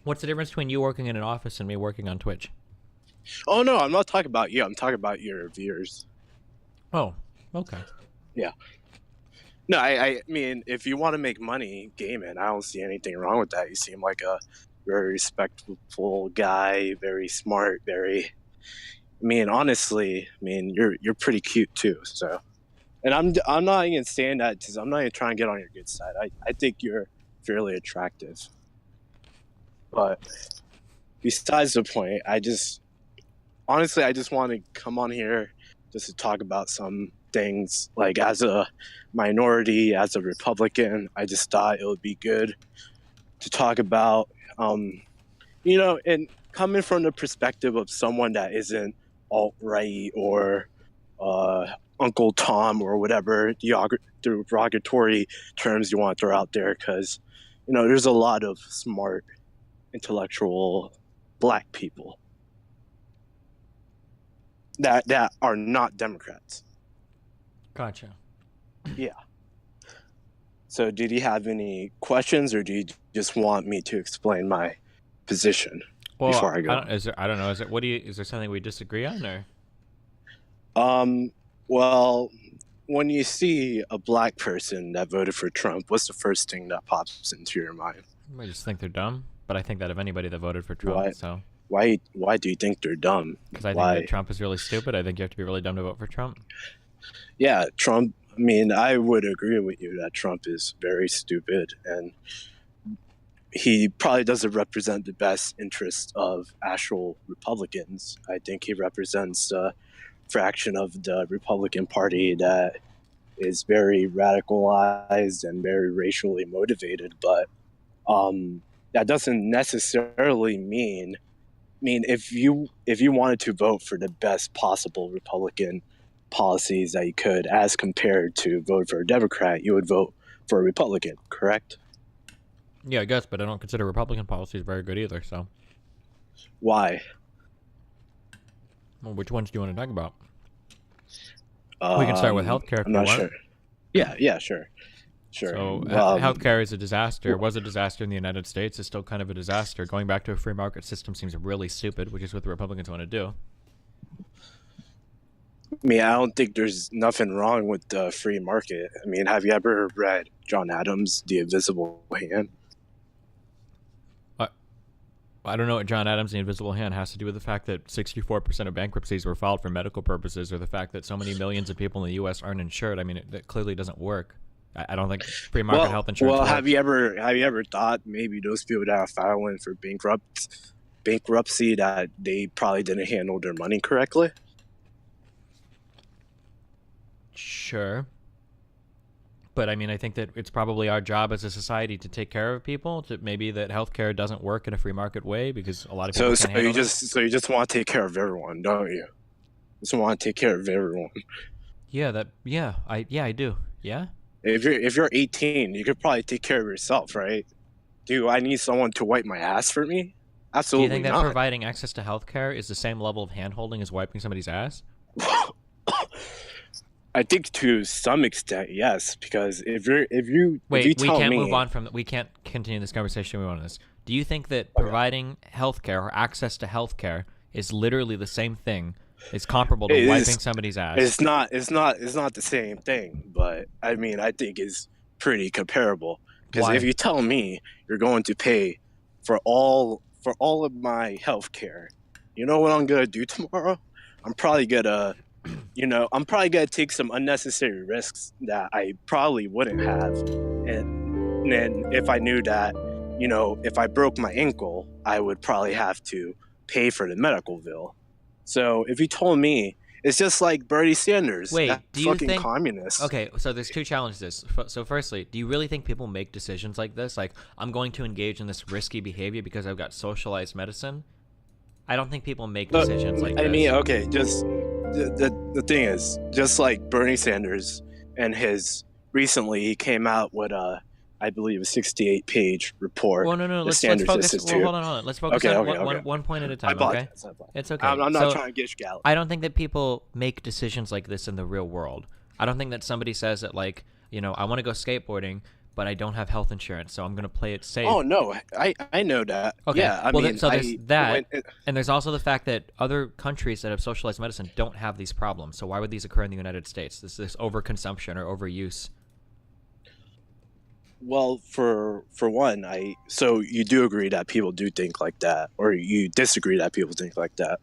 What's the difference between you working in an office and me working on Twitch? Oh no, I'm not talking about you. I'm talking about your viewers. Oh, okay. Yeah. No, I mean, if you want to make money gaming, I don't see anything wrong with that. You seem like a very respectful guy, very smart, very. I mean, honestly, I mean, you're pretty cute too. So, and I'm not even saying that because I'm not even trying to get on your good side. I think you're fairly attractive. But besides the point, I just want to come on here just to talk about some things. Like as a minority, as a Republican, I just thought it would be good to talk about, you know, and coming from the perspective of someone that isn't alt-right or Uncle Tom or whatever derogatory terms you want to throw out there, because, you know, there's a lot of smart, intellectual black people that are not Democrats. Gotcha. Yeah. So did you have any questions, or do you just want me to explain my position before I go? I don't know. Is there something we disagree on, or? Well, when you see a black person that voted for Trump, what's the first thing that pops into your mind? I just think they're dumb. But I think that of anybody that voted for Trump, Why do you think they're dumb? Because I think that Trump is really stupid. I think you have to be really dumb to vote for Trump. Yeah, Trump. I mean, I would agree with you that Trump is very stupid, and he probably doesn't represent the best interests of actual Republicans. I think he represents a fraction of the Republican Party that is very radicalized and very racially motivated. But that doesn't necessarily mean. I mean, if you wanted to vote for the best possible Republican policies that you could, as compared to vote for a Democrat, you would vote for a Republican, correct? Yeah, I guess, but I don't consider Republican policies very good either. So, why? Well, which ones do you want to talk about? We can start with healthcare. If I'm not sure. Yeah, sure. So, healthcare is a disaster. Was a disaster in the United States. It's still kind of a disaster. Going back to a free market system seems really stupid, which is what the Republicans want to do. I mean, I don't think there's nothing wrong with the free market. I mean, have you ever read John Adams' The Invisible Hand? I don't know what John Adams' The Invisible Hand has to do with the fact that 64% of bankruptcies were filed for medical purposes, or the fact that so many millions of people in the U.S. aren't insured. I mean, that clearly doesn't work. I don't think free market health insurance works. Have you ever thought maybe those people that are filing for bankruptcy that they probably didn't handle their money correctly? Sure. But I mean, I think that it's probably our job as a society to take care of people. To maybe that healthcare doesn't work in a free market way because a lot of people can't handle it. So you just want to take care of everyone, don't you? Just want to take care of everyone. I do. Yeah. If you're 18, you could probably take care of yourself, right? Do I need someone to wipe my ass for me? Absolutely not. Do you think that providing access to healthcare is the same level of hand-holding as wiping somebody's ass? I think to some extent, yes, because if you Wait, we tell can't me, move on from. We can't continue this conversation. We want this. Do you think that providing healthcare or access to healthcare is literally the same thing? It's comparable to It wiping is- somebody's ass. it's not the same thing, but I mean, I think it's pretty comparable. Because Why? if you tell me you're going to pay for all of my healthcare, you know what I'm gonna do tomorrow? I'm probably gonna take some unnecessary risks that I probably wouldn't have, and then if I knew that, if I broke my ankle, I would probably have to pay for the medical bill. So if you told me, it's just like Bernie Sanders, Wait, that do you fucking think? communist. Okay, so there's two challenges. So firstly, do you really think people make decisions like this? Like, I'm going to engage in this risky behavior because I've got socialized medicine? I don't think people make decisions like this. I mean, okay, just the thing is, just like Bernie Sanders and recently he came out with I believe a 68-page report. Well, no. the Let's Sanders focus. Institute. Well, hold on. Let's focus Okay, on okay. one point at a time. I Okay, apologize. it's okay. I'm not So, trying to get scalloped. I don't think that people make decisions like this in the real world. I don't think that somebody says that, like, I want to go skateboarding, but I don't have health insurance, so I'm going to play it safe. Oh no, I know that. Okay. Yeah, I well, mean, so there's that, when and there's also the fact that other countries that have socialized medicine don't have these problems. So why would these occur in the United States? This overconsumption or overuse. Well, for one, so you do agree that people do think like that, or you disagree that people think like that?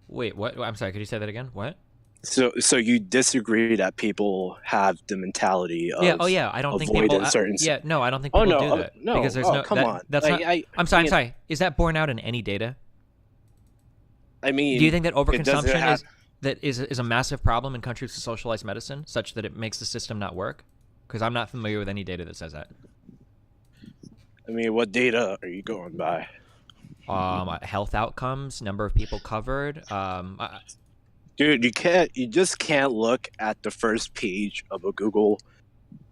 Wait, what? I'm sorry. Could you say that again? What? So you disagree that people have the mentality of yeah. I don't think avoiding people. certain. No, I don't think people do that. No, because there's come on. That's not. I'm sorry. Is that borne out in any data? I mean, do you think that it doesn't overconsumption is a massive problem in countries with socialized medicine, such that it makes the system not work? Because I'm not familiar with any data that says that. I mean, what data are you going by? Health outcomes, number of people covered. Dude, you just can't look at the first page of a Google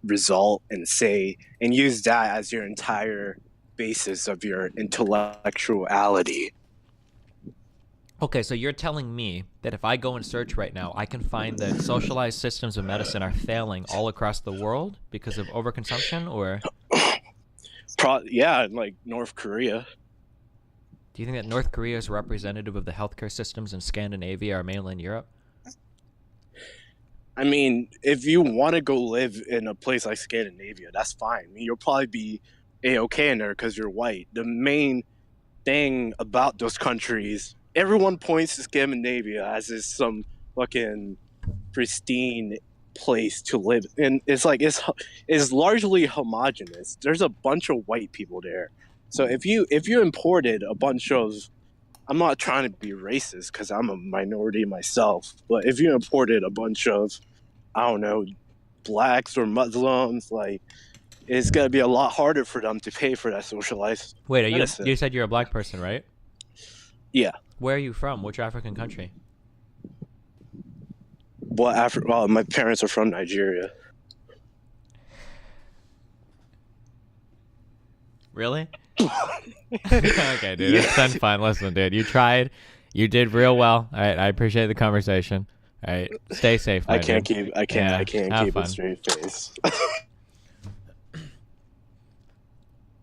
result and use that as your entire basis of your intellectuality. Okay, so you're telling me that if I go and search right now, I can find that socialized systems of medicine are failing all across the world because of overconsumption, or? Yeah, like North Korea. Do you think that North Korea is representative of the healthcare systems in Scandinavia or mainland Europe? I mean, if you want to go live in a place like Scandinavia, that's fine. I mean, you'll probably be A-okay in there because you're white. The main thing about those countries, everyone points to Scandinavia as this some fucking pristine place to live, and it's like it's largely homogenous. There's a bunch of white people there, so if you imported a bunch of, I'm not trying to be racist because I'm a minority myself, but if you imported a bunch of, I don't know, blacks or Muslims, like, it's gonna be a lot harder for them to pay for that socialized medicine. You said you're a black person, right? Yeah. Where are you from? Which African country? Well, my parents are from Nigeria. Really? Okay, dude. It's been fun. Listen, dude. You tried. You did real well. All right. I appreciate the conversation. All right. Stay safe. I can't dude. keep Have fun. a straight face.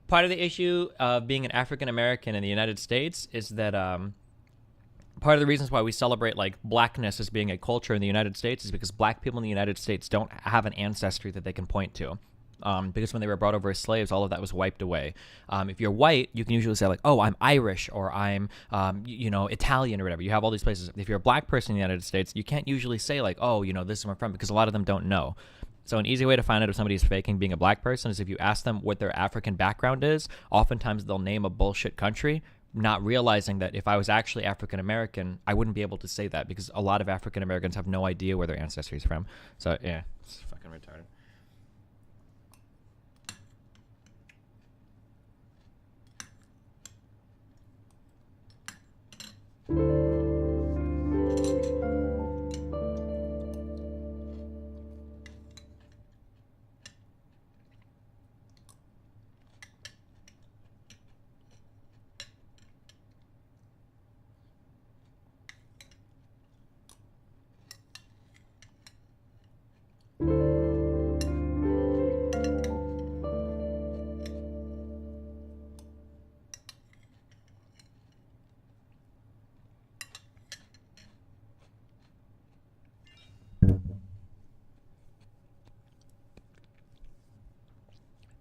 Part of the issue of being an African American in the United States is that part of the reasons why we celebrate like blackness as being a culture in the United States is because black people in the United States don't have an ancestry that they can point to. Because when they were brought over as slaves, all of that was wiped away. If you're white, you can usually say like, oh, I'm Irish or I'm, Italian or whatever. You have all these places. If you're a black person in the United States, you can't usually say like, oh, this is where I'm from, because a lot of them don't know. So an easy way to find out if somebody's faking being a black person is if you ask them what their African background is. Oftentimes they'll name a bullshit country, not realizing that if I was actually African American, I wouldn't be able to say that because a lot of African Americans have no idea where their ancestry is from. So yeah, it's fucking retarded.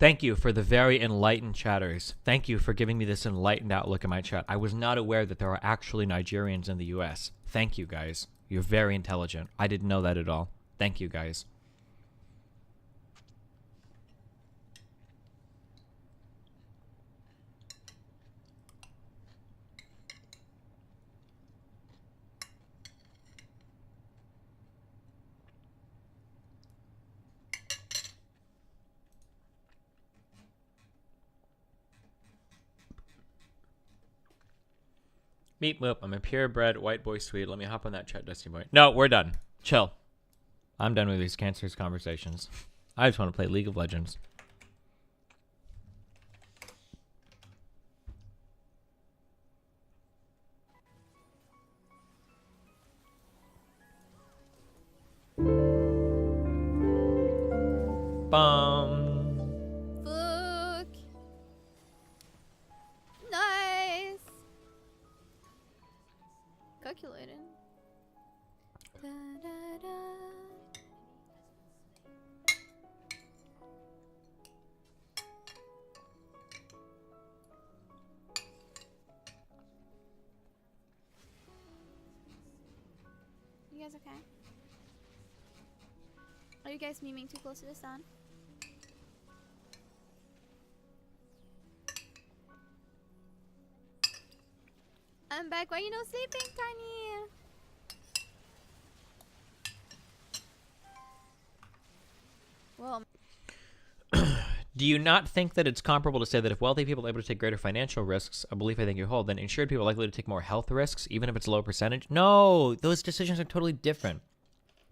Thank you for the very enlightened chatters. Thank you for giving me this enlightened outlook in my chat. I was not aware that there are actually Nigerians in the US. Thank you, guys. You're very intelligent. I didn't know that at all. Thank you, guys. Meep moop, I'm a purebred white boy sweet. Let me hop on that chat, Dusty Boy. No, we're done. Chill. I'm done with these cancerous conversations. I just want to play League of Legends. Bum. Fuck. Nice. Calculated. Da, da, da. You guys okay? Are you guys memeing too close to the sun? I'm back. Why are you not sleeping, Tiny? Well, Do you not think that it's comparable to say that if wealthy people are able to take greater financial risks, a belief I think you hold, then insured people are likely to take more health risks, even if it's a low percentage? No, those decisions are totally different.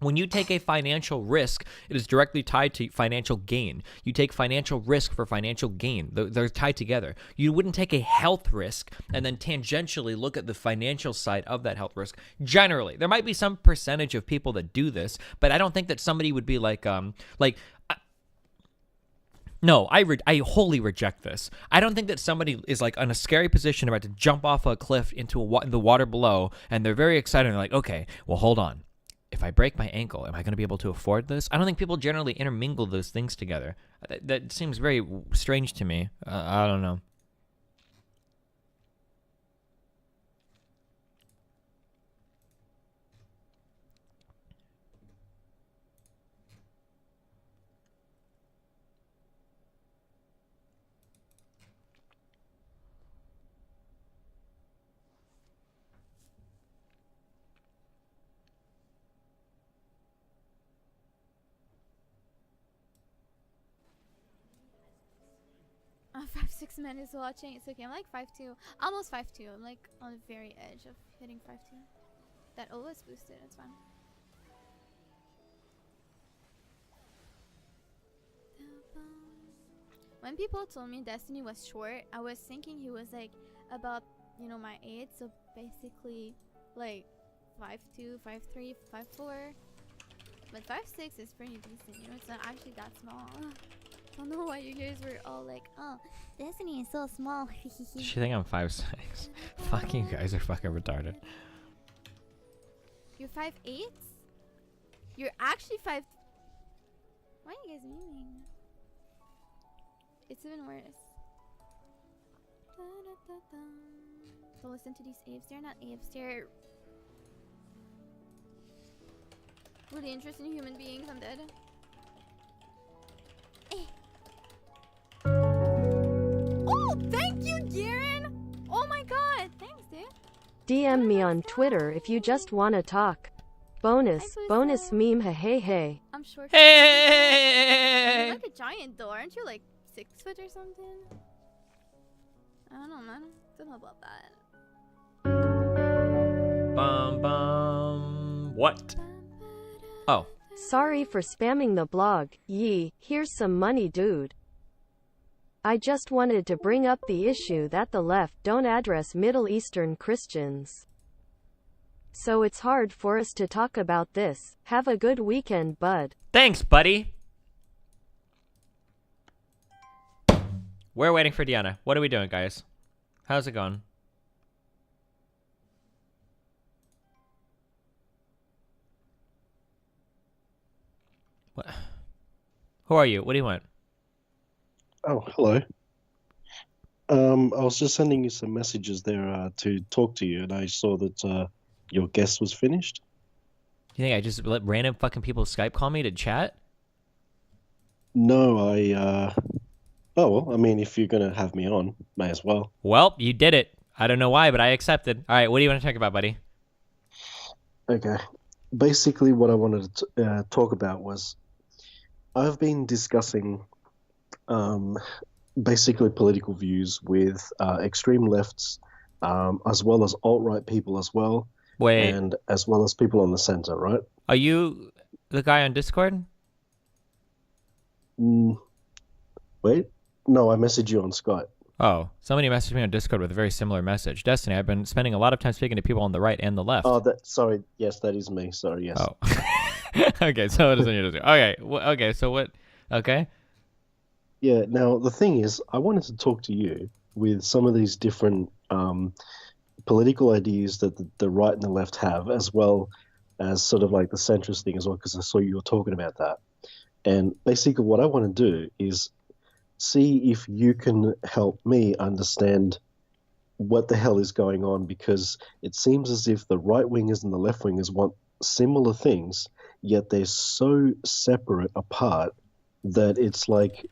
When you take a financial risk, it is directly tied to financial gain. You take financial risk for financial gain. They're tied together. You wouldn't take a health risk and then tangentially look at the financial side of that health risk. Generally, there might be some percentage of people that do this, but I don't think that somebody would be no, I wholly reject this. I don't think that somebody is like in a scary position about to jump off a cliff into the water below, and they're very excited and they're like, okay, well, hold on. If I break my ankle, am I going to be able to afford this? I don't think people generally intermingle those things together. That seems very strange to me. I don't know. I'm 5'6" man is watching. It's okay. I'm like 5'2", almost 5'2". I'm like on the very edge of hitting 5'2". That always boosted. It's fine. When people told me Destiny was short, I was thinking he was like about, you know, my age. So basically, like 5'2", 5'3", 5'4". But 5'6" is pretty decent. You know, it's not actually that small. I don't know why you guys were all like, oh, Destiny is so small. She think I'm 5'6". Fuck, you guys are fucking retarded. You're 5'8"? You're actually 5... Why are you guys memeing? It's even worse. Don't listen to these apes. They're not apes. They're really interesting human beings. I'm dead. Oh, thank you, Garen! Oh my god, thanks, dude. DM me on Twitter if you just wanna talk. Bonus meme, hey hey. I'm short. Hey! You're like a giant though, aren't you? Like 6 foot or something? I don't know, man. Don't know about that. Bum bum. What? Oh. Sorry for spamming the blog. Yee, here's some money, dude. I just wanted to bring up the issue that the left don't address Middle Eastern Christians. So it's hard for us to talk about this. Have a good weekend, bud. Thanks, buddy. We're waiting for Deanna. What are we doing, guys? How's it going? What? Who are you? What do you want? Oh, hello. I was just sending you some messages there to talk to you, and I saw that your guest was finished. You think I just let random fucking people Skype call me to chat? No, Oh, well, I mean, if you're going to have me on, may as well. Well, you did it. I don't know why, but I accepted. All right, what do you want to talk about, buddy? Okay. Basically, what I wanted to talk about was I've been discussing basically political views with extreme lefts, as well as alt-right people as well. Wait. And as well as people on the center, right? Are you the guy on Discord? Wait. No, I messaged you on Skype. Oh, somebody messaged me on Discord with a very similar message. Destiny, I've been spending a lot of time speaking to people on the right and the left. Oh, sorry. Yes, that is me. Sorry, yes. Oh. Okay, so it isn't your Discord. Okay, okay, so what? Okay. Yeah, now the thing is, I wanted to talk to you with some of these different political ideas that the right and the left have, as well as sort of like the centrist thing as well, because I saw you were talking about that. And basically what I want to do is see if you can help me understand what the hell is going on, because it seems as if the right-wingers and the left-wingers want similar things, yet they're so separate apart that it's like,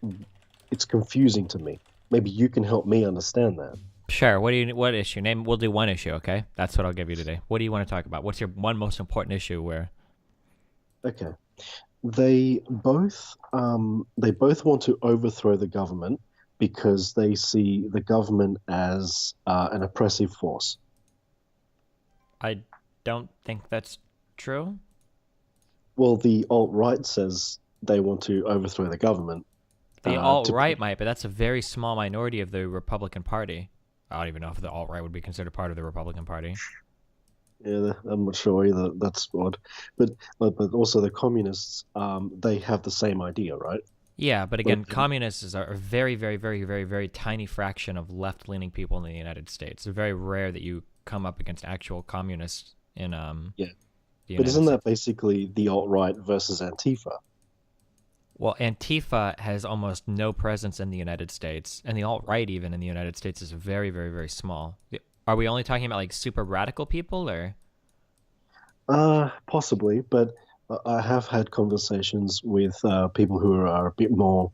it's confusing to me. Maybe you can help me understand that. Sure. What issue? Name. We'll do one issue, okay? That's what I'll give you today. What do you want to talk about? What's your one most important issue where? Okay. They both want to overthrow the government because they see the government as an oppressive force. I don't think that's true. Well, the alt-right says they want to overthrow the government. The alt-right might, but that's a very small minority of the Republican Party. I don't even know if the alt-right would be considered part of the Republican Party. Yeah, I'm not sure either. That's odd. But also the communists, they have the same idea, right? Yeah, but again, communists are a very, very, very, very, very tiny fraction of left-leaning people in the United States. It's very rare that you come up against actual communists in yeah. But isn't that basically the alt-right versus Antifa? Well, Antifa has almost no presence in the United States, and the alt-right even in the United States is very, very, very small. Are we only talking about like super radical people, or? Possibly, but I have had conversations with people who are a bit more,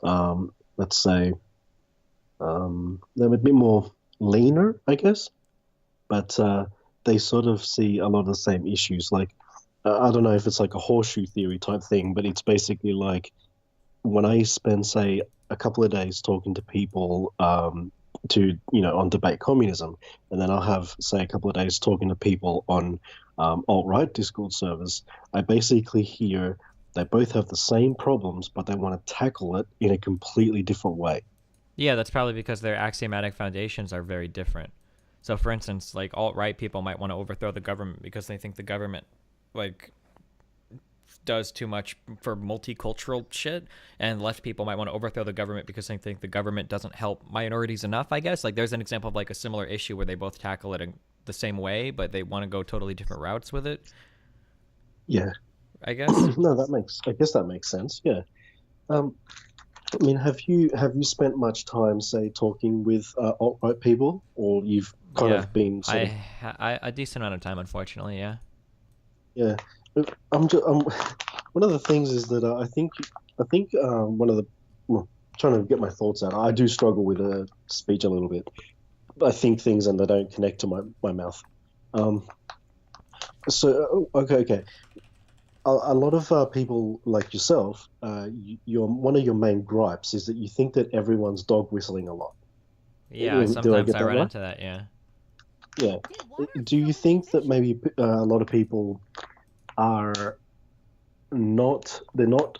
let's say, they're a bit more leaner, I guess, but they sort of see a lot of the same issues. Like, I don't know if it's like a horseshoe theory type thing, but it's basically like when I spend, say, a couple of days talking to people on debate communism, and then I'll have, say, a couple of days talking to people on alt-right Discord servers, I basically hear they both have the same problems, but they want to tackle it in a completely different way. Yeah, that's probably because their axiomatic foundations are very different. So, for instance, like alt-right people might want to overthrow the government because they think the government like does too much for multicultural shit, and left people might want to overthrow the government because they think the government doesn't help minorities enough, I guess. Like there's an example of like a similar issue where they both tackle it in the same way, but they want to go totally different routes with it. Yeah. I guess. No, I guess that makes sense. Yeah. I mean, have you spent much time, say, talking with alt-right people, or you've kind of been a decent amount of time, unfortunately, yeah. Yeah, one of the things is that I think one of the trying to get my thoughts out. I do struggle with speech a little bit. I think things and they don't connect to my mouth. So okay. A lot of people like yourself, one of your main gripes is that you think that everyone's dog whistling a lot. Yeah, sometimes I run into that. Yeah. Yeah. Do you think that maybe a lot of people are not? They're not.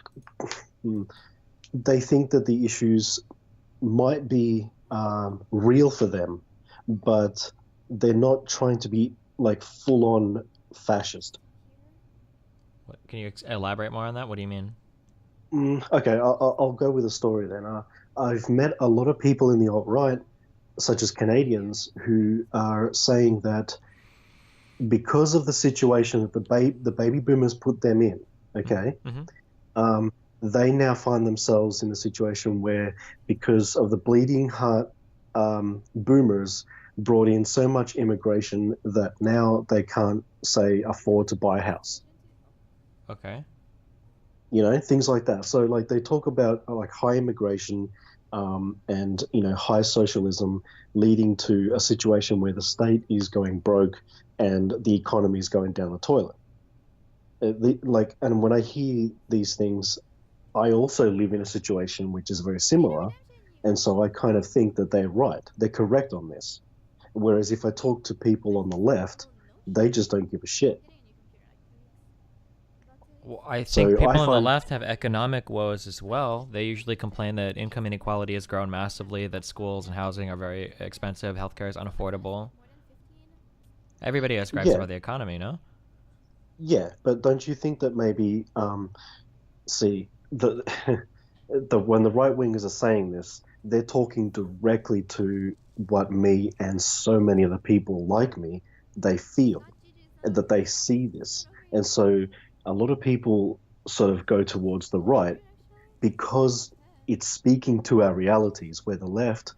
They think that the issues might be real for them, but they're not trying to be like full-on fascist. Can you elaborate more on that? What do you mean? Okay, I'll go with a story then. I've met a lot of people in the alt-right, such as Canadians, who are saying that because of the situation that the baby boomers put them in, okay, they now find themselves in a situation where, because of the bleeding heart boomers brought in so much immigration that now they can't, say, afford to buy a house. Okay. You know, things like that. So like they talk about like high immigration and, you know, high socialism leading to a situation where the state is going broke and the economy is going down the toilet. And when I hear these things, I also live in a situation which is very similar. And so I kind of think that they're right. They're correct on this. Whereas if I talk to people on the left, they just don't give a shit. Well, I think people on the find- left have economic woes as well. They usually complain that income inequality has grown massively, that schools and housing are very expensive, healthcare is unaffordable. Everybody has gripes Yeah. about the economy, no? Yeah, but don't you think that maybe, see, the when the right wingers are saying this, they're talking directly to what me and so many of the people like me, they feel, and that they see this. And so a lot of people sort of go towards the right because it's speaking to our realities, where the left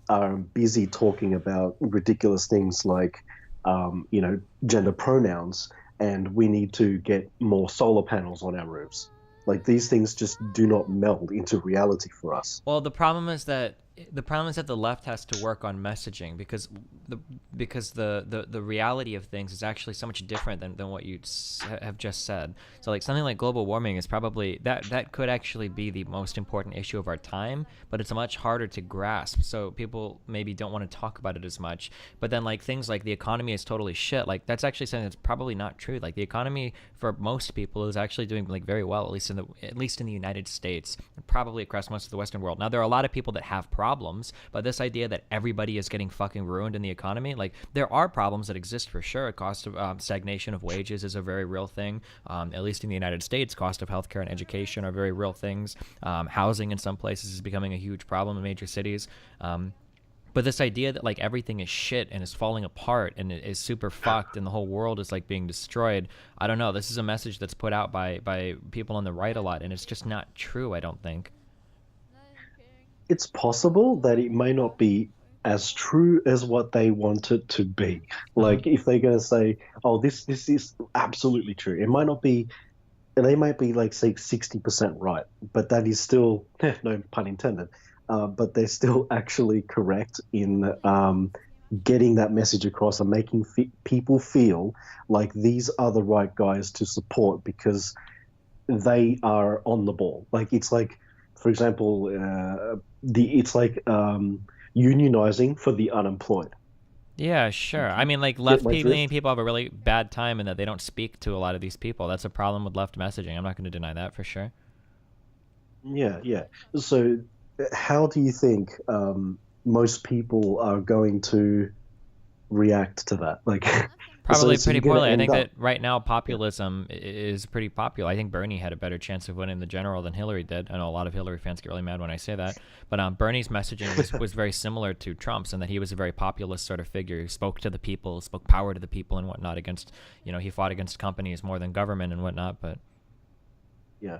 are busy talking about ridiculous things like, you know, gender pronouns, and we need to get more solar panels on our roofs. Like, these things just do not meld into reality for us. Well, the problem is that the left has to work on messaging, because the reality of things is actually so much different than what you have just said. So like something like global warming is probably that could actually be the most important issue of our time, but it's much harder to grasp. So people maybe don't want to talk about it as much. But then like things like the economy is totally shit. Like that's actually something that's probably not true. Like the economy for most people is actually doing like very well, at least in the United States, and probably across most of the Western world. Now there are a lot of people that have problems, but this idea that everybody is getting fucking ruined in the economy, like there are problems that exist for sure. Cost of stagnation of wages is a very real thing. At least in the United States, cost of healthcare and education are very real things. Housing in some places is becoming a huge problem in major cities. But this idea that like everything is shit and is falling apart and it is super fucked and the whole world is like being destroyed, I don't know. This is a message that's put out by people on the right a lot, and it's just not true, I don't think. It's possible that it may not be as true as what they want it to be. Like if they're going to say, oh, this is absolutely true, it might not be, and they might be like, say, 60% right, but that is still, no pun intended, but they're still actually correct in getting that message across and making people feel like these are the right guys to support because they are on the ball. Like it's like, for example, it's like unionizing for the unemployed. Yeah, sure. I mean, like leaning people have a really bad time in that they don't speak to a lot of these people. That's a problem with left messaging. I'm not going to deny that for sure. Yeah. So how do you think most people are going to react to that? Like, probably so pretty you're gonna poorly. I end think up- that right now populism is pretty popular. I think Bernie had a better chance of winning the general than Hillary did. I know a lot of Hillary fans get really mad when I say that, but Bernie's messaging was very similar to Trump's in that he was a very populist sort of figure who spoke to the people, spoke power to the people and whatnot against, he fought against companies more than government and whatnot. But yeah,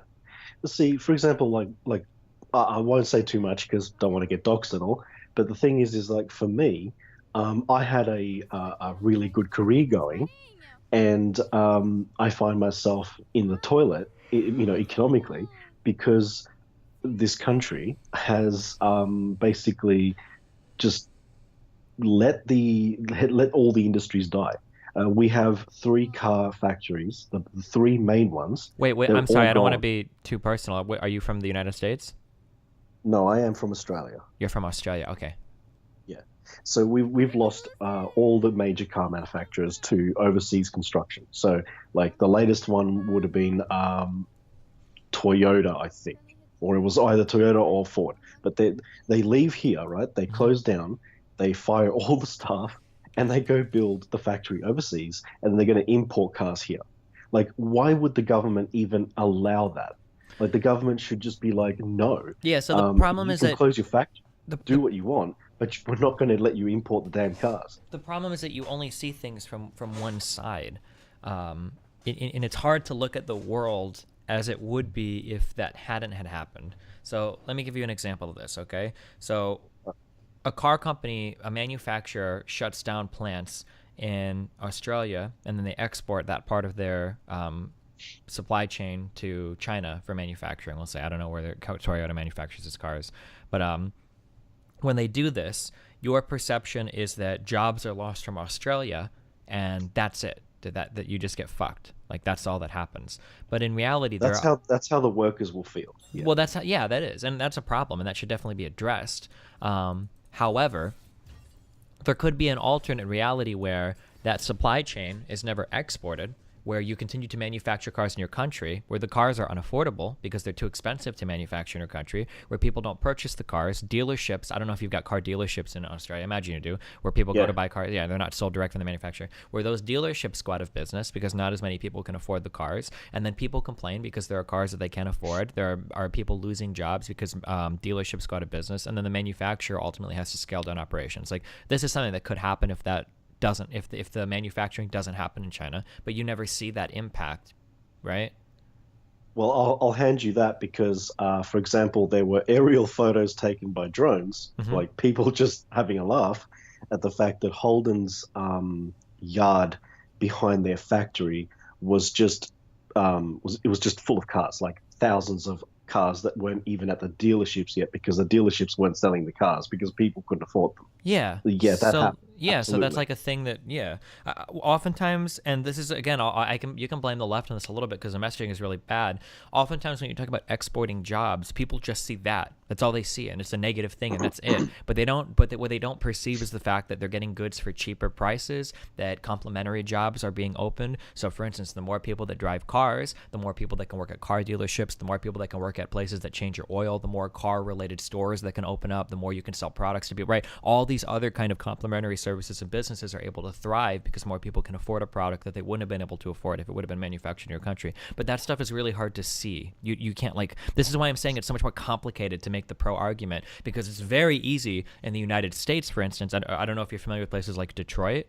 see, for example, like I won't say too much because don't want to get doxxed and all. But the thing is like for me, I had a really good career going, and I find myself in the toilet, economically, because this country has basically just let all the industries die. We have 3 car factories, the 3 main ones. Wait, They're I'm sorry, all I don't want to gone. be too personal. Are you from the United States? No, I am from Australia. You're from Australia, okay. Yeah. So we've lost all the major car manufacturers to overseas construction. So like the latest one would have been Toyota, I think, or it was either Toyota or Ford. But they leave here, right? They close down, they fire all the staff, and they go build the factory overseas, and they're going to import cars here. Like, why would the government even allow that? Like, the government should just be like, no. Yeah, so the problem you is can that close your factory, do what you want, but we're not going to let you import the damn cars. The problem is that you only see things from one side, and it's hard to look at the world as it would be if that hadn't had happened. So let me give you an example of this, okay? So a car company, a manufacturer, shuts down plants in Australia, and then they export that part of their supply chain to China for manufacturing. Let's say, I don't know where Toyota manufactures its cars, but when they do this, your perception is that jobs are lost from Australia, and that's it. That you just get fucked. Like, that's all that happens. But in reality, that's how the workers will feel. Yeah. Well, that is, and that's a problem, and that should definitely be addressed. However, there could be an alternate reality where that supply chain is never exported, where you continue to manufacture cars in your country, where the cars are unaffordable because they're too expensive to manufacture in your country, where people don't purchase the cars. Dealerships, I don't know if you've got car dealerships in Australia, I imagine you do, where people go to buy cars. Yeah, they're not sold direct from the manufacturer. Where those dealerships go out of business because not as many people can afford the cars, and then people complain because there are cars that they can't afford. There are people losing jobs because dealerships go out of business, and then the manufacturer ultimately has to scale down operations. Like, this is something that could happen if the manufacturing doesn't happen in China, but you never see that impact, right? Well, I'll hand you that because, for example, there were aerial photos taken by drones, like people just having a laugh at the fact that Holden's yard behind their factory was just was just full of cars, like thousands of cars that weren't even at the dealerships yet because the dealerships weren't selling the cars because people couldn't afford them. Yeah. Yeah, that happened. Yeah, Absolutely. so that's like a thing that, oftentimes, and this is, again, you can blame the left on this a little bit because the messaging is really bad. Oftentimes when you talk about exporting jobs, people just see that. That's all they see, and it's a negative thing, and that's it. But what they don't perceive is the fact that they're getting goods for cheaper prices, that complementary jobs are being opened. So, for instance, the more people that drive cars, the more people that can work at car dealerships, the more people that can work at places that change your oil, the more car-related stores that can open up, the more you can sell products to people, right? All these other kind of complementary services and businesses are able to thrive because more people can afford a product that they wouldn't have been able to afford if it would have been manufactured in your country. But that stuff is really hard to see. You can't, like, this is why I'm saying it's so much more complicated to make the pro argument, because it's very easy in the United States, for instance. I don't know if you're familiar with places like Detroit.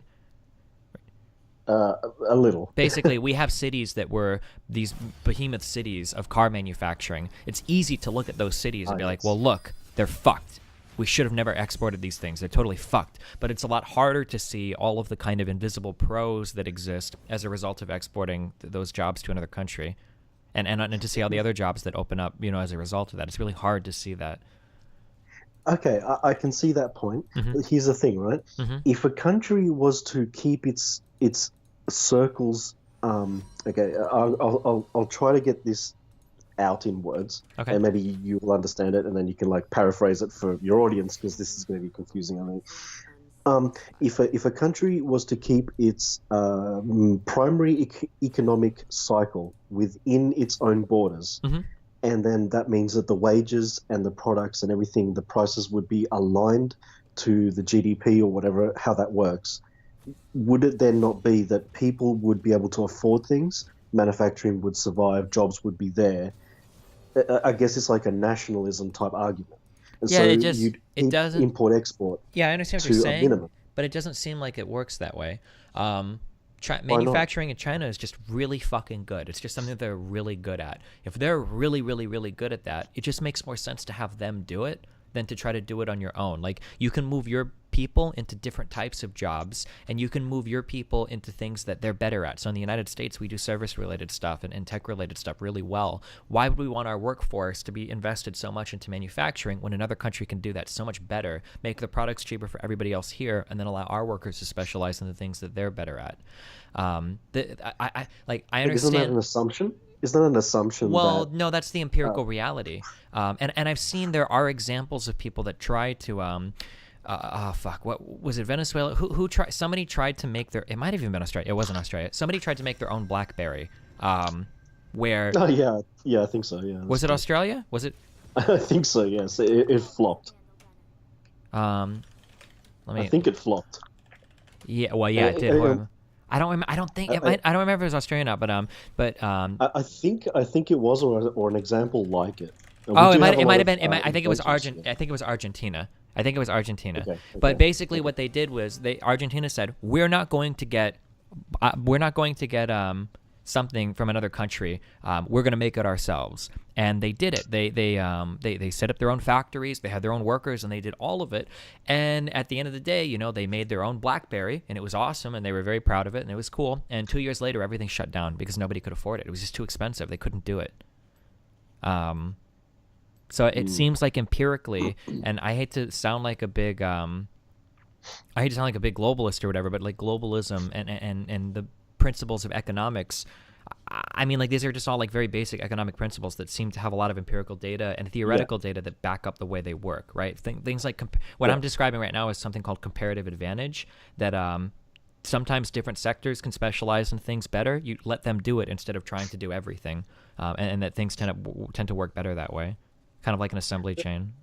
A little. Basically, we have cities that were these behemoth cities of car manufacturing. It's easy to look at those cities and be like, well, look, they're fucked. We should have never exported these things. They're totally fucked. But it's a lot harder to see all of the kind of invisible pros that exist as a result of exporting those jobs to another country, and to see all the other jobs that open up, as a result of that. It's really hard to see that. Okay, I can see that point. Here's the thing, right? If a country was to keep its circles, okay, I'll try to get this out in words, and maybe you will understand it, and then you can like paraphrase it for your audience because this is going to be confusing. I think if a country was to keep its primary economic cycle within its own borders, and then that means that the wages and the products and everything, the prices would be aligned to the GDP or whatever, how that works. Would it then not be that people would be able to afford things, manufacturing would survive, jobs would be there? I guess it's like a nationalism type argument. And so it doesn't import export. Yeah, I understand what you're saying, but it doesn't seem like it works that way. Manufacturing in China is just really fucking good. It's just something that they're really good at. If they're really, really, really good at that, it just makes more sense to have them do it than to try to do it on your own. Like, you can move your people into different types of jobs, and you can move your people into things that they're better at. So in the United States, we do service-related stuff and tech-related stuff really well. Why would we want our workforce to be invested so much into manufacturing when another country can do that so much better, make the products cheaper for everybody else here, and then allow our workers to specialize in the things that they're better at? I understand. Isn't that an assumption? Is that an assumption? Well, no, that's the empirical reality. And I've seen there are examples of people that try to what was it, Venezuela? Who tried? Somebody tried to make their. It might have even been Australia. It wasn't Australia. Somebody tried to make their own BlackBerry. Where? Oh yeah, I think so. Yeah. Was it Australia? Was it? I think so. Yes, it flopped. I think it flopped. Yeah. Well, yeah, it did. I don't think it might. I don't remember if it was Australia or not, but I think it was, or an example like it. It might have been. I think it was Argentina. I think it was Argentina. Okay. But basically, what they did was Argentina said, we're not going to get something from another country, we're going to make it ourselves. And they did it. They set up their own factories. They had their own workers, and they did all of it. And at the end of the day, they made their own BlackBerry, and it was awesome, and they were very proud of it, and it was cool. And 2 years later, everything shut down because nobody could afford it. It was just too expensive. They couldn't do it. So it seems like empirically, and I hate to sound like a big globalist or whatever, but like globalism and the principles of economics, I mean, like, these are just all like very basic economic principles that seem to have a lot of empirical data and theoretical data that back up the way they work, right? Things like what I'm describing right now is something called comparative advantage, that sometimes different sectors can specialize in things better. You let them do it instead of trying to do everything, and that things tend to work better that way, kind of like an assembly chain.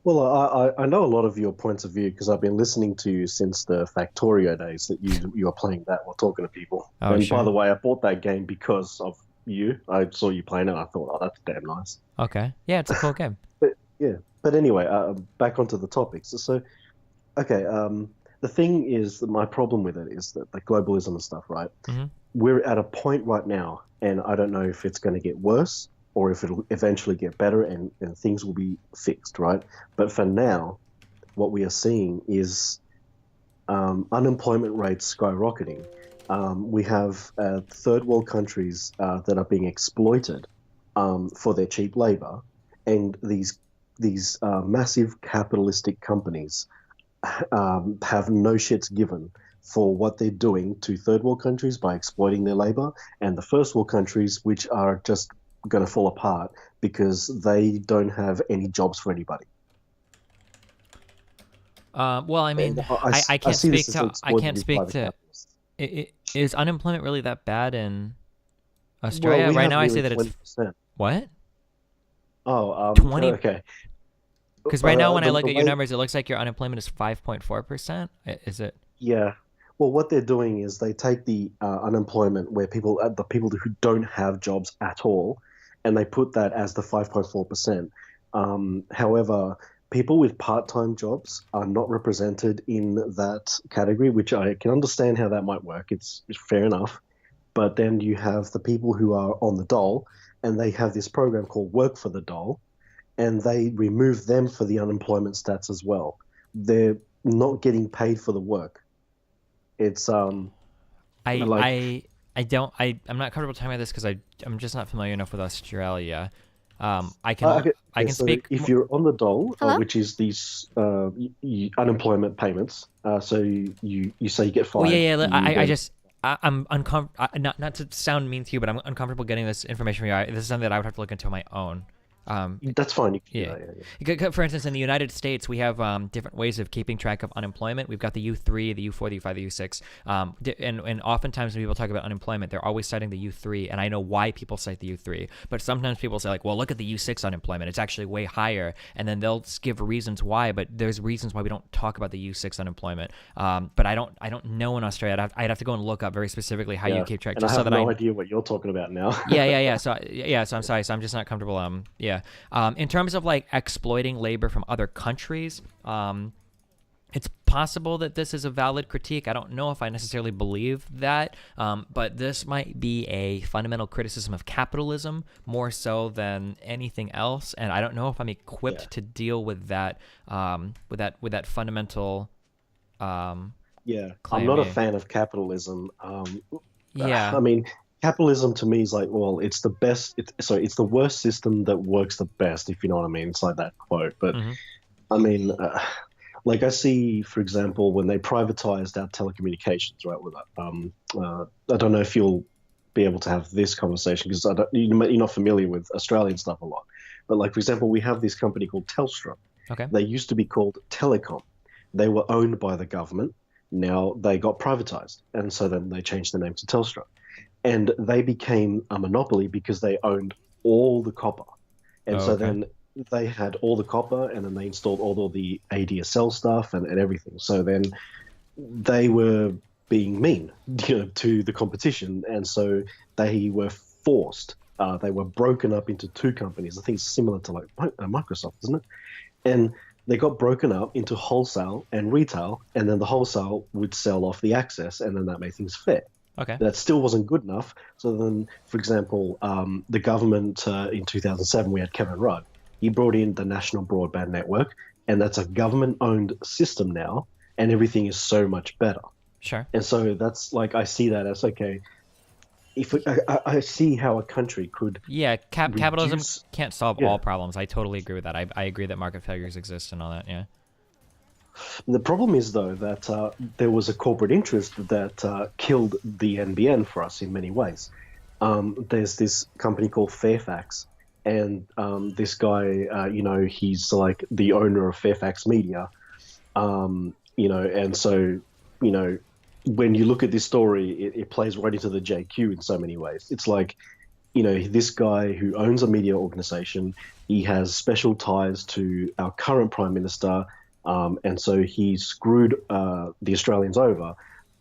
Well, I know a lot of your points of view because I've been listening to you since the Factorio days that you were playing that while talking to people. Oh, and sure. by the way, I bought that game because of you. I saw you playing it and I thought, oh, that's damn nice. Okay. Yeah, it's a cool game. But anyway, back onto the topics. So, okay, the thing is that my problem with it is that the globalism and stuff, right? Mm-hmm. We're at a point right now, and I don't know if it's going to get worse or if it'll eventually get better and things will be fixed, right? But for now, what we are seeing is unemployment rates skyrocketing. We have third world countries that are being exploited for their cheap labor, and these massive capitalistic companies have no shits given for what they're doing to third world countries by exploiting their labor, and the first world countries, which are just going to fall apart because they don't have any jobs for anybody. Well, I mean, I can't speak to. I can't speak to. Is unemployment really that bad in Australia? Well, right now, I nearly say that it's 20%. What? Oh, 20. Okay. Because right now, when I look at your numbers, it looks like your unemployment is 5.4%. Is it? Yeah. Well, what they're doing is they take the unemployment where the people who don't have jobs at all, and they put that as the 5.4%. However, people with part-time jobs are not represented in that category, which I can understand how that might work. It's fair enough. But then you have the people who are on the dole, and they have this program called Work for the Dole, and they remove them for the unemployment stats as well. They're not getting paid for the work. It's I'm not comfortable talking about this because I'm just not familiar enough with Australia. I can so speak. If you're on the dole, which is these unemployment payments, so you say you get five. Well, I'm uncomfortable. Not to sound mean to you, but I'm uncomfortable getting this information from you. This is something that I would have to look into on my own. That's fine. For instance, in the United States, we have different ways of keeping track of unemployment. We've got the U3, the U4, the U5, the U6. And oftentimes when people talk about unemployment, they're always citing the U3, and I know why people cite the U3. But sometimes people say, like, well, look at the U6 unemployment. It's actually way higher. And then they'll give reasons why, but there's reasons why we don't talk about the U6 unemployment. But I don't know in Australia. I'd have to go and look up very specifically how you keep track. And just I have so that no idea what you're talking about now. So I'm sorry. So I'm just not comfortable. In terms of like exploiting labor from other countries, it's possible that this is a valid critique. I don't know if I necessarily believe that, but this might be a fundamental criticism of capitalism more so than anything else. And I don't know if I'm equipped to deal with that, with that fundamental. I'm claim. not a fan of capitalism. Yeah, I mean, capitalism to me is like, well, it's the best. It's the worst system that works the best, if you know what I mean. It's like that quote. But I mean, like I see, for example, when they privatized our telecommunications, right? With I don't know if you'll be able to have this conversation because you're not familiar with Australian stuff a lot. But like, for example, we have this company called Telstra. Okay. They used to be called Telecom. They were owned by the government. Now they got privatized, and so then they changed the name to Telstra. And they became a monopoly because they owned all the copper. And so then they had all the copper, and then they installed all the ADSL stuff and everything. So then they were being mean, to the competition. And so they were forced. They were broken up into two companies. I think it's similar to like Microsoft, isn't it? And they got broken up into wholesale and retail, and then the wholesale would sell off the access, and then that made things fair. Okay. That still wasn't good enough. So then, for example, the government in 2007, we had Kevin Rudd. He brought in the National Broadband Network, and that's a government-owned system now, and everything is so much better. Sure. And so that's like, I see that as, okay, if I see how a country could capitalism reduce- can't solve all problems. I totally agree with that. I agree that market failures exist and all that. Yeah. The problem is, though, that there was a corporate interest that killed the NBN for us in many ways. There's this company called Fairfax, and this guy, he's like the owner of Fairfax Media, and so, when you look at this story, it plays right into the JQ in so many ways. It's like, this guy who owns a media organization, he has special ties to our current Prime Minister, and so he screwed the Australians over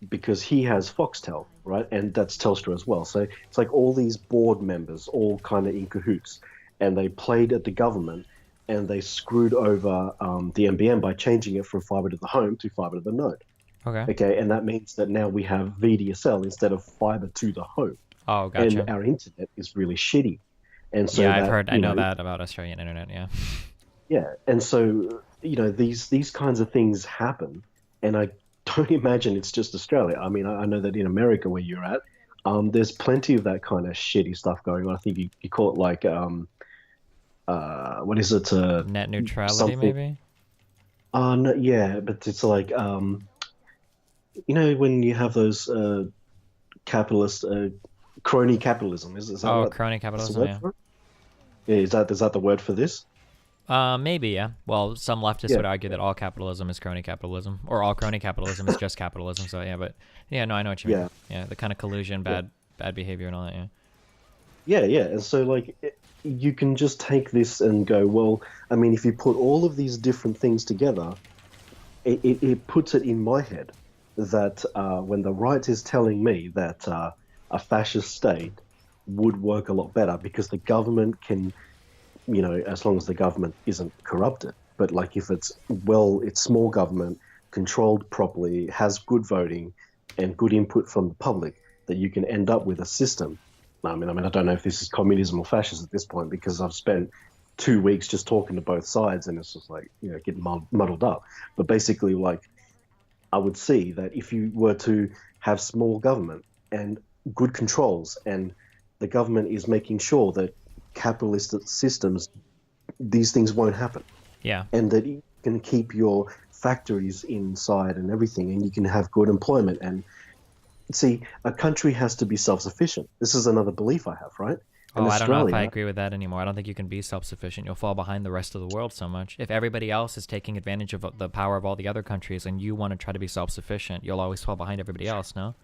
because he has Foxtel, right? And that's Telstra as well. So it's like all these board members all kind of in cahoots, and they played at the government, and they screwed over the NBN by changing it from fiber to the home to fiber to the node. Okay, and that means that now we have VDSL instead of fiber to the home. Oh, gotcha. And our internet is really shitty. And so I've heard. I know that about Australian internet. Yeah. Yeah, and so these kinds of things happen, and I don't imagine it's just Australia. I mean, I know that in America where you're at, there's plenty of that kind of shitty stuff going on. I think you call it like what is it? Net neutrality, maybe. No, yeah, but it's like when you have those capitalist crony capitalism, is that crony capitalism? Yeah. Yeah, is that the word for this? Maybe, yeah. Well, some leftists would argue that all capitalism is crony capitalism, or all crony capitalism is just capitalism. So yeah, but yeah, no, I know what you mean. Yeah, the kind of collusion, bad behavior, and all that. Yeah. Yeah, and so like you can just take this and go, well, I mean, if you put all of these different things together, it puts it in my head that when the right is telling me that a fascist state would work a lot better because the government can, as long as the government isn't corrupted. But like if it's small government, controlled properly, has good voting and good input from the public, that you can end up with a system. I mean, I don't know if this is communism or fascism at this point because I've spent 2 weeks just talking to both sides and it's just like, getting muddled up. But basically, like, I would see that if you were to have small government and good controls and the government is making sure that capitalist systems, these things won't happen. Yeah. And that you can keep your factories inside and everything, and you can have good employment. And see, a country has to be self-sufficient. This is another belief I have, right? Oh, I don't know if I agree with that anymore. I don't think you can be self-sufficient. You'll fall behind the rest of the world so much. If everybody else is taking advantage of the power of all the other countries and you want to try to be self-sufficient, you'll always fall behind everybody else, no?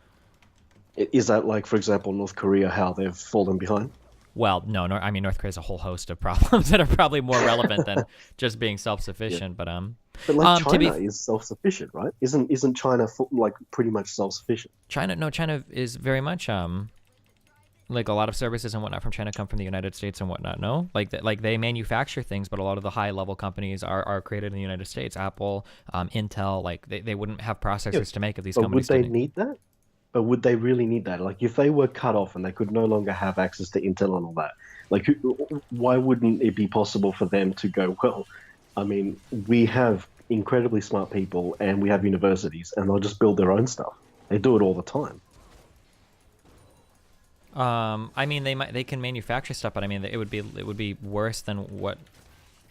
Is that like, for example, North Korea, how they've fallen behind? Well, no, I mean, North Korea has a whole host of problems that are probably more relevant than just being self-sufficient. Yeah. But like China is self-sufficient, right? Isn't China like pretty much self-sufficient? China is very much like a lot of services and whatnot from China come from the United States and whatnot. No, like they manufacture things, but a lot of the high-level companies are created in the United States. Apple, Intel, like they wouldn't have processors to make of these companies. Would they need that? But would they really need that? Like, if they were cut off and they could no longer have access to Intel and all that, like, why wouldn't it be possible for them to go, well, I mean, we have incredibly smart people and we have universities and they'll just build their own stuff. They do it all the time. I mean, they can manufacture stuff, but I mean, it would be worse than what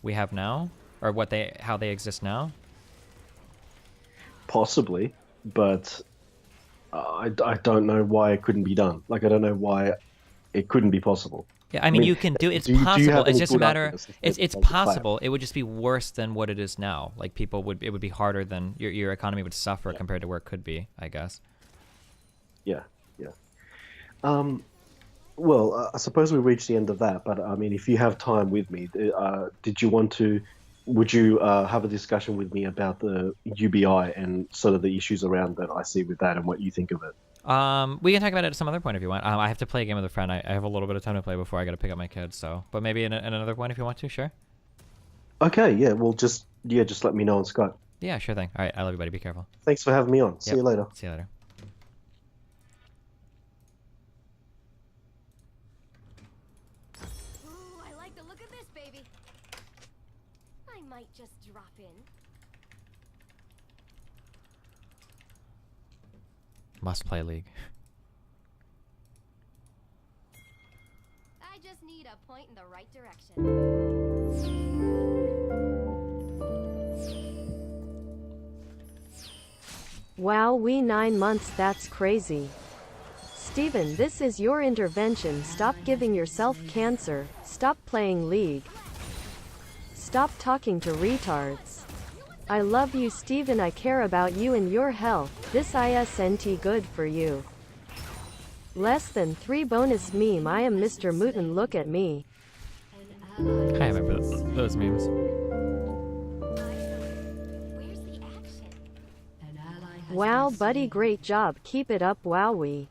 we have now, or how they exist now. Possibly, but I don't know why it couldn't be done. Like, I don't know why it couldn't be possible. Yeah, I mean you can do it. It's possible. It's just a matter. It's possible. It would just be worse than what it is now. Like it would be harder than your economy would suffer compared to where it could be, I guess. Yeah. Well, I suppose we reached the end of that. But I mean, if you have time with me, would you have a discussion with me about the UBI and sort of the issues around that I see with that and what you think of it? We can talk about it at some other point if you want. I have to play a game with a friend. I have a little bit of time to play before I got to pick up my kids. So, but maybe in another point if you want to. Sure. Okay. Yeah. Well, just let me know on Skype. Yeah. Sure thing. All right. I love you, buddy. Be careful. Thanks for having me on. See you later. See you later. Must play League. I just need a point in the right direction. Wow, we 9 months, that's crazy. Steven, this is your intervention. Stop giving yourself cancer. Stop playing League. Stop talking to retards. I love you, Steven. I care about you and your health. This isn't good for you. Less than 3 bonus meme. I am Mr. Mutin. Look at me. I remember those memes. Wow, buddy, great job. Keep it up, wowie.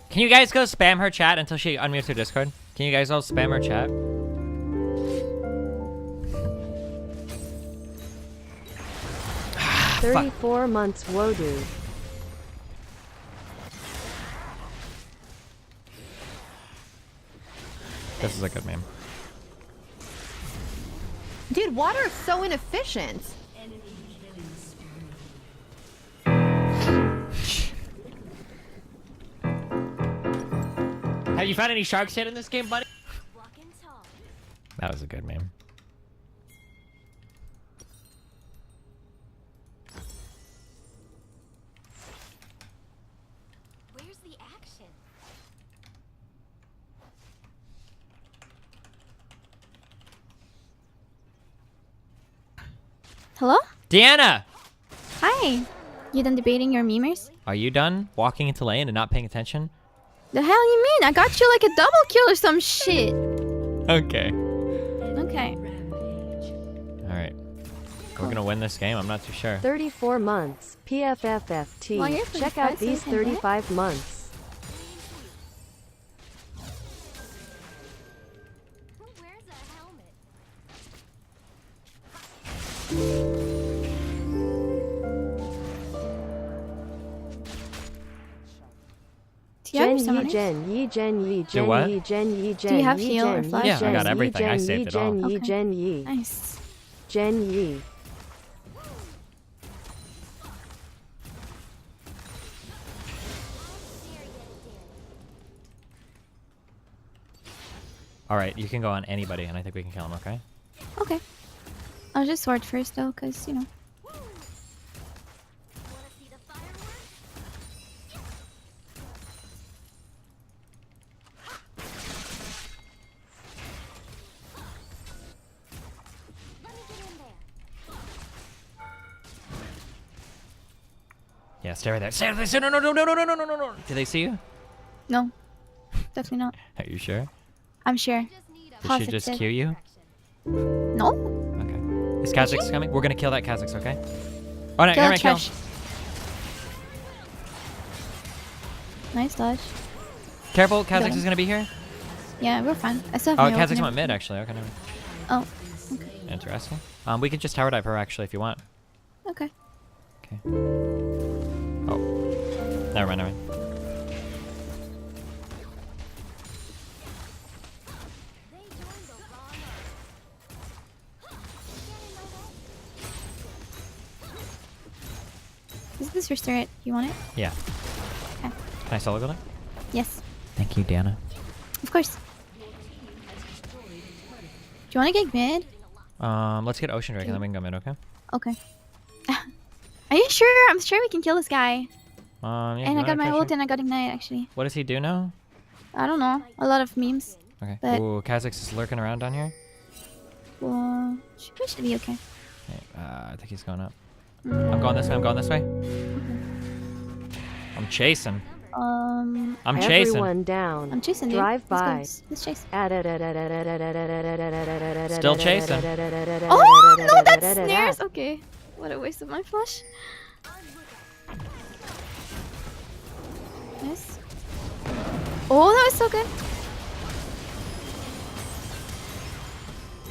Can you guys go spam her chat until she unmutes her Discord? Can you guys all spam her chat? Fuck. 34 months, whoa, dude. This is a good meme. Dude, water is so inefficient. Have you found any shark shit in this game, buddy? That was a good meme. Where's the action? Hello? Deanna! Hi. You done debating your memers? Are you done walking into lane and not paying attention? The hell you mean? I got you like a double kill or some shit. Okay. Okay. Alright. We're gonna win this game? I'm not too sure. 34 months. PFFFT. Well, you're Check out 35, so these we can do it. 35 months. Do you have Jen summoners? Yi Jen Yi Jen Yi Do Jen what? Yi Jen Yi Jen Do you have Yi heal or Jen flash? Yi Yeah, I Jen got Yi everything. I Jen saved Yi it all. Jen Yi Okay. Jen Yi Nice. Jen Yi. Alright, you can go on anybody and I think we can kill him, okay? Okay. I'll just sword first though, cause you know. Yeah, stay right there. Stay right there. No, no, no, no, no, no, no, no, no, no. Did they see you? No. Definitely not. Are you sure? I'm sure. Did she just cue you? No. Okay. Is Kha'Zix coming? We're gonna kill that Kha'Zix, okay? Oh, no, Kill never the mind, kill. trash. Nice dodge. Careful, Kha'Zix Done. is gonna be here. Yeah, we're fine. I still Oh, have no Kha'Zix opener. went mid, actually. Okay, never mind. Oh. Okay. Interesting. We can just tower dive her, actually, if you want. Okay. Okay. Oh. Never mind, never mind. Is this your turret? You want it? Yeah. Okay. Can I solo go there? Yes. Thank you, Diana. Of course. Do you want to get mid? Let's get Ocean Drake and then we can go mid, okay? Okay. Are you sure? I'm sure we can kill this guy. Yeah, And you I want got my Ocean? ult and I got ignite actually. What does he do now? I don't know. A lot of memes. Okay. But Ooh, Kha'Zix is lurking around down here. well, we should be okay. Okay, I think he's going up. I'm going this way, I'm going this way. I'm chasing. I'm chasing. Everyone down. I'm chasing, dude. Drive Let's go. by. Let's chase. Still chasing. Oh no, that's snares. Okay, what a waste of my flash. Nice. Oh, that was so good.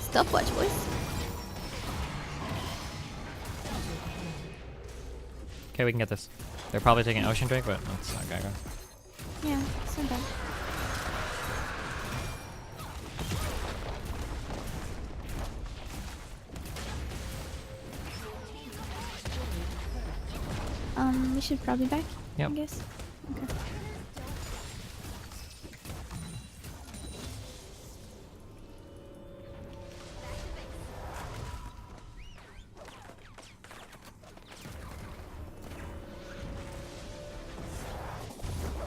Stopwatch, boys. Okay, we can get this. They're probably taking Ocean Drake, but let's not go. Yeah, it's not bad. We should probably back. Yep. I guess. Okay.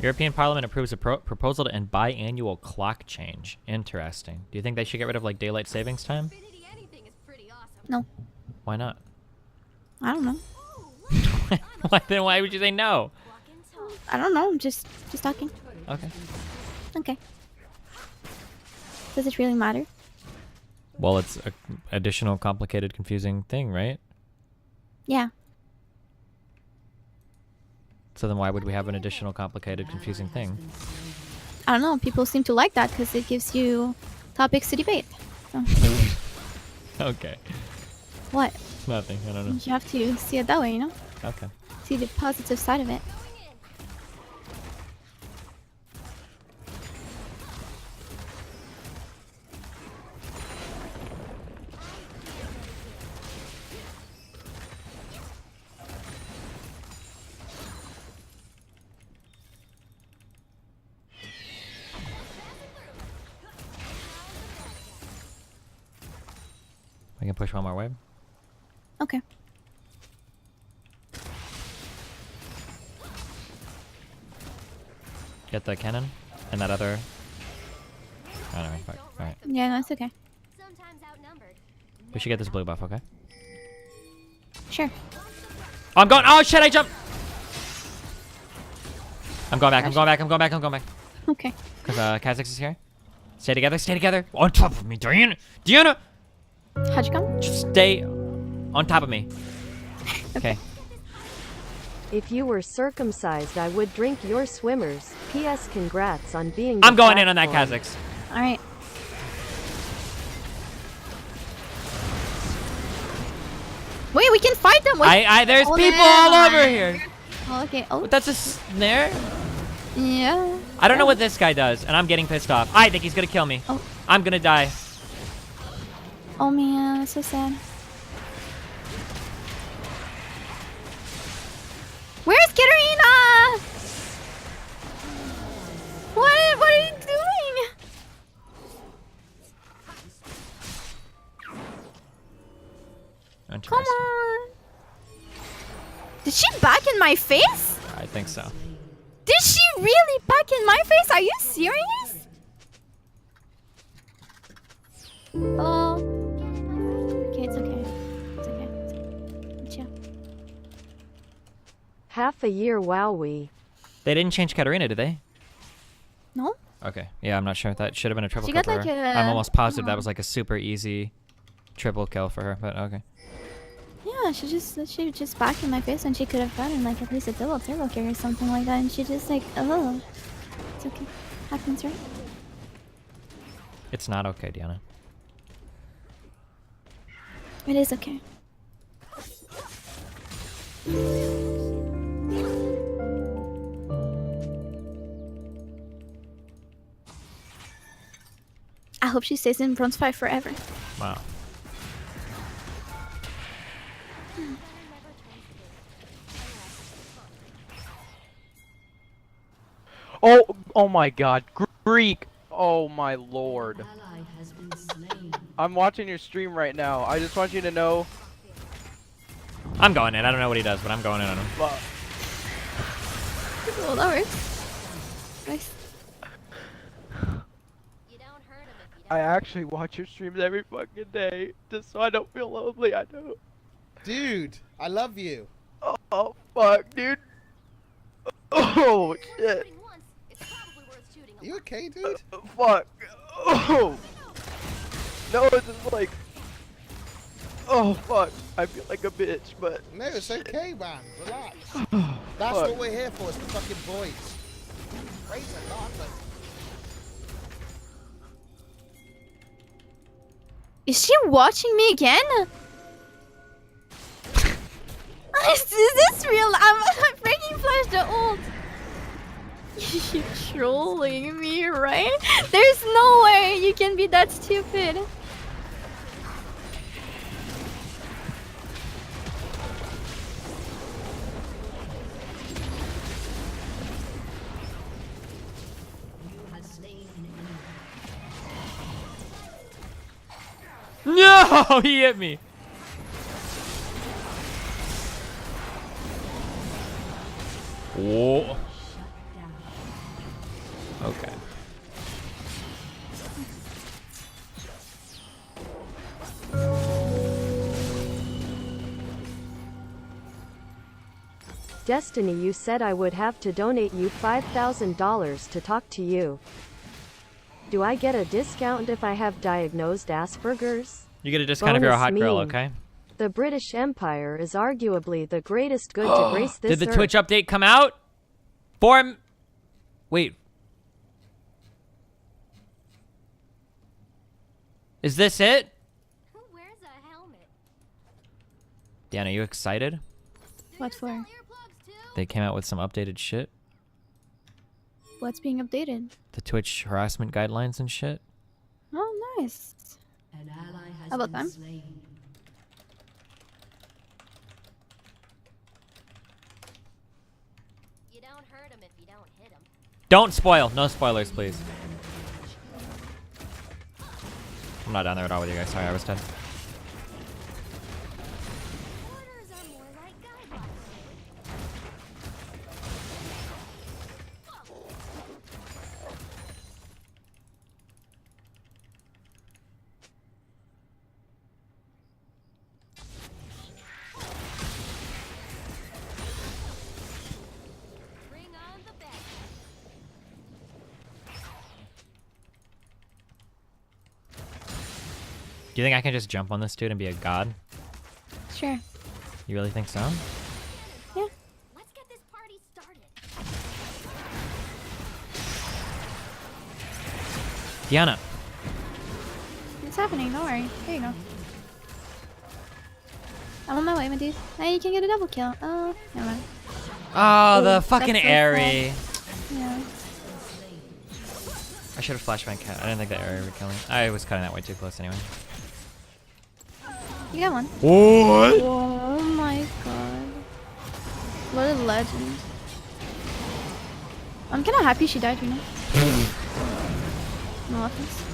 European Parliament approves a proposal to end biannual clock change. Interesting. Do you think they should get rid of like daylight savings time? No. Why not? I don't know. Then why would you say no? I don't know. I'm just talking. Okay. Okay. Does it really matter? Well, it's an additional complicated, confusing thing, right? Yeah. So then why would we have an additional complicated, confusing thing? I don't know. People seem to like that because it gives you topics to debate. So. Okay. What? Nothing. I don't know. You have to see it that way, you know? Okay. See the positive side of it. We can push one more wave. Okay. Get the cannon and that other. Oh, no, fuck. All right. Yeah, no, it's okay. We should get this blue buff, okay? Sure. Oh, I'm going. Oh shit! I jumped. I'm going back. I'm going back. I'm going back. I'm going back. Okay. Because Kha'Zix is here. Stay together. Stay together. On top of me, Diana. Diana. How'd you come? Just stay on top of me. Okay. If you were circumcised, I would drink your swimmers. P.S. Congrats on being. I'm going in on that Kha'Zix. All right. Wait, we can fight them. Wait. There's Oh, people never all over mind. here. Oh, okay. Oh. But that's a snare. Yeah. I don't know what this guy does, and I'm getting pissed off. I think he's gonna kill me. Oh. I'm gonna die. Oh man, that's so sad. Where's Katarina? What are you doing? Come on. Did she back in my face? I think so. Did she really back in my face? Are you serious? Hello? Okay, it's okay. It's okay. Chill. Half a year, wowee. They didn't change Katarina, did they? No? Okay. Yeah, I'm not sure. That should have been a triple She kill got for like her. a- I'm almost positive that was like a super easy triple kill for her, but okay. Yeah, she just backed in my face when she could have gotten like at least a double turbo kick or something like that, and she just like, oh, it's okay, happens, right? It's not okay, Diana. It is okay. I hope she stays in Bronze 5 forever. Wow. Oh my god, Greek! Oh my lord. I'm watching your stream right now. I just want you to know. I'm going in. I don't know what he does, but I'm going in on him. Well, that works. Nice. I actually watch your streams every fucking day, just so I don't feel lonely. I know. Dude, I love you. Oh fuck, dude. Oh shit. You okay, dude? Fuck. Oh. No, it's just like, oh fuck, I feel like a bitch, but No, it's okay, man. Relax. That's Fuck. what we're here for. It's the fucking boys. Praise the Lord, but Is she watching me again? Is this real? I'm freaking flashed the ult. You're trolling me, right? There's no way you can be that stupid. No, he hit me. Whoa. Okay. Destiny, you said I would have to donate you $5,000 to talk to you. Do I get a discount if I have diagnosed Asperger's? You get a discount if you're a Bonus hot girl, meme. okay? The British Empire is arguably the greatest good to grace this Did the earth. Twitch update come out? Wait. Is this it? Who wears a helmet? Deanna, you excited? What for? They came out with some updated shit. What's being updated? The Twitch harassment guidelines and shit. Oh, nice. How about them? You don't hurt him if you don't hit him. Don't spoil. No spoilers, please. I'm not down there at all with you guys. Sorry, I was dead. Orders are more like guidelines. Bring on the best. Do you think I can just jump on this dude and be a god? Sure. You really think so? Yeah. Let's get this party started. Deanna. It's happening, don't worry. Here you go. I'm on my way, my dude. Now you can get a double kill. Oh, never mind. Oh, the Oh, fucking that's so Airy. Yeah. I should have flashbang cat. I didn't think the Airy would kill me. I was cutting that way too close anyway. You got one. What? Oh my god. What a legend. I'm kinda happy she died, you know? No offense.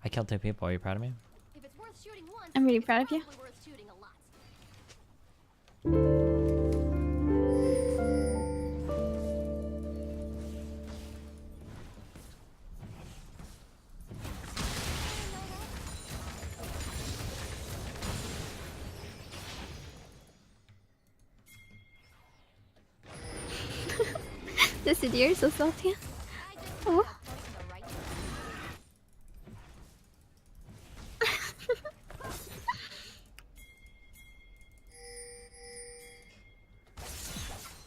I killed 2 people. Are you proud of me? If it's worth shooting once, I'm really proud of you. it's worth shooting a lot. This is yours, so salty. Oh.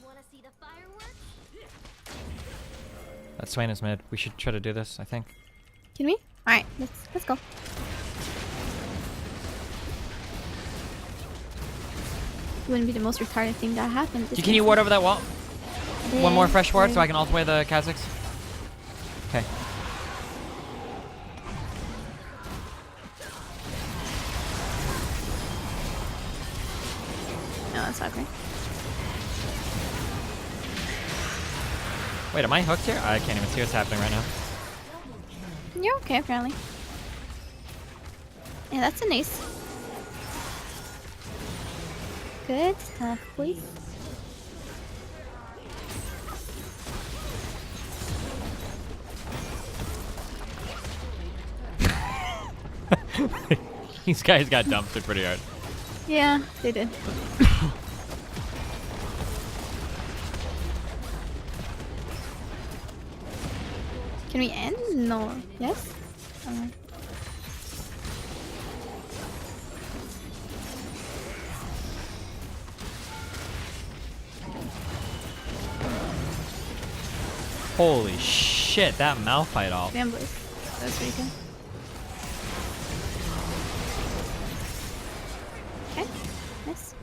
Wanna see the fireworks? That Swain is mid. We should try to do this, I think. Can we? Alright, let's go. It wouldn't be the most retarded thing that happened. Can you ward over that wall? One more fresh ward so I can. can ult away the Kazakhs. Okay. No, that's okay. Wait, am I hooked here? I can't even see what's happening right now. You're okay, apparently. Yeah, that's a nice. Good stuff, please. These guys got dumpstered pretty hard. Yeah, they did. Can we end? No. Yes? Holy shit, that Malphite ult. Damn, boys. That was pretty good. Okay. Nice.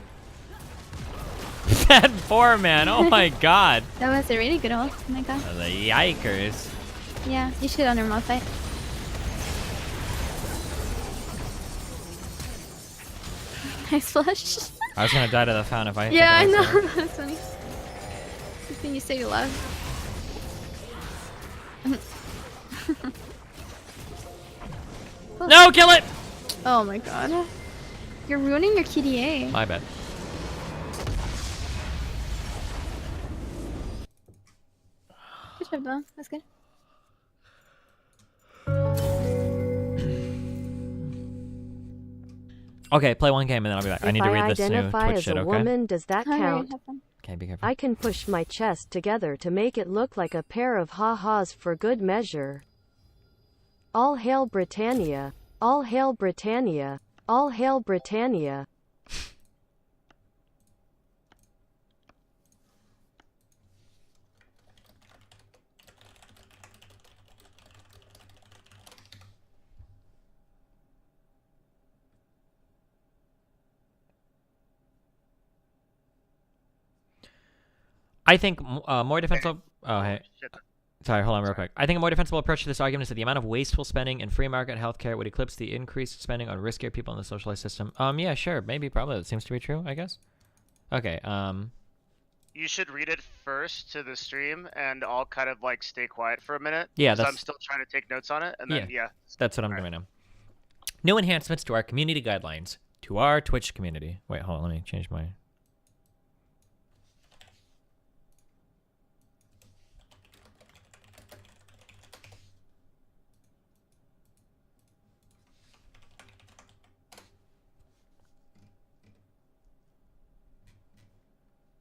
That poor man, oh my god. That was a really good ult. Oh my god. The yikers. Yeah, you should on your Malphite. Nice flush. I was gonna die to the fountain if I Yeah, I if know. saw it. That's funny. Good thing you say you love. No, kill it! Oh my god. You're ruining your KDA. My bad. Good job, though. That's good. Okay, play one game and then I'll be back. I need to read this new identify Twitch as shit, a okay? woman, does that Alright, count? have fun. Okay, be careful. I can push my chest together to make it look like a pair of ha-has for good measure. All hail Britannia. All hail Britannia. All hail Britannia. I think more defensible... Oh, hey. Sorry, hold on real quick. I think a more defensible approach to this argument is that the amount of wasteful spending in free market healthcare would eclipse the increased spending on riskier people in the socialized system. Yeah, sure. Maybe, probably. That seems to be true, I guess. Okay, You should read it first to the stream, and I'll kind of like stay quiet for a minute. Yeah, 'cause that's... I'm still trying to take notes on it, and then yeah. That's what I'm doing now. New enhancements to our community guidelines. To our Twitch community. Wait, hold on. Let me change my...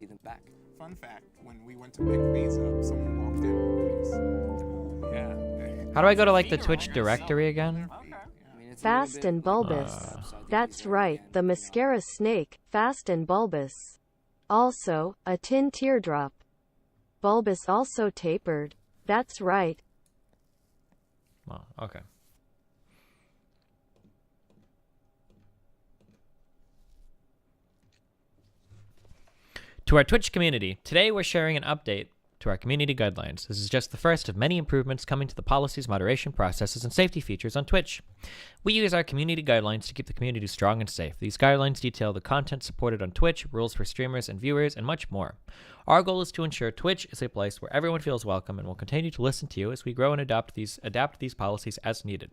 Even back. Fun fact, when we went to pick these up, someone walked in with these. Yeah. How do I go to, like, the Twitch directory again? Fast and bulbous. That's right, the mascara snake, fast and bulbous. Also, a tin teardrop. Bulbous also tapered. That's right. Well, okay. To our Twitch community, today we're sharing an update to our community guidelines. This is just the first of many improvements coming to the policies, moderation processes, and safety features on Twitch. We use our community guidelines to keep the community strong and safe. These guidelines detail the content supported on Twitch, rules for streamers and viewers, and much more. Our goal is to ensure Twitch is a place where everyone feels welcome, and will continue to listen to you as we grow and adapt these policies as needed.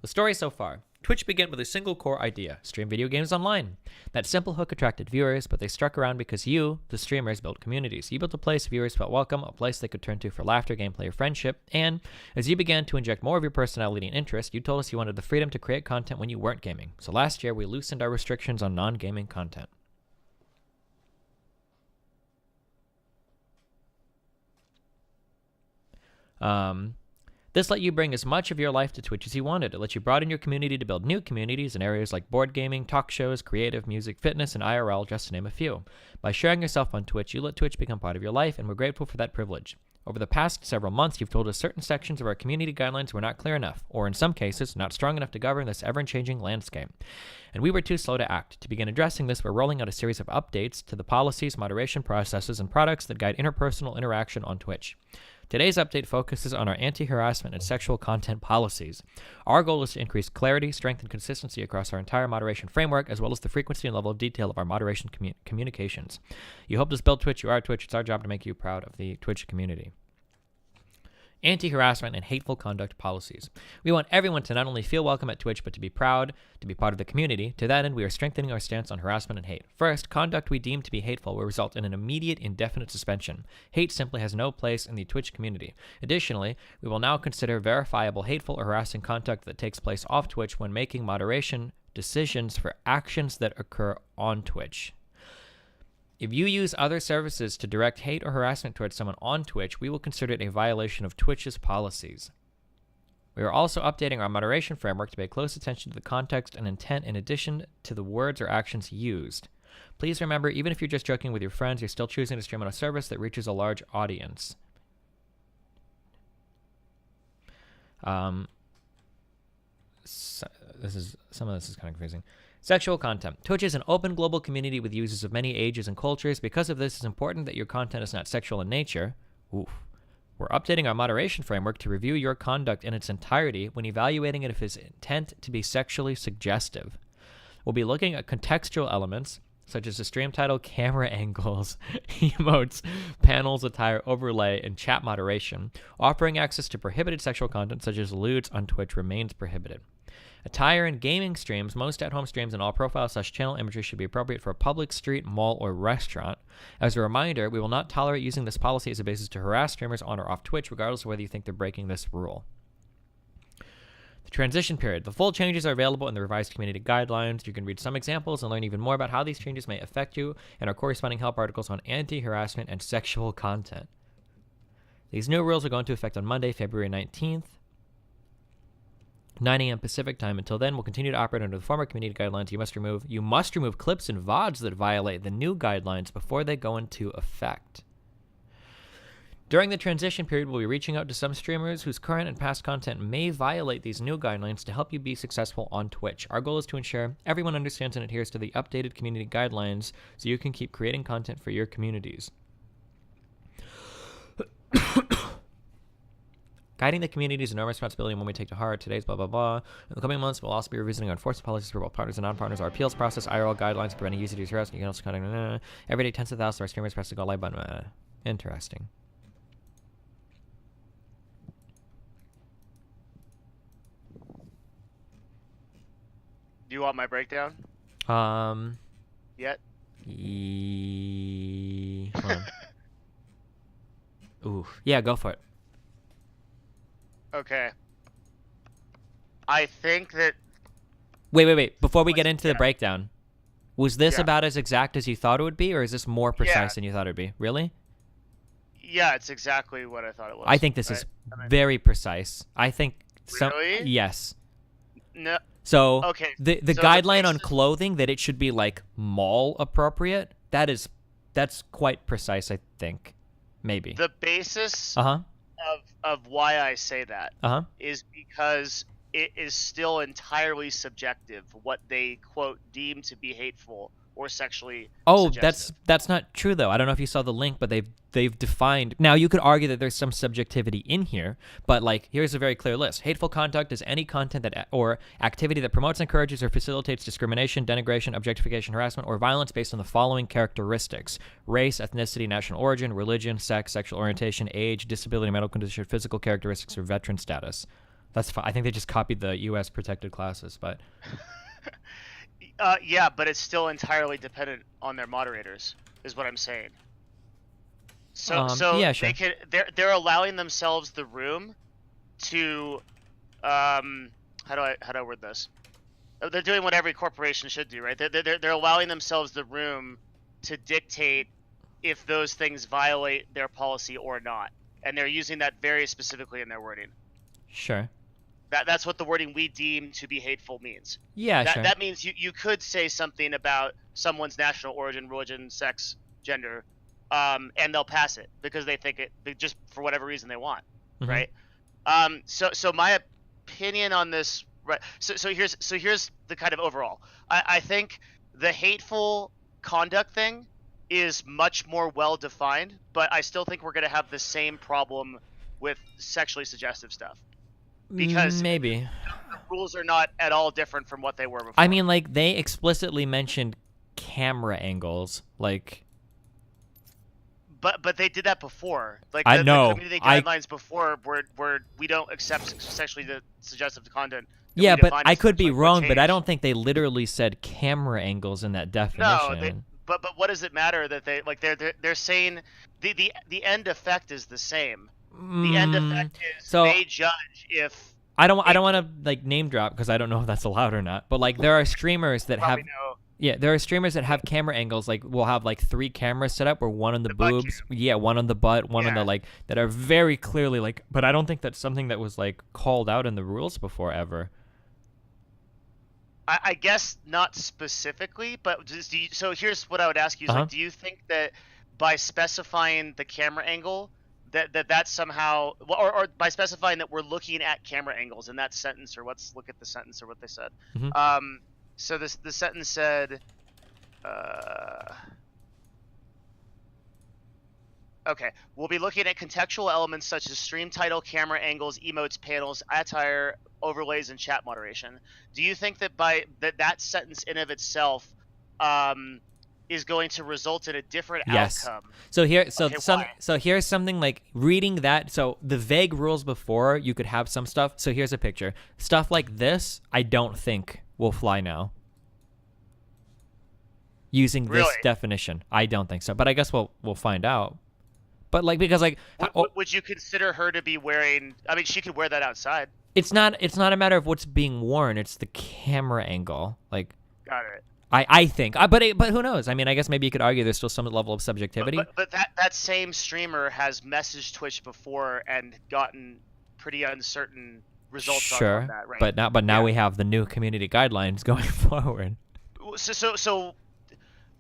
The story so far. Twitch began with a single core idea: stream video games online. That simple hook attracted viewers, but they stuck around because you, the streamers, built communities. You built a place viewers felt welcome, a place they could turn to for laughter, gameplay, or friendship, and as you began to inject more of your personality and interest, you told us you wanted the freedom to create content when you weren't gaming. So last year, we loosened our restrictions on non-gaming content. This let you bring as much of your life to Twitch as you wanted. It let you broaden your community to build new communities in areas like board gaming, talk shows, creative, music, fitness, and IRL, just to name a few. By sharing yourself on Twitch, you let Twitch become part of your life, and we're grateful for that privilege. Over the past several months, you've told us certain sections of our community guidelines were not clear enough, or in some cases, not strong enough to govern this ever-changing landscape. And we were too slow to act. To begin addressing this, we're rolling out a series of updates to the policies, moderation processes, and products that guide interpersonal interaction on Twitch. Today's update focuses on our anti-harassment and sexual content policies. Our goal is to increase clarity, strength, and consistency across our entire moderation framework, as well as the frequency and level of detail of our moderation communications. You helped us build Twitch, you are Twitch, it's our job to make you proud of the Twitch community. anti-harassment, and hateful conduct policies. We want everyone to not only feel welcome at Twitch, but to be proud to be part of the community. To that end, we are strengthening our stance on harassment and hate. First, conduct we deem to be hateful will result in an immediate, indefinite suspension. Hate simply has no place in the Twitch community. Additionally, we will now consider verifiable hateful or harassing conduct that takes place off Twitch when making moderation decisions for actions that occur on Twitch. If you use other services to direct hate or harassment towards someone on Twitch, we will consider it a violation of Twitch's policies. We are also updating our moderation framework to pay close attention to the context and intent in addition to the words or actions used. Please remember, even if you're just joking with your friends, you're still choosing to stream on a service that reaches a large audience. Some of this is kind of confusing. Sexual content. Twitch is an open global community with users of many ages and cultures. Because of this, it's important that your content is not sexual in nature. Oof. We're updating our moderation framework to review your conduct in its entirety when evaluating it if it's intent to be sexually suggestive. We'll be looking at contextual elements, such as the stream title, camera angles, emotes, panels, attire, overlay, and chat moderation. Offering access to prohibited sexual content, such as lewds on Twitch, remains prohibited. Attire and gaming streams, most at-home streams, and all profile/channel imagery should be appropriate for a public street, mall, or restaurant. As a reminder, we will not tolerate using this policy as a basis to harass streamers on or off Twitch, regardless of whether you think they're breaking this rule. The transition period. The full changes are available in the revised community guidelines. You can read some examples and learn even more about how these changes may affect you and our corresponding help articles on anti-harassment and sexual content. These new rules are going to effect on Monday, February 19th. 9 a.m. Pacific time. Until then, we'll continue to operate under the former community guidelines. You must remove clips and VODs that violate the new guidelines before they go into effect. During the transition period, we'll be reaching out to some streamers whose current and past content may violate these new guidelines to help you be successful on Twitch. Our goal is to ensure everyone understands and adheres to the updated community guidelines so you can keep creating content for your communities. Guiding the community is an enormous responsibility and one we take to heart. Today's blah, blah, blah. In the coming months, we'll also be revisiting our enforcement policies for both partners and non-partners, our appeals process, IRL guidelines, preventing user harassment. You can also contact every day, tens of thousands of our streamers press the go live button. Interesting. Do you want my breakdown? Yet? Hold on. Ooh. Yeah, go for it. Okay. I think that... Wait. Before we get into the breakdown, was this about as exact as you thought it would be, or is this more precise than you thought it would be? Really? Yeah, it's exactly what I thought it was. I think this is very precise. I think Really? Yes. No. So okay. the guideline on clothing that it should be like mall appropriate, that's quite precise, I think. Maybe. The basis Uh-huh. of why I say that Uh-huh. is because it is still entirely subjective what they quote deem to be hateful or sexually suggestive. That's not true though. I don't know if you saw the link, but they've defined. Now you could argue that there's some subjectivity in here, but like here's a very clear list. Hateful conduct is any content that or activity that promotes, encourages, or facilitates discrimination, denigration, objectification, harassment, or violence based on the following characteristics: race, ethnicity, national origin, religion, sex, sexual orientation, age, disability, mental condition, physical characteristics, or veteran status. That's fine. I think they just copied the U.S. protected classes, but. Yeah, but it's still entirely dependent on their moderators, is what I'm saying. So yeah, sure. they're allowing themselves the room to how do I word this? They're doing what every corporation should do, right? They're allowing themselves the room to dictate if those things violate their policy or not, and they're using that very specifically in their wording. Sure. That's what the wording "we deem to be hateful" means. Yeah, sure. That means you could say something about someone's national origin, religion, sex, gender, and they'll pass it because they think it just for whatever reason they want, right? So my opinion on this, right? So here's the kind of overall. I think the hateful conduct thing is much more well defined, but I still think we're going to have the same problem with sexually suggestive stuff. Because maybe the rules are not at all different from what they were before. I mean, like they explicitly mentioned camera angles, like. But they did that before. Like I the know. community guidelines before were we don't accept sexually suggestive content. that Yeah, we but define I as could such. be Like, what wrong, but I changed? don't think they literally said camera angles in that definition. No, but what does it matter that they like they're saying the end effect is the same. The end effect is so- they judge if I don't want to like name drop because I don't know if that's allowed or not. But like there are streamers that have there are streamers that have camera angles like we'll have like 3 cameras set up where one on the boobs, one on the butt, one on the like that are very clearly like. But I don't think that's something that was like called out in the rules before ever. I guess not specifically, but so here's what I would ask you: is like, do you think that by specifying the camera angle, that's somehow, or by specifying that we're looking at camera angles in that sentence, or let's look at the sentence or what they said. So the sentence said, okay, we'll be looking at contextual elements such as stream title, camera angles, emotes, panels, attire, overlays, and chat moderation. Do you think that by that sentence in of itself is going to result in a different outcome? So here's something like reading that. So the vague rules before you could have some stuff. So here's a picture. Stuff like this, I don't think will fly now. Using this definition, I don't think so. But I guess we'll find out. But like because like, would you consider her to be wearing? I mean, she could wear that outside. It's not a matter of what's being worn. It's the camera angle. Like, got it. I think, but who knows? I mean, I guess maybe you could argue there's still some level of subjectivity. But that same streamer has messaged Twitch before and gotten pretty uncertain results on that, right? But now we have the new community guidelines going forward. So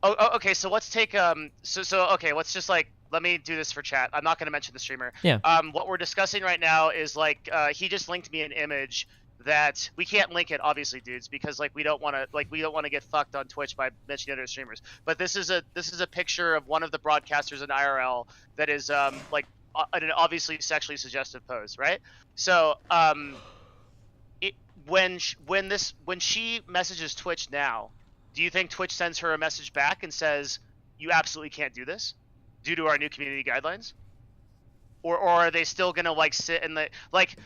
okay. So let's take okay. Let's just like. Let me do this for chat. I'm not going to mention the streamer. Yeah. What we're discussing right now is like he just linked me an image that we can't link it, obviously, dudes, because like we don't want to get fucked on Twitch by mentioning other streamers. But this is a picture of one of the broadcasters in IRL that is like an obviously sexually suggestive pose, right? So when she messages Twitch now, do you think Twitch sends her a message back and says you absolutely can't do this due to our new community guidelines, or are they still gonna like sit in the like?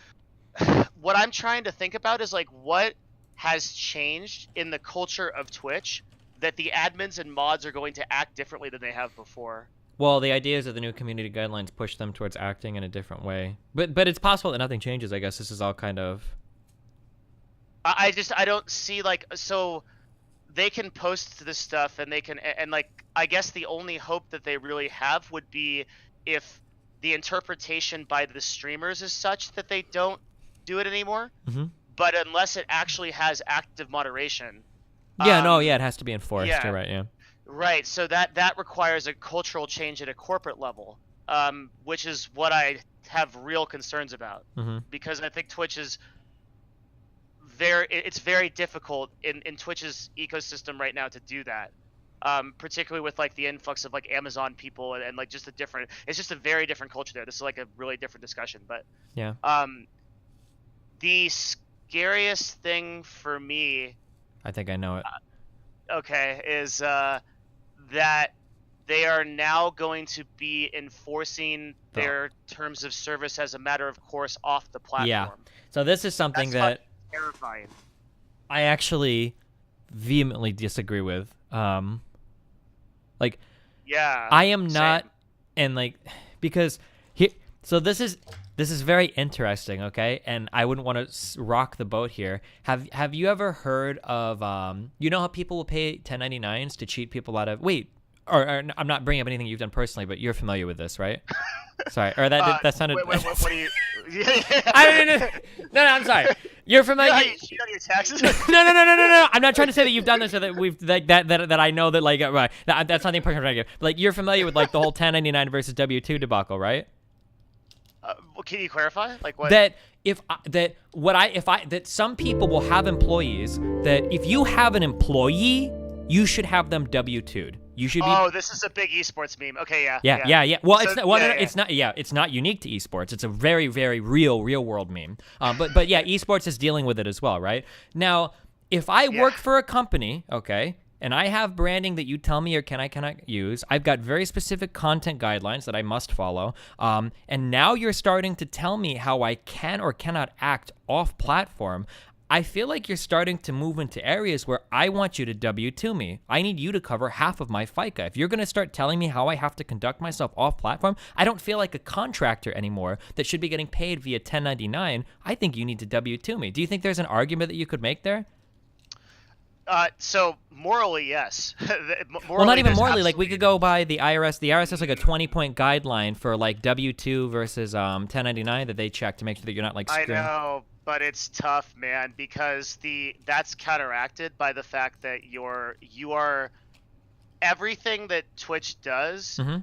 What I'm trying to think about is like what has changed in the culture of Twitch that the admins and mods are going to act differently than they have before. Well, the idea is that the new community guidelines push them towards acting in a different way, but it's possible that nothing changes. I guess this is all kind of. I don't see like so. They can post this stuff and they can and like I guess the only hope that they really have would be if the interpretation by the streamers is such that they don't do it anymore. But unless it actually has active moderation. It has to be enforced. Yeah. You're right. Yeah. Right. So that requires a cultural change at a corporate level, which is what I have real concerns about because I think Twitch is. It's very difficult in Twitch's ecosystem right now to do that, particularly with like the influx of like Amazon people and like just it's just a very different culture there. This is like a really different discussion, but yeah. The scariest thing for me, I think I know it. Is that they are now going to be enforcing their terms of service as a matter of course off the platform. Yeah. So this is something that. Terrifying. I actually vehemently disagree with. Like, yeah, I am not, and like, because so this is very interesting, okay? And I wouldn't want to rock the boat here. Have you ever heard of you know how people will pay 1099s to cheat people out of or I'm not bringing up anything you've done personally, but you're familiar with this, right? Sorry, or that sounded. Wait, what are you? No, I'm sorry. You're familiar. You cheat on your taxes? No. I'm not trying to say that you've done this or that we've like that I know that like right. That's not the impression I'm trying to give. But, like you're familiar with like the whole 1099 versus W2 debacle, right? Well, can you clarify? Like what? That some people will have employees that if you have an employee, you should have them W2'd. You should be. Oh, this is a big esports meme. Okay, yeah. Yeah. Well, So, it's not. Well, no, it's not. Yeah, it's not unique to esports. It's a very, very real world meme. But yeah, esports is dealing with it as well, right? Now, if I work for a company, okay, and I have branding that you tell me or cannot use. I've got very specific content guidelines that I must follow. And now you're starting to tell me how I can or cannot act off platform. I feel like you're starting to move into areas where I want you to W-2 me. I need you to cover half of my FICA. If you're going to start telling me how I have to conduct myself off platform, I don't feel like a contractor anymore that should be getting paid via 1099. I think you need to W-2 me. Do you think there's an argument that you could make there? So morally, yes. Well, not even morally. Like, we could go by the IRS. The IRS has like a 20-point guideline for like W-2 versus 1099 that they check to make sure that you're not like I screwing. know, but it's tough, man, because that's counteracted by the fact that you are everything that Twitch does and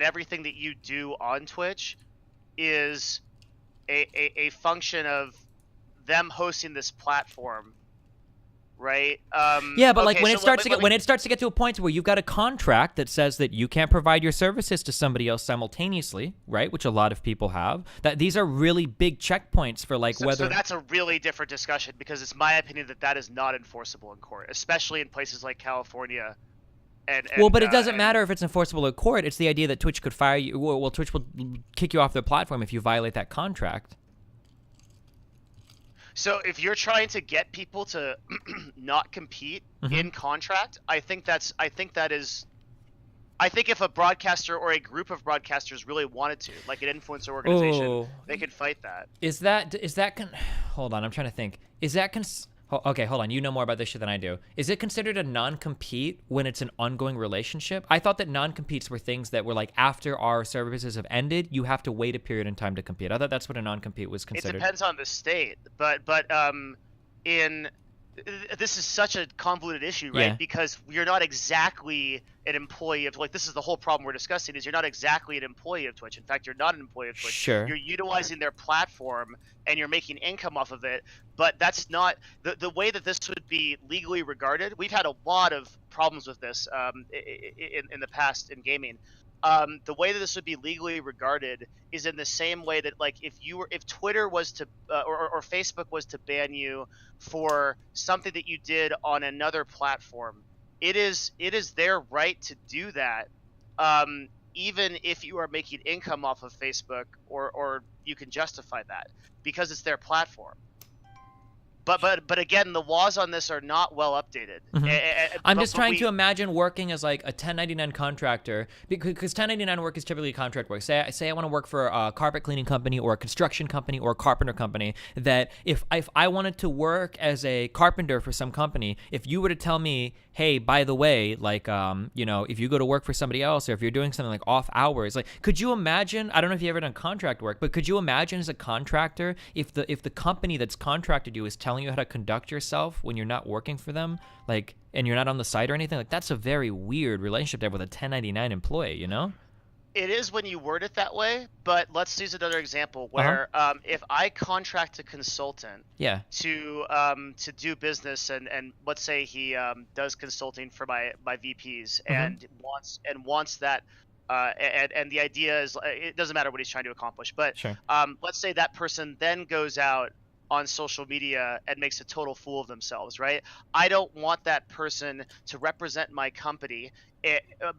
everything that you do on Twitch is a function of them hosting this platform. Right. Yeah, but like okay, when so it starts to get to a point where you've got a contract that says that you can't provide your services to somebody else simultaneously, right? Which a lot of people have. That these are really big checkpoints for like whether. So that's a really different discussion because it's my opinion that is not enforceable in court, especially in places like California. Well, but it doesn't matter if it's enforceable in court. It's the idea that Twitch could fire you. Well, Twitch will kick you off their platform if you violate that contract. So if you're trying to get people to not compete in contract, I think if a broadcaster or a group of broadcasters really wanted to, like an influencer organization, they could fight that. Hold on, I'm trying to think. Is that okay, hold on. You know more about this shit than I do. Is it considered a non-compete when it's an ongoing relationship? I thought that non-competes were things that were like after our services have ended, you have to wait a period in time to compete. I thought that's what a non-compete was considered. It depends on the state, but this is such a convoluted issue, right? Yeah. Because you're not exactly an employee of, like, this is the whole problem we're discussing, is you're not exactly an employee of Twitch. In fact, you're not an employee of Twitch. Sure. You're utilizing their platform and you're making income off of it, but that's not the way that this would be legally regarded. We've had a lot of problems with this in the past in gaming. The way that this would be legally regarded is in the same way that, like, if Twitter was to or Facebook was to ban you for something that you did on another platform, it is their right to do that, even if you are making income off of Facebook, or you can justify that because it's their platform. But again, the laws on this are not well updated. I'm just trying to imagine working as like a 1099 contractor, because 1099 work is typically contract work. Say I want to work for a carpet cleaning company or a construction company or a carpenter company, that if I wanted to work as a carpenter for some company, if you were to tell me, hey, by the way, like, if you go to work for somebody else, or if you're doing something like off hours, like, could you imagine, I don't know if you've ever done contract work, but could you imagine as a contractor, if the company that's contracted you is telling you how to conduct yourself when you're not working for them, like, and you're not on the site or anything? Like, that's a very weird relationship to have with a 1099 employee, you know? It is when you word it that way, but let's use another example where if I contract a consultant to do business, and let's say he does consulting for my VPs and wants that, and the idea is, it doesn't matter what he's trying to accomplish, but let's say that person then goes out on social media and makes a total fool of themselves, right? I don't want that person to represent my company.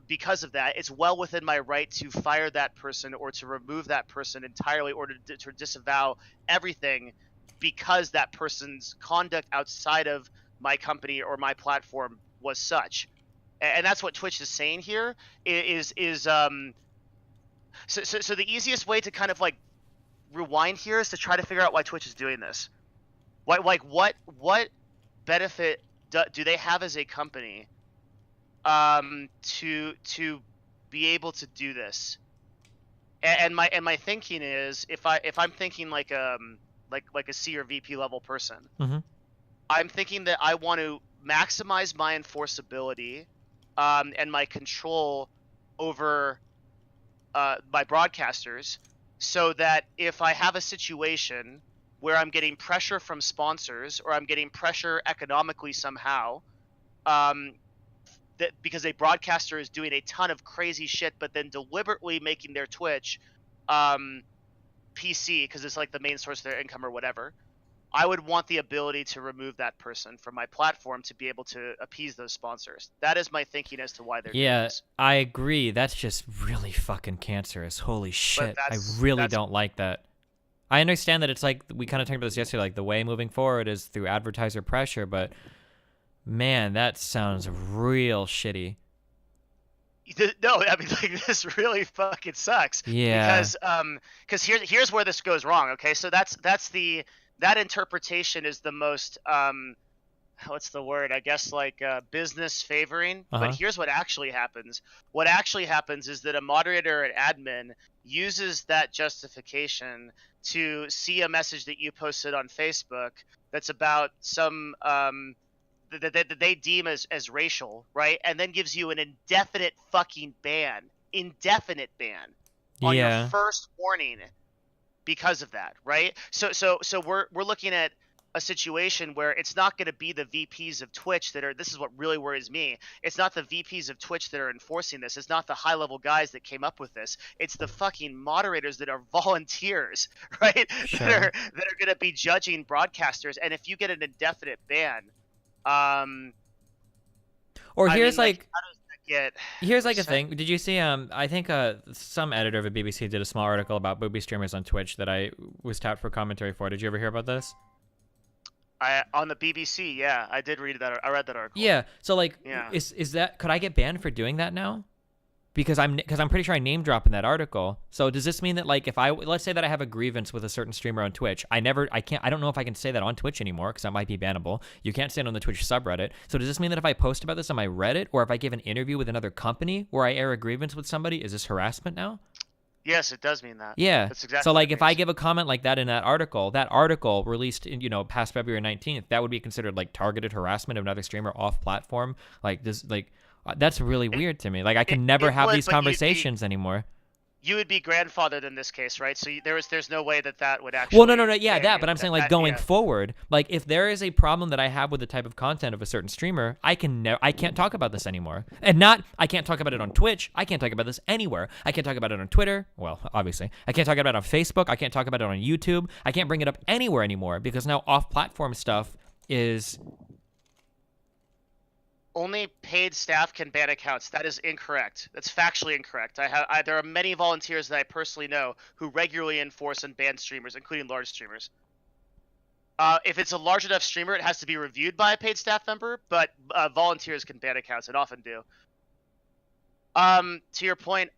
Because of that, it's well within my right to fire that person or to remove that person entirely, or to disavow everything because that person's conduct outside of my company or my platform was such. And that's what Twitch is saying here so the easiest way to kind of like rewind here is to try to figure out why Twitch is doing this. What benefit do they have as a company to be able to do this? And my thinking is, if I'm thinking like a C or VP level person, I'm thinking that I want to maximize my enforceability and my control over my broadcasters, so that if I have a situation where I'm getting pressure from sponsors, or I'm getting pressure economically somehow, that because a broadcaster is doing a ton of crazy shit, but then deliberately making their Twitch PC, because it's like the main source of their income or whatever, I would want the ability to remove that person from my platform to be able to appease those sponsors. That is my thinking as to why they're doing Yeah, this. I agree. That's just really fucking cancerous. Holy shit. I really don't like that. I understand that it's like, we kind of talked about this yesterday, like the way moving forward is through advertiser pressure, but man, that sounds real shitty. No, I mean, like, this really fucking sucks. Yeah. Because here's where this goes wrong. Okay, so that interpretation is the most what's the word? I guess like business favoring. But here's what actually happens. What actually happens is that a moderator or an admin uses that justification to see a message that you posted on Facebook that's about some that they deem as racial, right? And then gives you an indefinite fucking ban. Indefinite ban on your first warning because of that, right? So we're looking at a situation where it's not going to be the VPs of Twitch that are, this is what really worries me. It's not the VPs of Twitch that are enforcing this. It's not the high level guys that came up with this. It's the fucking moderators that are volunteers, right? Sure. that are going to be judging broadcasters. And if you get an indefinite ban, or here's how does that get here's like a thing. Did you see I think some editor of a BBC did a small article about booby streamers on Twitch that I was tapped for commentary for. Did you ever hear about this? On the BBC, yeah, I did read that. I read that article. Yeah. So like, Yeah. is that, could I get banned for doing that now? Because I'm pretty sure I name drop in that article. So does this mean that like, if let's say that I have a grievance with a certain streamer on Twitch, I don't know if I can say that on Twitch anymore because that might be bannable. You can't say it on the Twitch subreddit. So does this mean that if I post about this on my Reddit, or if I give an interview with another company where I air a grievance with somebody, is this harassment now? Yes, it does mean that. Yeah. That's exactly so what like it if I means. give a comment like that in that article released in, past February 19th, that would be considered like targeted harassment of another streamer off platform. Like this, that's really weird to me. Like I can never have would, these but you'd be- conversations anymore. You would be grandfathered in this case, right? So there's no way that would actually. Well, no, yeah, ban that. you. But I'm saying like going forward, like if there is a problem that I have with the type of content of a certain streamer, I can't talk about this anymore. And I can't talk about it on Twitch. I can't talk about this anywhere. I can't talk about it on Twitter. Well, obviously, I can't talk about it on Facebook. I can't talk about it on YouTube. I can't bring it up anywhere anymore because now off-platform stuff is. Only paid staff can ban accounts. That is incorrect. That's factually incorrect. There are many volunteers that I personally know who regularly enforce and ban streamers, including large streamers. If it's a large enough streamer, it has to be reviewed by a paid staff member, but volunteers can ban accounts and often do. To your point,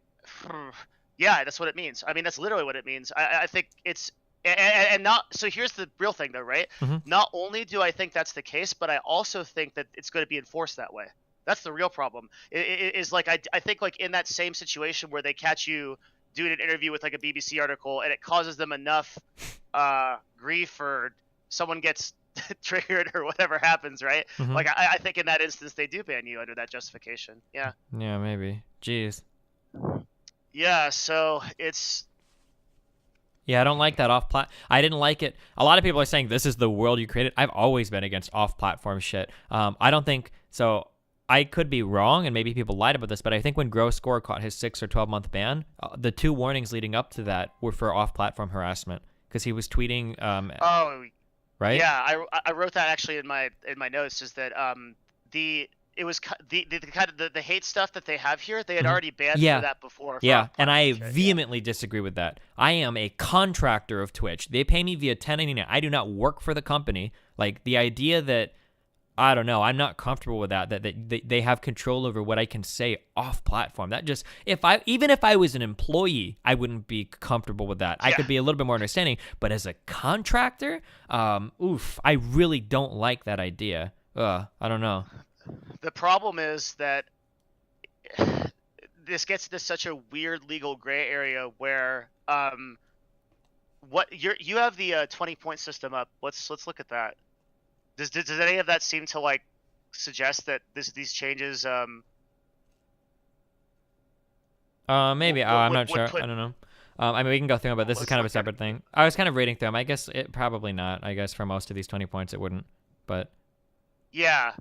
yeah, that's what it means. I mean, that's literally what it means. I think it's and not so. Here's the real thing, though, right? Mhm. Not only do I think that's the case, but I also think that it's going to be enforced that way. That's the real problem. Is like I think like in that same situation where they catch you doing an interview with like a BBC article and it causes them enough grief or someone gets triggered or whatever happens, right? Mhm. Like I think in that instance they do ban you under that justification. Yeah. Yeah, maybe. Jeez. Yeah. So it's. Yeah, I don't like that I didn't like it. A lot of people are saying this is the world you created. I've always been against off-platform shit. I don't think so. I could be wrong, and maybe people lied about this, but I think when Gross Score caught his 6 or 12-month ban, the 2 warnings leading up to that were for off-platform harassment because he was tweeting. Right? Yeah, I wrote that actually in my notes. Is that it was the kind of the hate stuff that they have here. They had already banned for that before. Yeah, and I vehemently disagree with that. I am a contractor of Twitch. They pay me via 1099. I do not work for the company. Like the idea that, I don't know, I'm not comfortable with that they have control over what I can say off platform. That just, even if I was an employee, I wouldn't be comfortable with that. I could be a little bit more understanding, but as a contractor, I really don't like that idea. I don't know. The problem is that this gets into such a weird legal gray area where you have the 20-point system up. Let's look at that. Does any of that seem to like suggest that these changes maybe I'm not sure. I don't know. I mean, we can go through them, but this is kind of a separate thing. I was kind of reading through them. I guess it probably not. I guess for most of these 20 points it wouldn't, but yeah.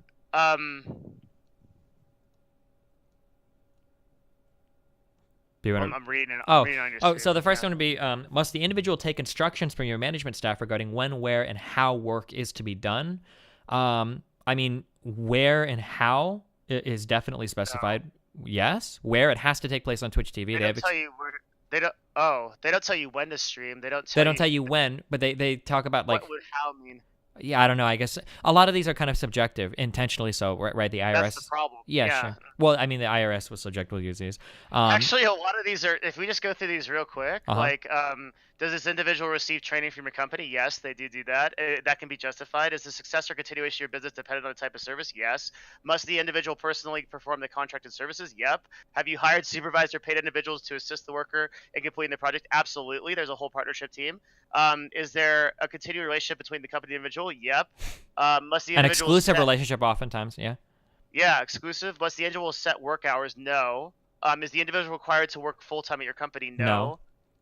I'm reading it. I'm reading on your so screen, the first yeah. one would be, must the individual take instructions from your management staff regarding when, where, and how work is to be done? I mean, where and how is definitely specified. Yes. Where it has to take place on Twitch TV. They don't tell you where. They don't. Oh, they don't tell you when to stream. They don't tell you when, but they talk about like. What would how mean? Yeah, I don't know. I guess a lot of these are kind of subjective, intentionally so. Right? The IRS. That's the problem. Yeah, sure. Well, I mean, the IRS will subjectively use these. Actually, a lot of these are. If we just go through these real quick, Uh-huh. like, does this individual receive training from your company? Yes, they do that. That can be justified. Is the success or continuation of your business dependent on the type of service? Yes. Must the individual personally perform the contracted services? Yep. Have you hired, supervised, or paid individuals to assist the worker in completing the project? Absolutely. There's a whole partnership team. Is there a continuing relationship between the company and the individual? Yep. Must the An individual exclusive set- relationship, oftentimes. Yeah. Yeah, exclusive. Must the individual set work hours? No. Is the individual required to work full time at your company? No. No.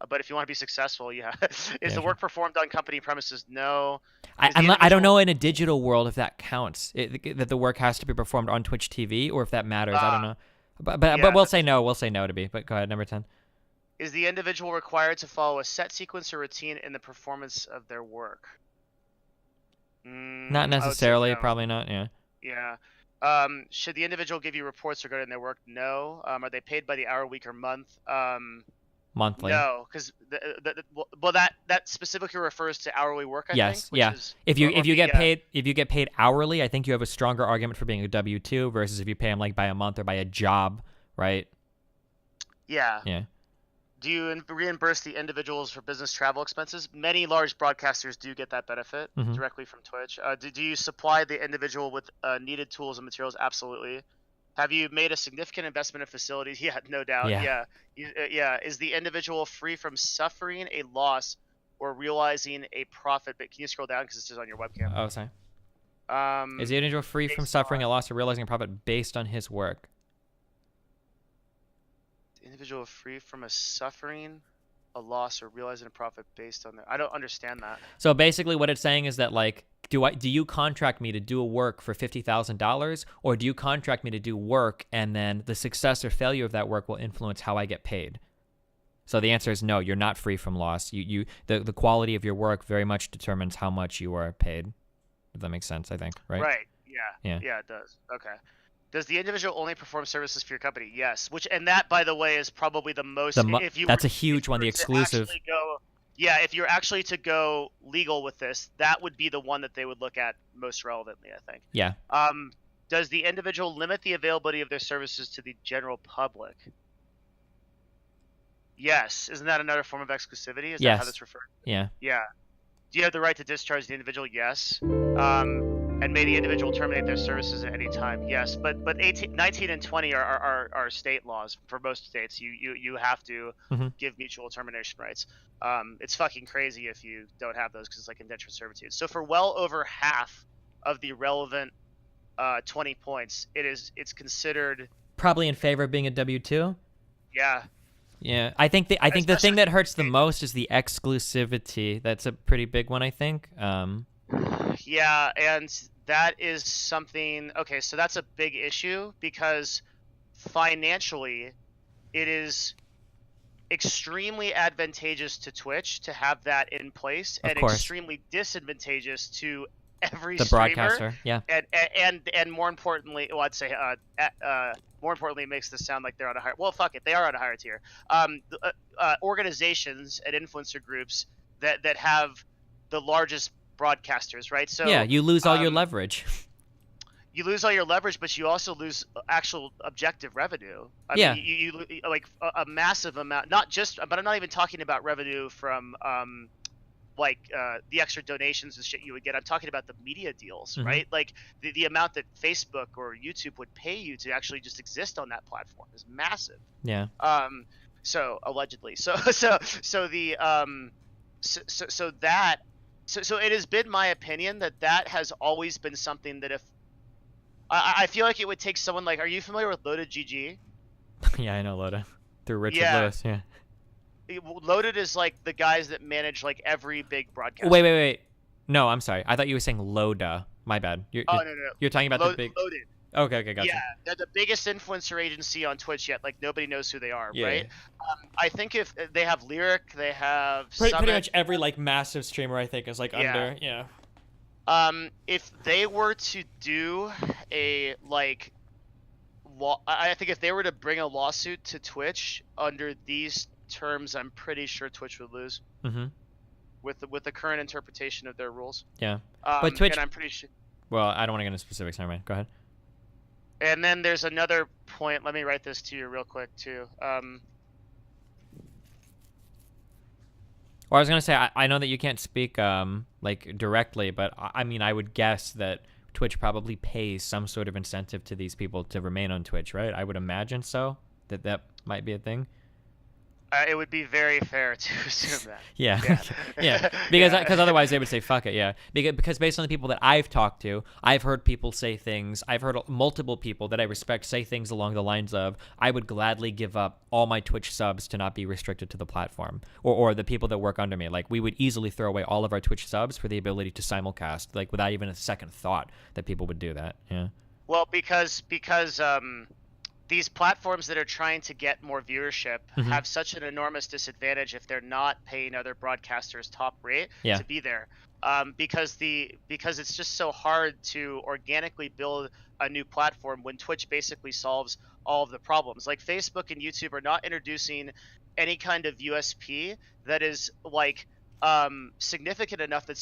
But if you want to be successful, yeah. Is Yeah, the sure. work performed on company premises? No. I Is the don't individual- know in a digital world if that counts. That the work has to be performed on Twitch TV, or if that matters. I don't know. But yeah, we'll say no. We'll say no to be. But go ahead, number 10. Is the individual required to follow a set sequence or routine in the performance of their work? Not I would say necessarily. no. Probably not. Yeah. Yeah. Should the individual give you reports regarding their work? No. Are they paid by the hour, week, or month? Monthly. No, because that specifically refers to hourly work. I Yes. think, which Yeah. is- If you or get the, paid hourly, I think you have a stronger argument for being a W-2 versus if you pay them like by a month or by a job, right? Yeah. Yeah. Do you reimburse the individuals for business travel expenses? Many large broadcasters do get that benefit Mhm. directly from Twitch. Do you supply the individual with needed tools and materials? Absolutely. Have you made a significant investment in facilities? Yeah, no doubt. Yeah. Yeah. Is the individual free from suffering a loss or realizing a profit? But can you scroll down because this is on your webcam? Oh, sorry. Is the Is individual free from suffering a loss or realizing a profit based on his work? the individual free from a suffering a loss or realizing a profit based on their? I don't understand that. So basically, what it's saying is that like, do you contract me to do a work for $50,000, or do you contract me to do work and then the success or failure of that work will influence how I get paid? So the answer is no. You're not free from loss. The quality of your work very much determines how much you are paid. If that makes sense, I think, right? Right. Yeah. Yeah. It does. Okay. Does the individual only perform services for your company? Yes. And that, by the way, is probably the most. If you That's were- a huge one. The if you exclusive. actually if you're actually to go legal with this, that would be the one that they would look at most relevantly, I think. Yeah. Does the individual limit the availability of their services to the general public? Yes. Isn't that another form of exclusivity? Is that how Yes. that's referred? Yeah. Yeah. Do you have the right to discharge the individual? Yes. And may the individual terminate their services at any time? Yes. But 19 and 20 are state laws for most states. You have to Mhm. give mutual termination rights. It's fucking crazy if you don't have those because it's like indentured servitude. So for well over half of the relevant 20 points, it's considered. Probably in favor of being a W-2. Yeah. Yeah, I think the thing that hurts the most is the exclusivity. That's a pretty big one, I think. Yeah, and that is something. Okay, so that's a big issue because financially, it is extremely advantageous to Twitch to have that in place, Of and course. extremely disadvantageous to every The streamer. broadcaster, yeah. And more importantly, well, I'd say more importantly, it makes this sound like they're on a higher. Well, fuck it, they are on a higher tier. Organizations and influencer groups that have the largest broadcasters, right? So yeah, you lose all your leverage. You lose all your leverage, but you also lose actual objective revenue. I Yeah. mean, you like a massive amount. Not just, but I'm not even talking about revenue from the extra donations and shit you would get. I'm talking about the media deals, Mhm. right? Like the amount that Facebook or YouTube would pay you to actually just exist on that platform is massive. Yeah. So allegedly, so it has been my opinion that has always been something that if I feel like it would take someone like, are you familiar with Loaded GG? Yeah, I know Loda. Through Richard Yeah. Lewis, yeah. Loaded is like the guys that manage like every big broadcast. Wait. No, I'm sorry. I thought you were saying Loda. My bad. You're No. You're talking about the big. Loaded. Okay, gotcha. Yeah, they're the biggest influencer agency on Twitch yet. Like nobody knows who they are, Yeah. right? I think if they have Lyric, they have Pretty Summit. much every like massive streamer I think is like under. Yeah. If they were to do a like, I think if they were to bring a lawsuit to Twitch under these terms, I'm pretty sure Twitch would lose. Mm-hmm. With the current interpretation of their rules. Yeah. But Twitch. And I'm pretty sure. Well, I don't want to get into specifics. Never mind. Go ahead. And then there's another point. Let me write this to you real quick too. Well, I was gonna say I know that you can't speak like directly, but I mean I would guess that Twitch probably pays some sort of incentive to these people to remain on Twitch, right? I would imagine so. That might be a thing. It would be very fair to assume that. Yeah, yeah. Because otherwise they would say fuck it. Yeah, because based on the people that I've talked to, I've heard people say things. I've heard multiple people that I respect say things along the lines of, "I would gladly give up all my Twitch subs to not be restricted to the platform," or the people that work under me. Like we would easily throw away all of our Twitch subs for the ability to simulcast, like without even a second thought that people would do that. Yeah. Well, because these platforms that are trying to get more viewership have such an enormous disadvantage if they're not paying other broadcasters top rate to be there, because it's just so hard to organically build a new platform when Twitch basically solves all of the problems. Like Facebook and YouTube are not introducing any kind of USP that is like significant enough that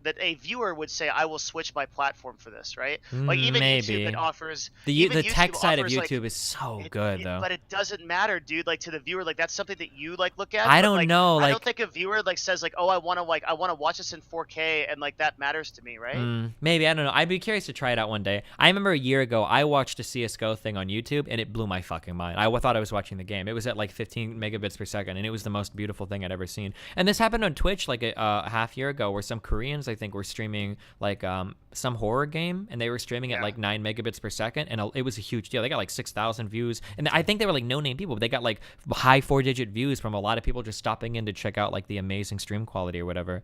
that a viewer would say, I will switch my platform for this, right? Like even Maybe. YouTube, it offers The YouTube tech side of offers, like, YouTube is so good though. but it doesn't matter, dude. Like to the viewer, like that's something that you like look at. I but, don't like, know, I like- don't think a viewer like says like, oh, I want to watch this in 4K, and like that matters to me, right? Maybe, I don't know. I'd be curious to try it out one day. I remember a year ago, I watched a CSGO thing on YouTube, and it blew my fucking mind. I thought I was watching the game. It was at like 15 megabits per second, and it was the most beautiful thing I'd ever seen. And this happened on Twitch like a half year ago, where some Koreans, I think, were streaming like some horror game, and they were streaming at like 9 megabits per second, and it was a huge deal. They got like 6,000 views, and I think they were like no-name people, but they got like high 4-digit views from a lot of people just stopping in to check out like the amazing stream quality or whatever.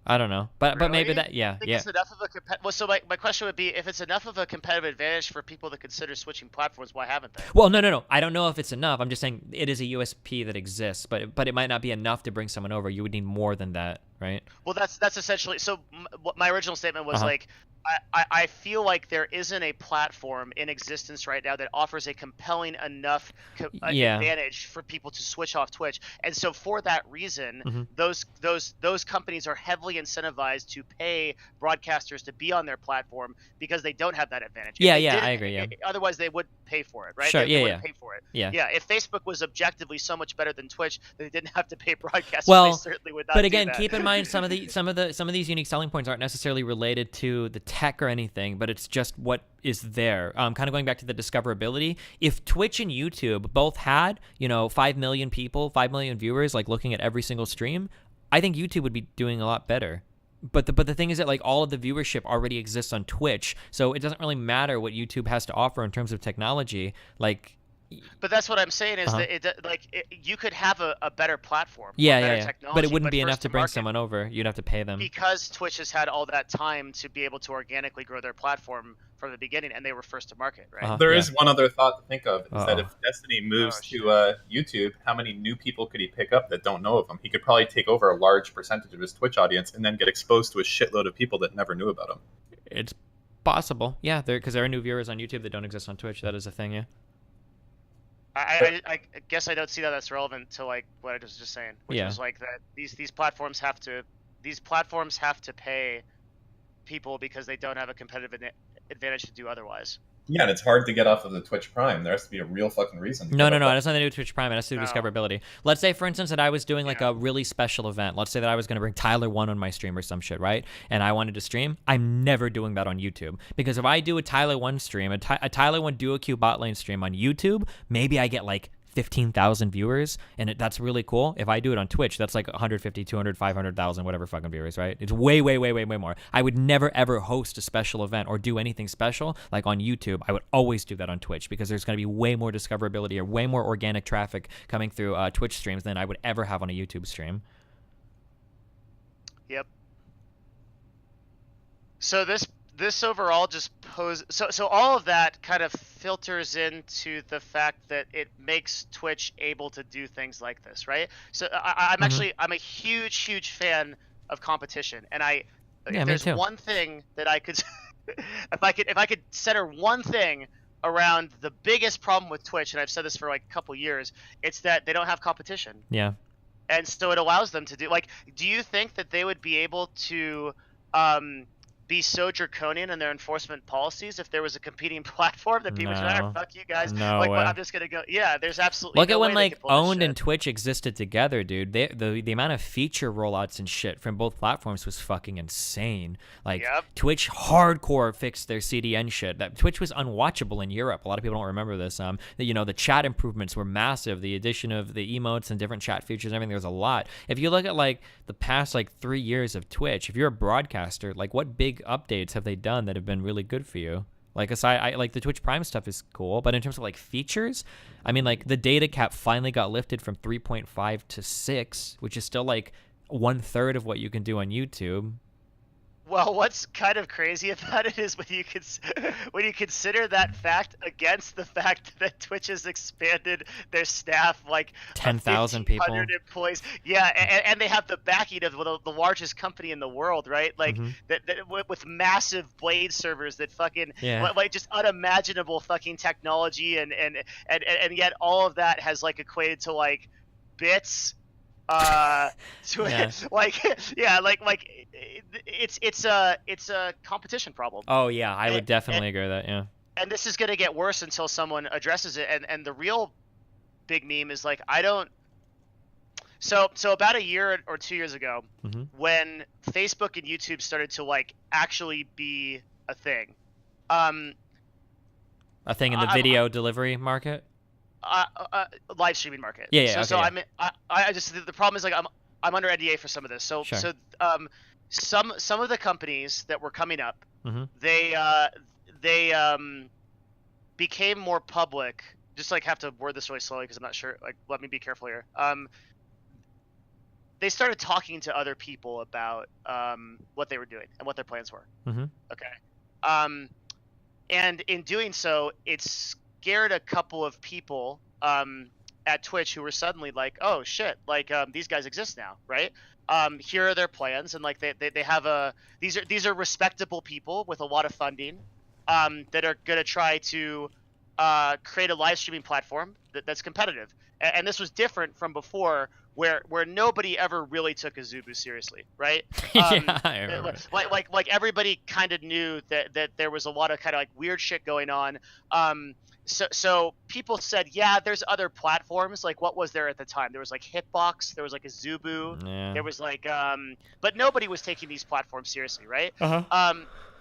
I don't know, but maybe that I think it's enough of a well, so my question would be, if it's enough of a competitive advantage for people to consider switching platforms, why haven't they? Well, no. I don't know if it's enough. I'm just saying it is a USP that exists, but it might not be enough to bring someone over. You would need more than that, right? Well, that's essentially. So my original statement was like, I feel like there isn't a platform in existence right now that offers a compelling enough advantage for people to switch off Twitch, and so for that reason, those companies are heavily incentivized to pay broadcasters to be on their platform because they don't have that advantage. Yeah, I agree. Yeah. Otherwise, they would pay for it, right? Sure. They wouldn't pay for it. Yeah. If Facebook was objectively so much better than Twitch, they didn't have to pay broadcasters. Well, they certainly would not. But do again, that. keep in mind some of these unique selling points aren't necessarily related to the tech or anything, but it's just what is there. Kind of going back to the discoverability. If Twitch and YouTube both had, 5 million people, 5 million viewers, like looking at every single stream, I think YouTube would be doing a lot better. But the thing is that like all of the viewership already exists on Twitch, so it doesn't really matter what YouTube has to offer in terms of technology. Like, but that's what I'm saying is that you could have a better platform. Yeah. Technology, But it wouldn't be first enough to bring market, someone over. You'd have to pay them. because Twitch has had all that time to be able to organically grow their platform from the beginning, and they were first to market, right? There is one other thought to think of, is that if Destiny moves to YouTube, how many new people could he pick up that don't know of him? He could probably take over a large percentage of his Twitch audience and then get exposed to a shitload of people that never knew about him. It's possible, yeah, because there are new viewers on YouTube that don't exist on Twitch. That is a thing, yeah. I guess I don't see that that's relevant to like what I was just saying, which was like that these platforms have to pay people because they don't have a competitive advantage to do otherwise. Yeah, and it's hard to get off of the Twitch Prime. There has to be a real fucking reason. No, it has nothing to do with Twitch Prime. It has to do with discoverability. Let's say, for instance, that I was doing like a really special event. Let's say that I was going to bring Tyler 1 on my stream or some shit, right? And I wanted to stream. I'm never doing that on YouTube. Because if I do a Tyler 1 stream, a Tyler 1 duo queue bot lane stream on YouTube, maybe I get like 15,000 viewers, and that's really cool. If I do it on Twitch, that's like 150, 200, 500,000, whatever fucking viewers, right? It's way more. I would never ever host a special event or do anything special like on YouTube. I would always do that on Twitch because there's going to be way more discoverability or way more organic traffic coming through Twitch streams than I would ever have on a YouTube stream. Yep. So this this overall just so all of that kind of filters into the fact that it makes Twitch able to do things like this, right? So I'm actually I'm a huge fan of competition, and if there's one thing that I could if I could center one thing around the biggest problem with Twitch, and I've said this for like a couple years, it's that they don't have competition. Yeah. And so it allows them to do do you think that they would be able to be so draconian in their enforcement policies if there was a competing platform that people should fuck you guys? No like, way. well, I'm just gonna go. Yeah, there's absolutely. Look no at when way they like could pull this Owned shit. and Twitch existed together, dude. The amount of feature rollouts and shit from both platforms was fucking insane. Like Twitch hardcore fixed their CDN shit. That Twitch was unwatchable in Europe. A lot of people don't remember this. The chat improvements were massive. The addition of the emotes and different chat features and everything. There was a lot. If you look at like the past like 3 years of Twitch, if you're a broadcaster, like what big updates have they done that have been really good for you? Like aside, like the Twitch Prime stuff is cool, but in terms of like features, I mean, like the data cap finally got lifted from 3.5 to 6, which is still like 1/3 of what you can do on YouTube. Well, what's kind of crazy about it is when you consider that fact against the fact that Twitch has expanded their staff like 10,000 people, 100 employees. Yeah, and they have the backing of the largest company in the world, right? Like that with massive Blade servers that fucking like just unimaginable fucking technology, and yet all of that has like equated to like bits. It's a competition problem. Oh yeah, I would definitely agree with that. Yeah. And this is gonna get worse until someone addresses it. And the real big meme is like So about a year or 2 years ago, when Facebook and YouTube started to like actually be a thing, a thing in the video delivery market. Live streaming market. I just the problem is like I'm under NDA for some of this. So some of the companies that were coming up, they became more public. Just like have to word this really slowly because I'm not sure. Like let me be careful here. They started talking to other people about what they were doing and what their plans were. Okay. And in doing so, it's scared a couple of people at Twitch who were suddenly like, oh shit, like these guys exist now, right? Here are their plans, and like they have these are respectable people with a lot of funding that are gonna try to create a live streaming platform that's competitive. And this was different from before, where nobody ever really took Azubu seriously, right? I remember. Like everybody kind of knew that there was a lot of kind of like weird shit going on. So people said, yeah, there's other platforms. Like what was there at the time? There was like Hitbox, there was like Azubu, there was like but nobody was taking these platforms seriously, right?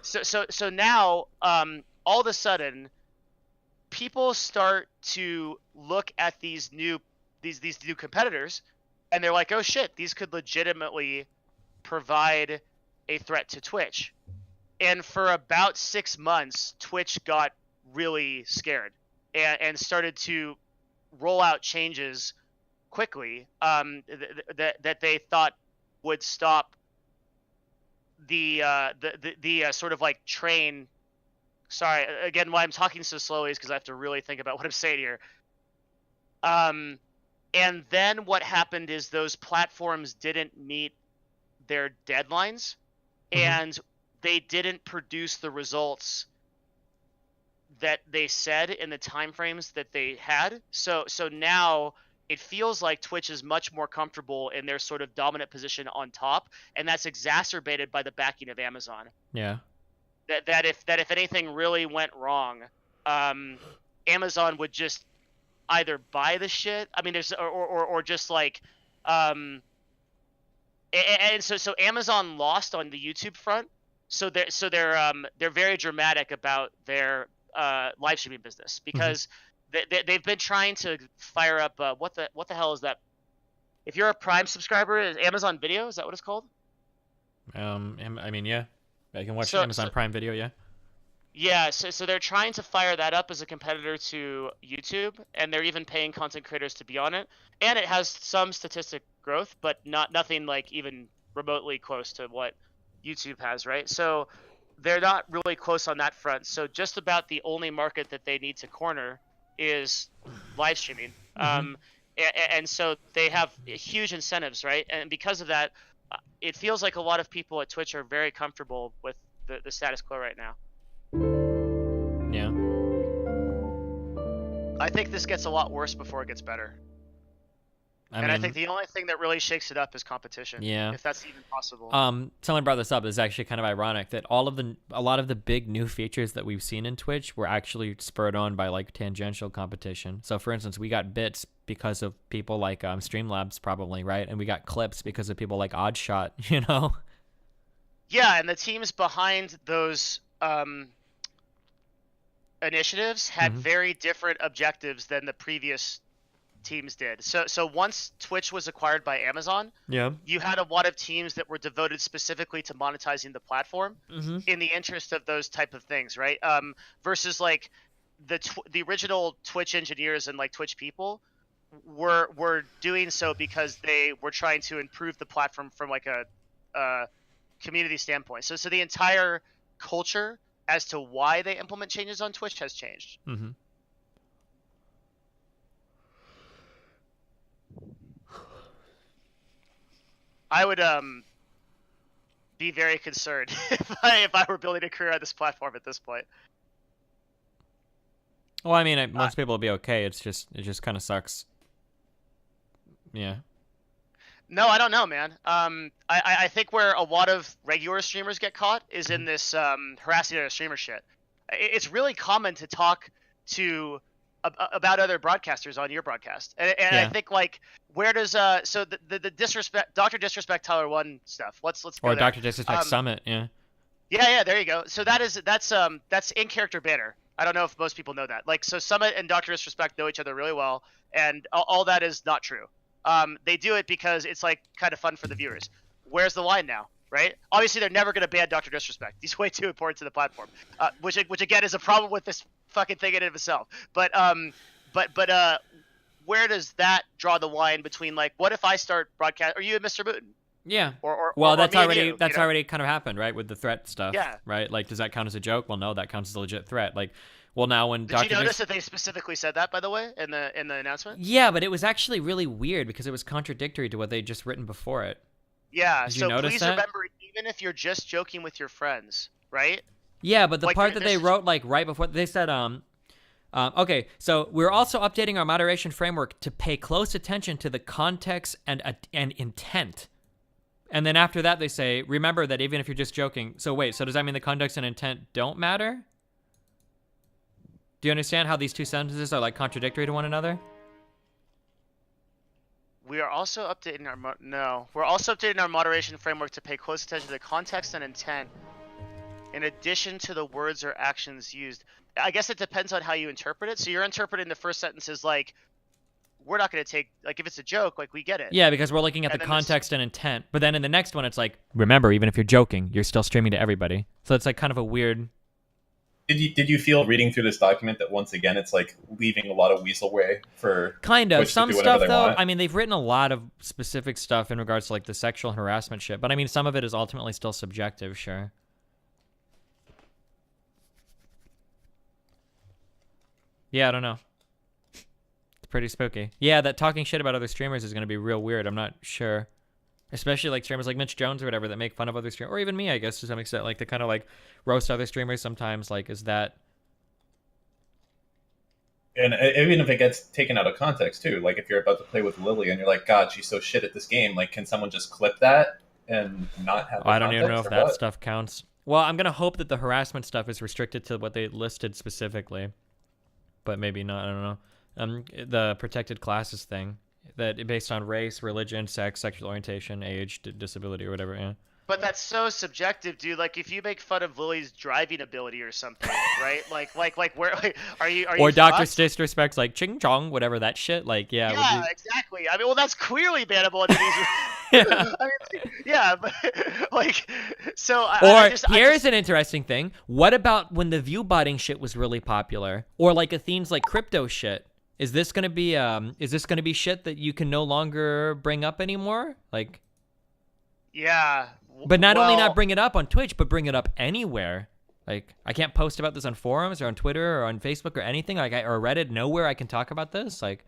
So now all of a sudden people start to look at these new competitors, and they're like, oh shit, these could legitimately provide a threat to Twitch. And for about 6 months, Twitch got really scared and started to roll out changes quickly that they thought would stop the sort of like train. Sorry, again, why I'm talking so slowly is because I have to really think about what I'm saying here. And then what happened is those platforms didn't meet their deadlines, and they didn't produce the results that they said in the timeframes that they had. So now it feels like Twitch is much more comfortable in their sort of dominant position on top, and that's exacerbated by the backing of Amazon. Yeah. That if anything really went wrong, Amazon would just either buy the shit. I mean, there's or just like, and so Amazon lost on the YouTube front. So they're very dramatic about their live streaming business because they've been trying to fire up what the hell is that? If you're a Prime subscriber, is Amazon Video? Is that what it's called? I mean, yeah. I can watch Amazon Prime Video, yeah. Yeah, so they're trying to fire that up as a competitor to YouTube, and they're even paying content creators to be on it. And it has some statistic growth, but nothing like even remotely close to what YouTube has, right? So they're not really close on that front. So just about the only market that they need to corner is live streaming. And so they have huge incentives, right? And because of that, it feels like a lot of people at Twitch are very comfortable with the status quo right now. Yeah. I think this gets a lot worse before it gets better. I think the only thing that really shakes it up is competition. Yeah. If that's even possible. Someone brought this up. It's actually kind of ironic that a lot of the big new features that we've seen in Twitch were actually spurred on by like tangential competition. So for instance, we got bits because of people like Streamlabs probably, right? And we got clips because of people like Oddshot, you know? Yeah, and the teams behind those initiatives had very different objectives than the previous teams did. So once Twitch was acquired by Amazon, you had a lot of teams that were devoted specifically to monetizing the platform in the interest of those type of things, right? Versus like the original Twitch engineers and like Twitch people were doing so because they were trying to improve the platform from like a community standpoint. So the entire culture as to why they implement changes on Twitch has changed. I would be very concerned if I were building a career on this platform at this point. Well, I mean, most people will be okay. It just kind of sucks. Yeah. No, I don't know, man. I think where a lot of regular streamers get caught is in this harassing other streamer shit. It's really common to talk to about other broadcasters on your broadcast, and I think like where does so the disrespect Dr. Disrespect Tyler 1 stuff. Let's go or there. Dr. Disrespect Summit, yeah. Yeah, there you go. So that's in character banner. I don't know if most people know that. Like, so Summit and Dr. Disrespect know each other really well, and all that is not true. They do it because it's like kind of fun for the viewers. Where's the line now, right? Obviously, they're never going to ban Dr. Disrespect. He's way too important to the platform, which again is a problem with this fucking thing in and of itself. But where does that draw the line between like, what if I start broadcast? Are you and Mr. Booten? Yeah. Well, that's me and already you, already kind of happened, right? With the threat stuff. Yeah. Right. Like, does that count as a joke? Well, no, that counts as a legit threat. Like, well, now when Did you notice that they specifically said that, by the way, in the announcement? Yeah, but it was actually really weird because it was contradictory to what they'd just written before it. Yeah. Did you so notice please that? remember, even if you're just joking with your friends, right? Yeah, but the Like, part that they wrote like right before they said okay, so we're also updating our moderation framework to pay close attention to the context and intent. And then after that, they say, remember that even if you're just joking. So wait, so does that mean the context and intent don't matter? Do you understand how these two sentences are like contradictory to one another? We are also updating we're also updating our moderation framework to pay close attention to the context and intent, in addition to the words or actions used. I guess it depends on how you interpret it. So you're interpreting the first sentence as like, we're not going to take, like, if it's a joke, like, we get it. Yeah, because we're looking at the context and intent. But then in the next one, it's like, remember, even if you're joking, you're still streaming to everybody. So it's like kind of a weird... Did you feel reading through this document that once again it's like leaving a lot of weasel way for kind of Twitch some to do whatever stuff they though? want? I mean, they've written a lot of specific stuff in regards to like the sexual harassment shit, but I mean, some of it is ultimately still subjective, sure. Yeah, I don't know. It's pretty spooky. Yeah, that talking shit about other streamers is going to be real weird. I'm not sure. Especially like streamers like Mitch Jones or whatever that make fun of other streamers, or even me, I guess, to some extent. Like, they kind of like roast other streamers sometimes. Like, is that... And even if it gets taken out of context too, like if you're about to play with Lily and you're like, God, she's so shit at this game, like can someone just clip that and not have the I don't even know if context, or that what? stuff counts. Well, I'm going to hope that the harassment stuff is restricted to what they listed specifically. But maybe not, I don't know. The protected classes thing, that based on race, religion, sex, sexual orientation, age, disability, or whatever, yeah. But that's so subjective, dude. Like, if you make fun of Lily's driving ability or something, right? Like where are you? Or Dr. fucked? Disrespect's like ching chong, whatever that shit. Like, yeah. Yeah, exactly. I mean, well, that's clearly bannable under these. I mean, yeah, but like, so. Here's an interesting thing. What about when the view botting shit was really popular, or like Athene's like crypto shit? Is this gonna be shit that you can no longer bring up anymore? Like. Yeah. But not only well- not bring it up on Twitch, but bring it up anywhere. Like, I can't post about this on forums or on Twitter or on Facebook or anything, like, or Reddit, nowhere I can talk about this. Like,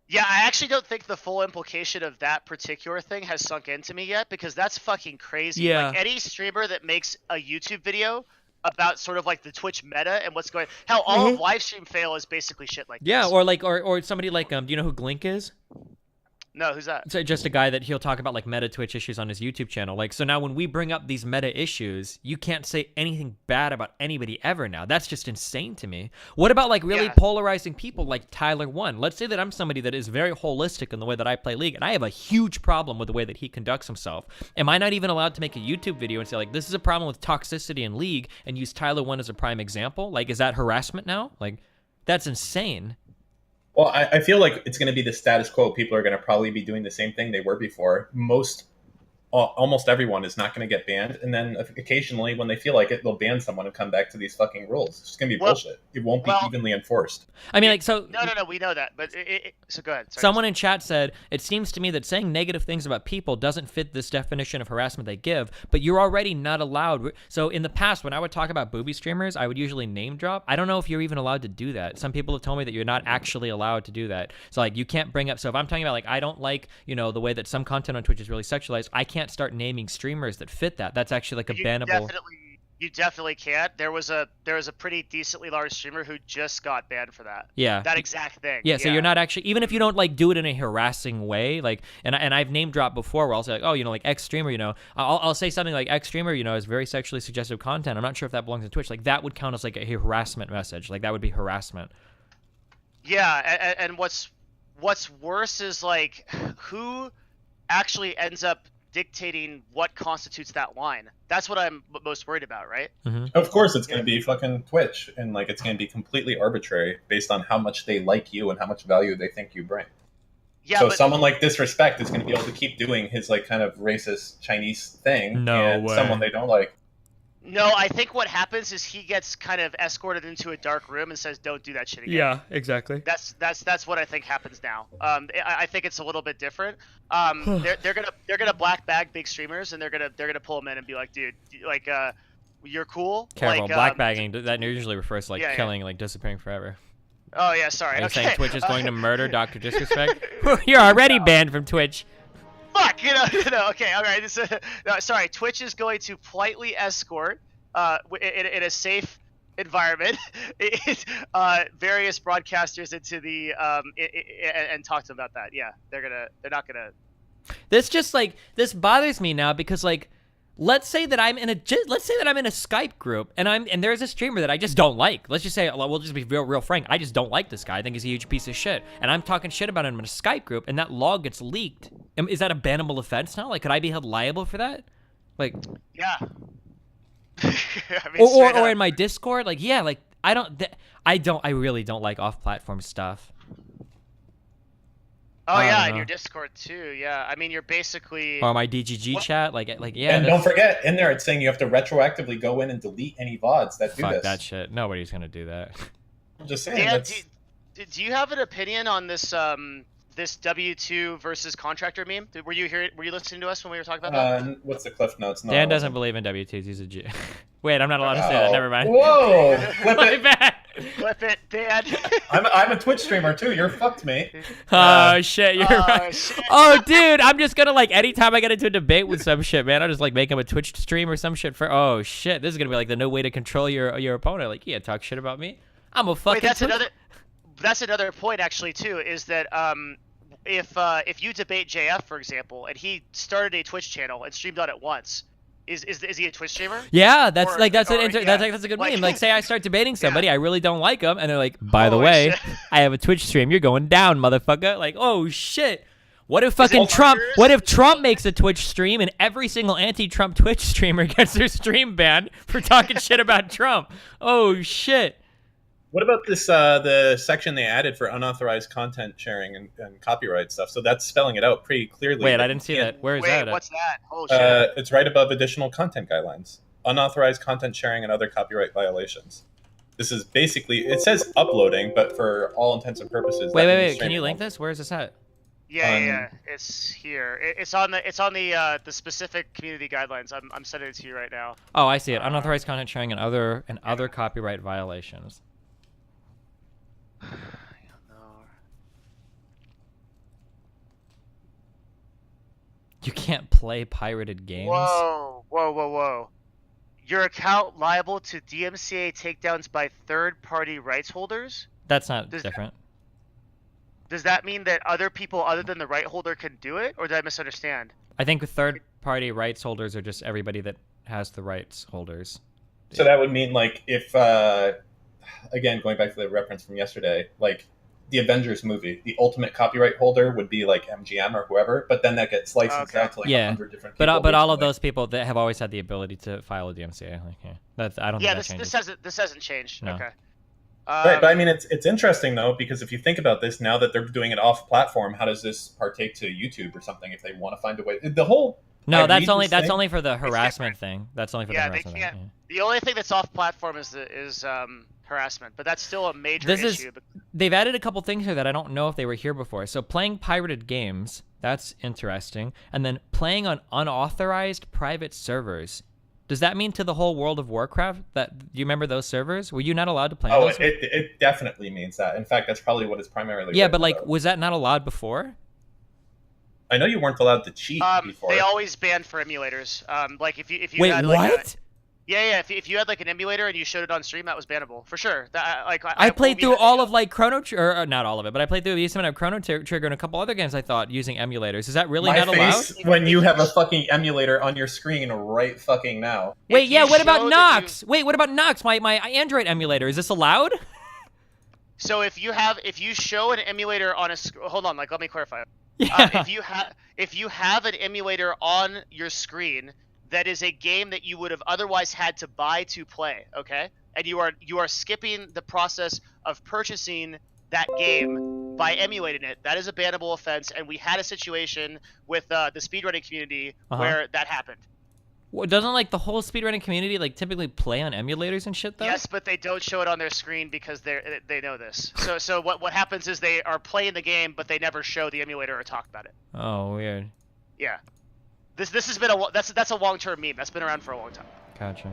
Yeah, I actually don't think the full implication of that particular thing has sunk into me yet, because that's fucking crazy. Yeah. Like, any streamer that makes a YouTube video about sort of like the Twitch meta and what's going, hell, all of live stream fail is basically shit like yeah, this. or like, or somebody like, do you know who Glink is? No, who's that? So just a guy that he'll talk about like meta Twitch issues on his YouTube channel. Like, so now when we bring up these meta issues, you can't say anything bad about anybody ever now. That's just insane to me. What about like really polarizing people like Tyler One? Let's say that I'm somebody that is very holistic in the way that I play League, and I have a huge problem with the way that he conducts himself. Am I not even allowed to make a YouTube video and say like, this is a problem with toxicity in League, and use Tyler One as a prime example? Like, is that harassment now? Like, that's insane. Well, I feel like it's going to be the status quo. People are going to probably be doing the same thing they were before. Almost everyone is not going to get banned. And then occasionally, when they feel like it, they'll ban someone and come back to these fucking rules. It's just going to be bullshit. It won't be evenly enforced. I mean, like, so... No, we know that. But so go ahead. Sorry. Someone in chat said, it seems to me that saying negative things about people doesn't fit this definition of harassment they give, but you're already not allowed. So in the past, when I would talk about booby streamers, I would usually name drop. I don't know if you're even allowed to do that. Some people have told me that you're not actually allowed to do that. So like, you can't bring up, so if I'm talking about like, I don't like, the way that some content on Twitch is really sexualized, I can't start naming streamers that fit that. That's actually like a bannable. You definitely can't. There was a pretty decently large streamer who just got banned for that. Yeah. That exact thing. Yeah, so you're not actually, even if you don't like do it in a harassing way, like, and I've name dropped before where I'll say like, oh, like X streamer, I'll say something like X streamer, is very sexually suggestive content. I'm not sure if that belongs to Twitch. Like that would count as like a harassment message. Like that would be harassment. Yeah, and what's worse is like who actually ends up dictating what constitutes that line. That's what I'm most worried about, right? Mm-hmm. Of course it's going to be fucking Twitch, and like it's going to be completely arbitrary based on how much they like you and how much value they think you bring. Yeah, so but someone like Disrespect is going to be able to keep doing his like kind of racist Chinese thing, No and way. someone they don't like. No, I think what happens is he gets kind of escorted into a dark room and says, "Don't do that shit again." Yeah, exactly. That's what I think happens now. I think it's a little bit different. They're gonna black bag big streamers, and they're gonna pull them in and be like, "Dude, like, you're cool." Careful, like, black bagging, that usually refers to like yeah. killing, like disappearing forever. Oh yeah, sorry. Are you Okay. saying Twitch is going to murder Dr. Disrespect? You're already banned from Twitch. Fuck, no, okay, all right. No, sorry, Twitch is going to politely escort, in a safe environment, various broadcasters into the and talk to them about that. Yeah, they're not gonna. This bothers me now because like, let's say that I'm in a Skype group and there's a streamer that I just don't like. Let's just say, we'll just be real frank. I just don't like this guy. I think he's a huge piece of shit. And I'm talking shit about him in a Skype group, and that log gets leaked. Is that a bannable offense now? Like, could I be held liable for that? Like, yeah. I mean, or in my Discord, like, yeah, like I really don't like off-platform stuff. Oh yeah, in your Discord too. Yeah, I mean, you're basically. Or my DGG chat, like yeah. And don't forget, in there it's saying you have to retroactively go in and delete any VODs that do Fuck this. that shit. Nobody's gonna do that. I'm just saying. Dan, do you have an opinion on this this W2 versus contractor meme? Were you listening to us when we were talking about that? What's the cliff notes? No, Dan doesn't believe in W2s. He's a G. Wait, I'm not allowed to say that. Never mind. Whoa! Flip My it. bad. Flip it, Dan. I'm a Twitch streamer too. You're fucked, mate. Oh shit, you're right. Shit. Oh dude, I'm just gonna like anytime I get into a debate with some shit, man, I'll just like make him a Twitch stream or some shit for. Oh shit, this is gonna be like the no way to control your opponent. Like, yeah, talk shit about me. I'm a fucking. Wait, that's another point actually too. Is that if you debate JF, for example, and he started a Twitch channel and streamed on it once, is he a Twitch streamer? Yeah, that's a good meme. Like, say I start debating somebody, I really don't like them, and they're like, by the way, I have a Twitch stream. You're going down, motherfucker. Like, oh shit. What if fucking Trump? What if Trump makes a Twitch stream and every single anti-Trump Twitch streamer gets their stream banned for talking shit about Trump? Oh shit. What about this, the section they added for unauthorized content sharing and copyright stuff? So that's spelling it out pretty clearly. Wait, I didn't see that. Where is that? What's that? Oh, shit. It's right above additional content guidelines. Unauthorized content sharing and other copyright violations. This is basically, it says uploading, but for all intents and purposes. Wait. Can you link this? Where is this at? Yeah. It's here. It's on the specific community guidelines. I'm sending it to you right now. Oh, I see it. Unauthorized content sharing and other copyright violations. You can't play pirated games. Whoa. Your account liable to DMCA takedowns by third-party rights holders? That's not different. Does that mean that other people other than the right holder can do it, or did I misunderstand? I think third-party rights holders are just everybody that has the rights holders. So that would mean, like, if, again, going back to the reference from yesterday, like, the Avengers movie, the ultimate copyright holder would be, like, MGM or whoever, but then that gets licensed out to, like, 100 different people. But all of those people that have always had the ability to file a DMCA. Like, I don't think that changes. This hasn't changed. No. Okay. Right, but I mean, it's interesting, though, because if you think about this, now that they're doing it off-platform, how does this partake to YouTube or something if they want to find a way? The whole... No, that's only for the harassment thing. That's only for the harassment thing. Yeah. The only thing that's off-platform is harassment, but that's still a major issue. They've added a couple things here that I don't know if they were here before. So playing pirated games, that's interesting. And then playing on unauthorized private servers. Does that mean to the whole World of Warcraft? Do you remember those servers? Were you not allowed to play on those? It definitely means that. In fact, that's probably what it's primarily. Yeah, but like, was that not allowed before? I know you weren't allowed to cheat before. They always banned for emulators. Like if you wait, had like what? If you had like an emulator and you showed it on stream, that was bannable for sure. I played through all of like Chrono Trigger, or not all of it, but I played through the Eastman of Chrono Trigger and a couple other games. I thought using emulators. Is that really not allowed? When you have a fucking emulator on your screen right fucking now. Wait, yeah. What about Nox? Wait, what about Nox? My Android emulator. Is this allowed? So if you show an emulator on a hold on, like let me clarify. Yeah. If you have an emulator on your screen, that is a game that you would have otherwise had to buy to play, okay? And you are skipping the process of purchasing that game by emulating it. That is a bannable offense, and we had a situation with the speedrunning community where that happened. Well, doesn't like the whole speedrunning community like typically play on emulators and shit though? Yes, but they don't show it on their screen because they know this. So what happens is they are playing the game, but they never show the emulator or talk about it. Oh, weird. Yeah. This has been that's a long-term meme. That's been around for a long time. Gotcha.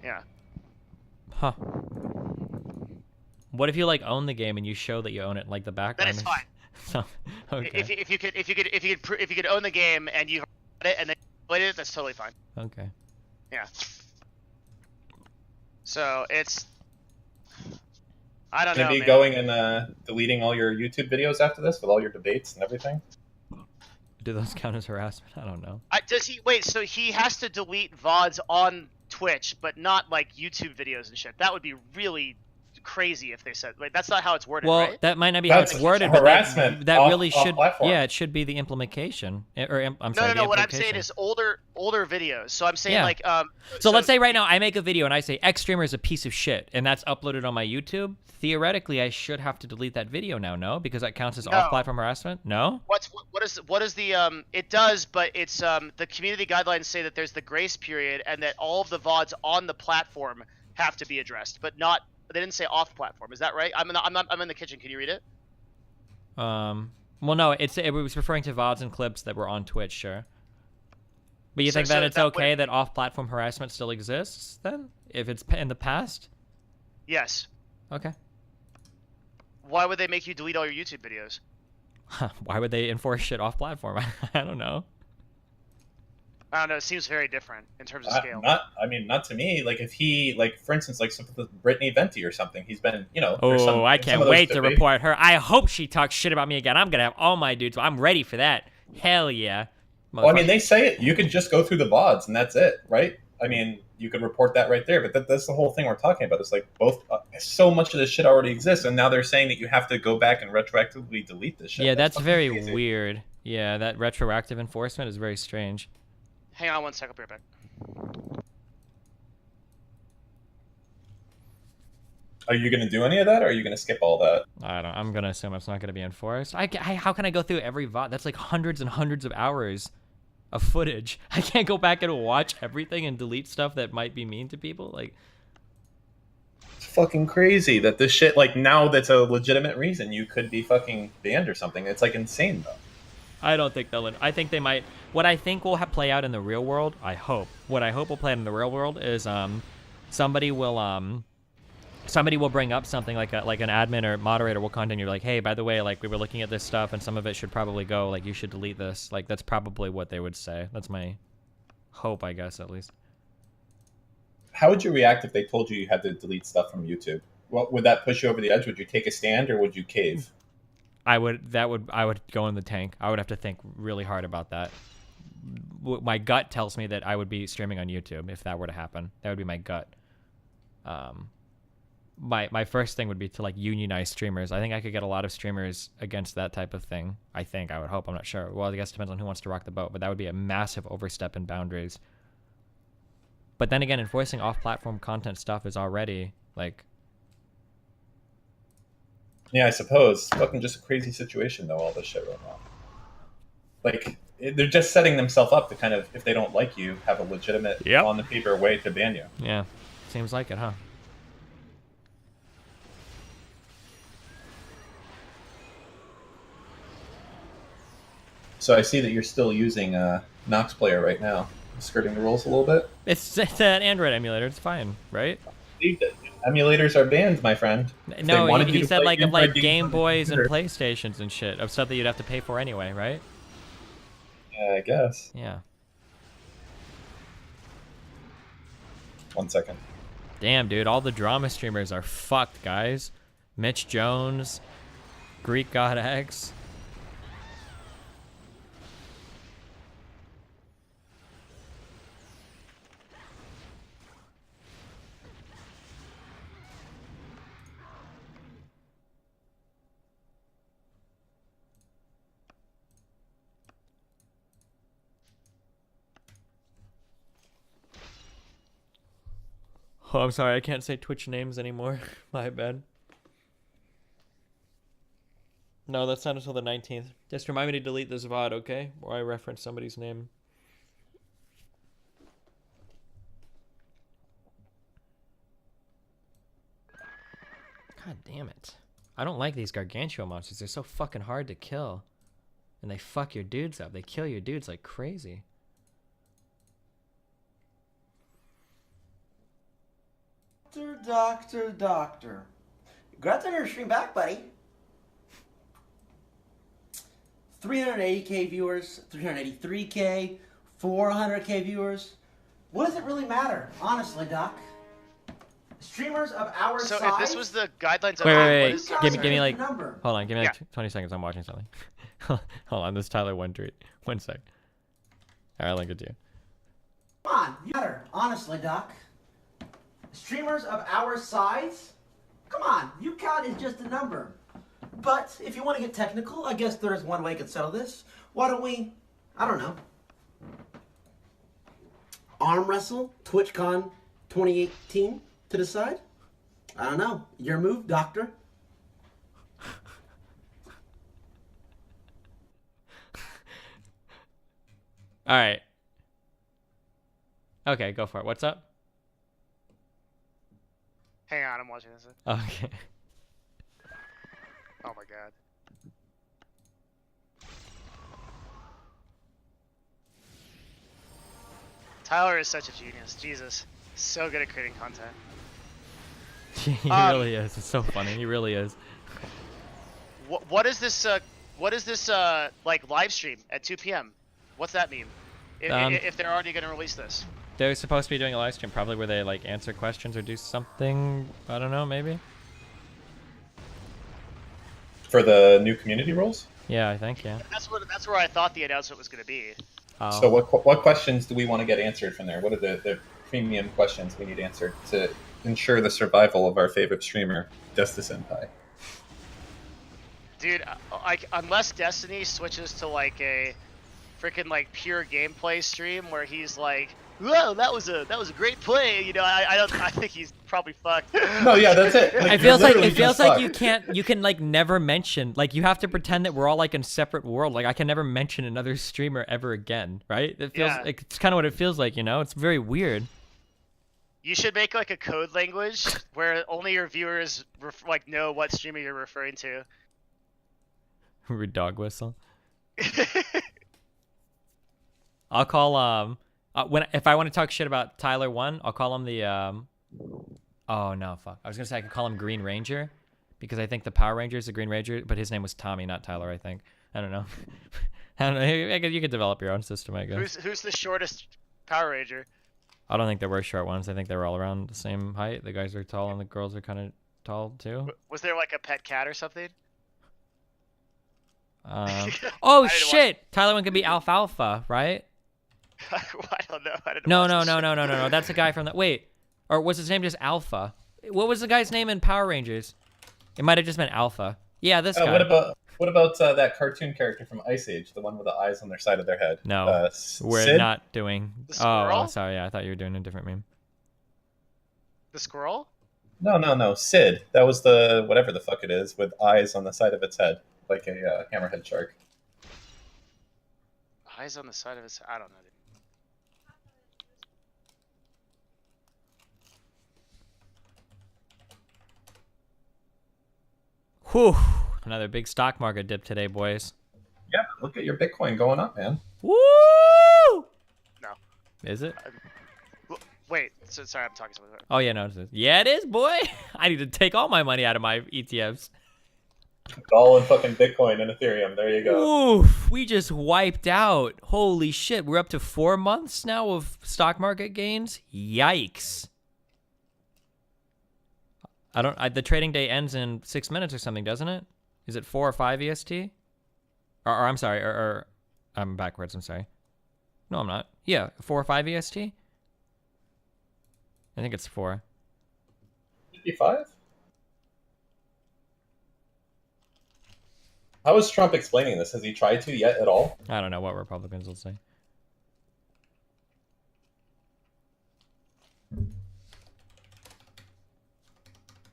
Yeah. Huh. What if you like own the game and you show that you own it in, like the background? Then it's fine. So, okay. If you could own the game and you own it and then played it, that's totally fine. Okay. Yeah. So it's I don't know. Gonna be going and deleting all your YouTube videos after this with all your debates and everything. Do those count as harassment? I don't know. Does he wait? So he has to delete VODs on Twitch, but not like YouTube videos and shit. That would be really crazy if they said like that's not how it's worded. Well, right? that might not be how it's worded, but harassment that off, really should. platform. Yeah, it should be the implication. I'm sorry. No. What I'm saying is older videos. So I'm saying like So let's say right now I make a video and I say X streamer is a piece of shit, and that's uploaded on my YouTube. Theoretically, I should have to delete that video now, no? Because that counts as off-platform harassment. No. What is the It does, but it's the community guidelines say that there's the grace period and that all of the VODs on the platform have to be addressed, but not. They didn't say off-platform. Is that right? I'm in the kitchen. Can you read it? Well, no. It was referring to VODs and clips that were on Twitch, sure. But you think that it's okay that off-platform harassment still exists then, if it's in the past? Yes. Okay. Why would they make you delete all your YouTube videos? Why would they enforce shit off-platform? I don't know. I don't know. It seems very different in terms of scale. Not to me. Like if he, like for instance, like Brittany Venti or something. He's been, Oh, I can't wait to report her. I hope she talks shit about me again. I'm gonna have all my dudes. I'm ready for that. Hell yeah. Well, I mean, they say it. You could just go through the VODs and that's it, right? I mean, you could report that right there. But that's the whole thing we're talking about. It's like so much of this shit already exists, and now they're saying that you have to go back and retroactively delete this shit. Yeah, that's very weird. Yeah, that retroactive enforcement is very strange. Hang on 1 second, I'll be right back. Are you going to do any of that, or are you going to skip all that? I'm going to assume it's not going to be enforced. How can I go through every VOD? That's like hundreds and hundreds of hours of footage. I can't go back and watch everything and delete stuff that might be mean to people. Like, it's fucking crazy that this shit, like, now that's a legitimate reason you could be fucking banned or something. It's like insane, though. I don't think they'll. I think they might. What I think will play out in the real world, I hope. What I hope will play out in the real world is somebody will bring up something like an admin or moderator will contact you like, hey, by the way, like we were looking at this stuff and some of it should probably go. Like you should delete this. Like that's probably what they would say. That's my hope, I guess, at least. How would you react if they told you you had to delete stuff from YouTube? What would that push you over the edge? Would you take a stand or would you cave? I would go in the tank. I would have to think really hard about that. My gut tells me that I would be streaming on YouTube if that were to happen. That would be my gut. My first thing would be to like unionize streamers. I think I could get a lot of streamers against that type of thing. I would hope. I'm not sure. Well, I guess it depends on who wants to rock the boat, but that would be a massive overstep in boundaries. But then again, enforcing off-platform content stuff is already like. Yeah, I suppose. It's fucking just a crazy situation, though, all this shit right now. Like, they're just setting themselves up to kind of, if they don't like you, have a legitimate, on-the-paper way to ban you. Yeah, seems like it, huh? So I see that you're still using Nox Player right now. Skirting the rules a little bit. It's an Android emulator. It's fine, right? Emulators are banned, my friend. If No, they wanted you he to said play like of like games Game on the Boys and computer. PlayStations and shit of stuff that you'd have to pay for anyway, right? Yeah, I guess. Yeah. 1 second. Damn, dude, all the drama streamers are fucked, guys. Mitch Jones, Greek God X. Oh, I'm sorry, I can't say Twitch names anymore. My bad. No, that's not until the 19th. Just remind me to delete this VOD, okay? Or I reference somebody's name. God damn it. I don't like these Gargantua monsters. They're so fucking hard to kill. And they fuck your dudes up. They kill your dudes like crazy. Doctor. Congrats on your stream back, buddy. 380k viewers, 383k, 400k viewers. What does it really matter, honestly, Doc? Streamers of our So size. if this was the guidelines of Wait. what is- Give me like, number. hold on, give me like 20 seconds. I'm watching something. Hold on, this is Tyler one tweet. 1 sec. Alright, I'll link it to you. Come on, you matter, honestly, Doc. Streamers of our size? Come on, you count is just a number. But if you want to get technical, I guess there is one way I could settle this. Why don't we, I don't know, arm wrestle TwitchCon 2018 to decide? I don't know. Your move, Doctor. Alright. Okay, go for it. What's up? Hang on, I'm watching this. Okay. Oh my god. Tyler is such a genius. Jesus. So good at creating content. He really is. It's so funny. He really is. What is this like live stream at 2 p.m.? What's that mean? If they're already going to release this. They're supposed to be doing a live stream, probably where they like answer questions or do something. I don't know, maybe. For the new community rules? Yeah, I think, yeah. That's where I thought the announcement was going to be. Oh. So what questions do we want to get answered from there? What are the premium questions we need answered to ensure the survival of our favorite streamer, Desta Senpai? Dude, like unless Destiny switches to like a freaking like pure gameplay stream where he's like, "Whoa, that was a great play," you know, I think he's probably fucked. No, yeah, that's it. Like, it feels like you can like never mention, like you have to pretend that we're all like in separate world. Like I can never mention another streamer ever again, right? It feels like it's kind of what it feels like, you know? It's very weird. You should make like a code language where only your viewers like know what streamer you're referring to. Rude dog whistle. I'll call if I want to talk shit about Tyler 1, I'll call him the oh no, fuck. I was gonna say I could call him Green Ranger because I think the Power Ranger is the Green Ranger, but his name was Tommy, not Tyler, I think. I don't know. I don't know. You could develop your own system, I guess. Who's the shortest Power Ranger? I don't think there were short ones. I think they were all around the same height. The guys are tall and the girls are kind of tall too. Was there like a pet cat or something? Oh shit! Tyler 1 could be Alfalfa, right? I don't know. I didn't No, watch no, the no, show. no, no, no, no. That's the guy from the wait, or was his name just Alpha? What was the guy's name in Power Rangers? It might have just been Alpha. Yeah, this guy. What about that cartoon character from Ice Age, the one with the eyes on their side of their head? No, we're Sid? not doing. The Oh, squirrel? sorry. Yeah, I thought you were doing a different meme. The squirrel? No. Sid. That was the whatever the fuck it is with eyes on the side of its head, like a hammerhead shark. Eyes on the side of his. I don't know. Whew! Another big stock market dip today, boys. Yeah, look at your Bitcoin going up, man. Woo! No. Is it? Wait. Sorry, I'm talking to someone. Oh yeah, no. Yeah, it is, boy. I need to take all my money out of my ETFs. It's all in fucking Bitcoin and Ethereum. There you go. Oof, we just wiped out. Holy shit, we're up to 4 months now of stock market gains. Yikes. The trading day ends in 6 minutes or something, doesn't it? Is it 4 or 5 EST? Or I'm sorry, or I'm backwards, I'm sorry. No, I'm not. Yeah, 4 or 5 EST? I think it's 4. 55? How is Trump explaining this? Has he tried to yet at all? I don't know what Republicans will say.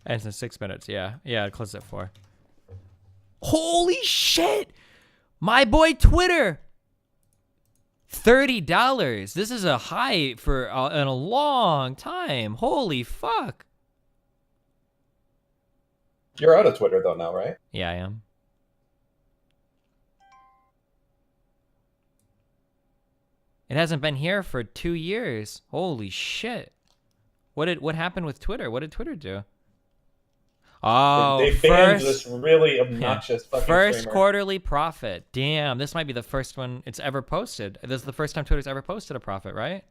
And it's in 6 minutes, yeah. Yeah, it closes at 4. Holy shit! My boy Twitter! $30. This is a high for in a long time. Holy fuck. You're out of Twitter though now, right? Yeah, I am. It hasn't been here for 2 years. Holy shit. What happened with Twitter? What did Twitter do? Oh, they banned this really obnoxious fucking first streamer. quarterly profit. Damn, this might be the first one it's ever posted. This is the first time Twitter's ever posted a profit, right?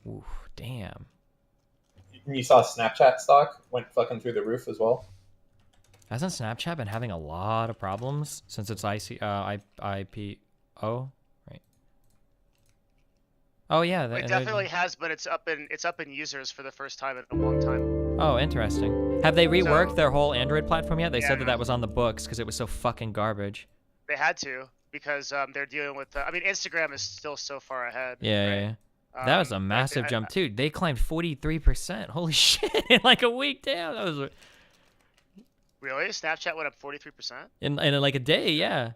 Ooh, damn. You saw Snapchat stock went fucking through the roof as well. Hasn't Snapchat been having a lot of problems since its IPO? Right. Oh yeah, It definitely has, but it's up in users for the first time in a long time. Oh, interesting. Have they reworked their whole Android platform yet? They Yeah, said that no. that was on the books because it was so fucking garbage. They had to because they're dealing with. I mean, Instagram is still so far ahead. Yeah, yeah, yeah. That was a massive jump too. They climbed 43%. Holy shit! In like a week, damn. That was Really? Snapchat went up 43%? in like a day, yeah.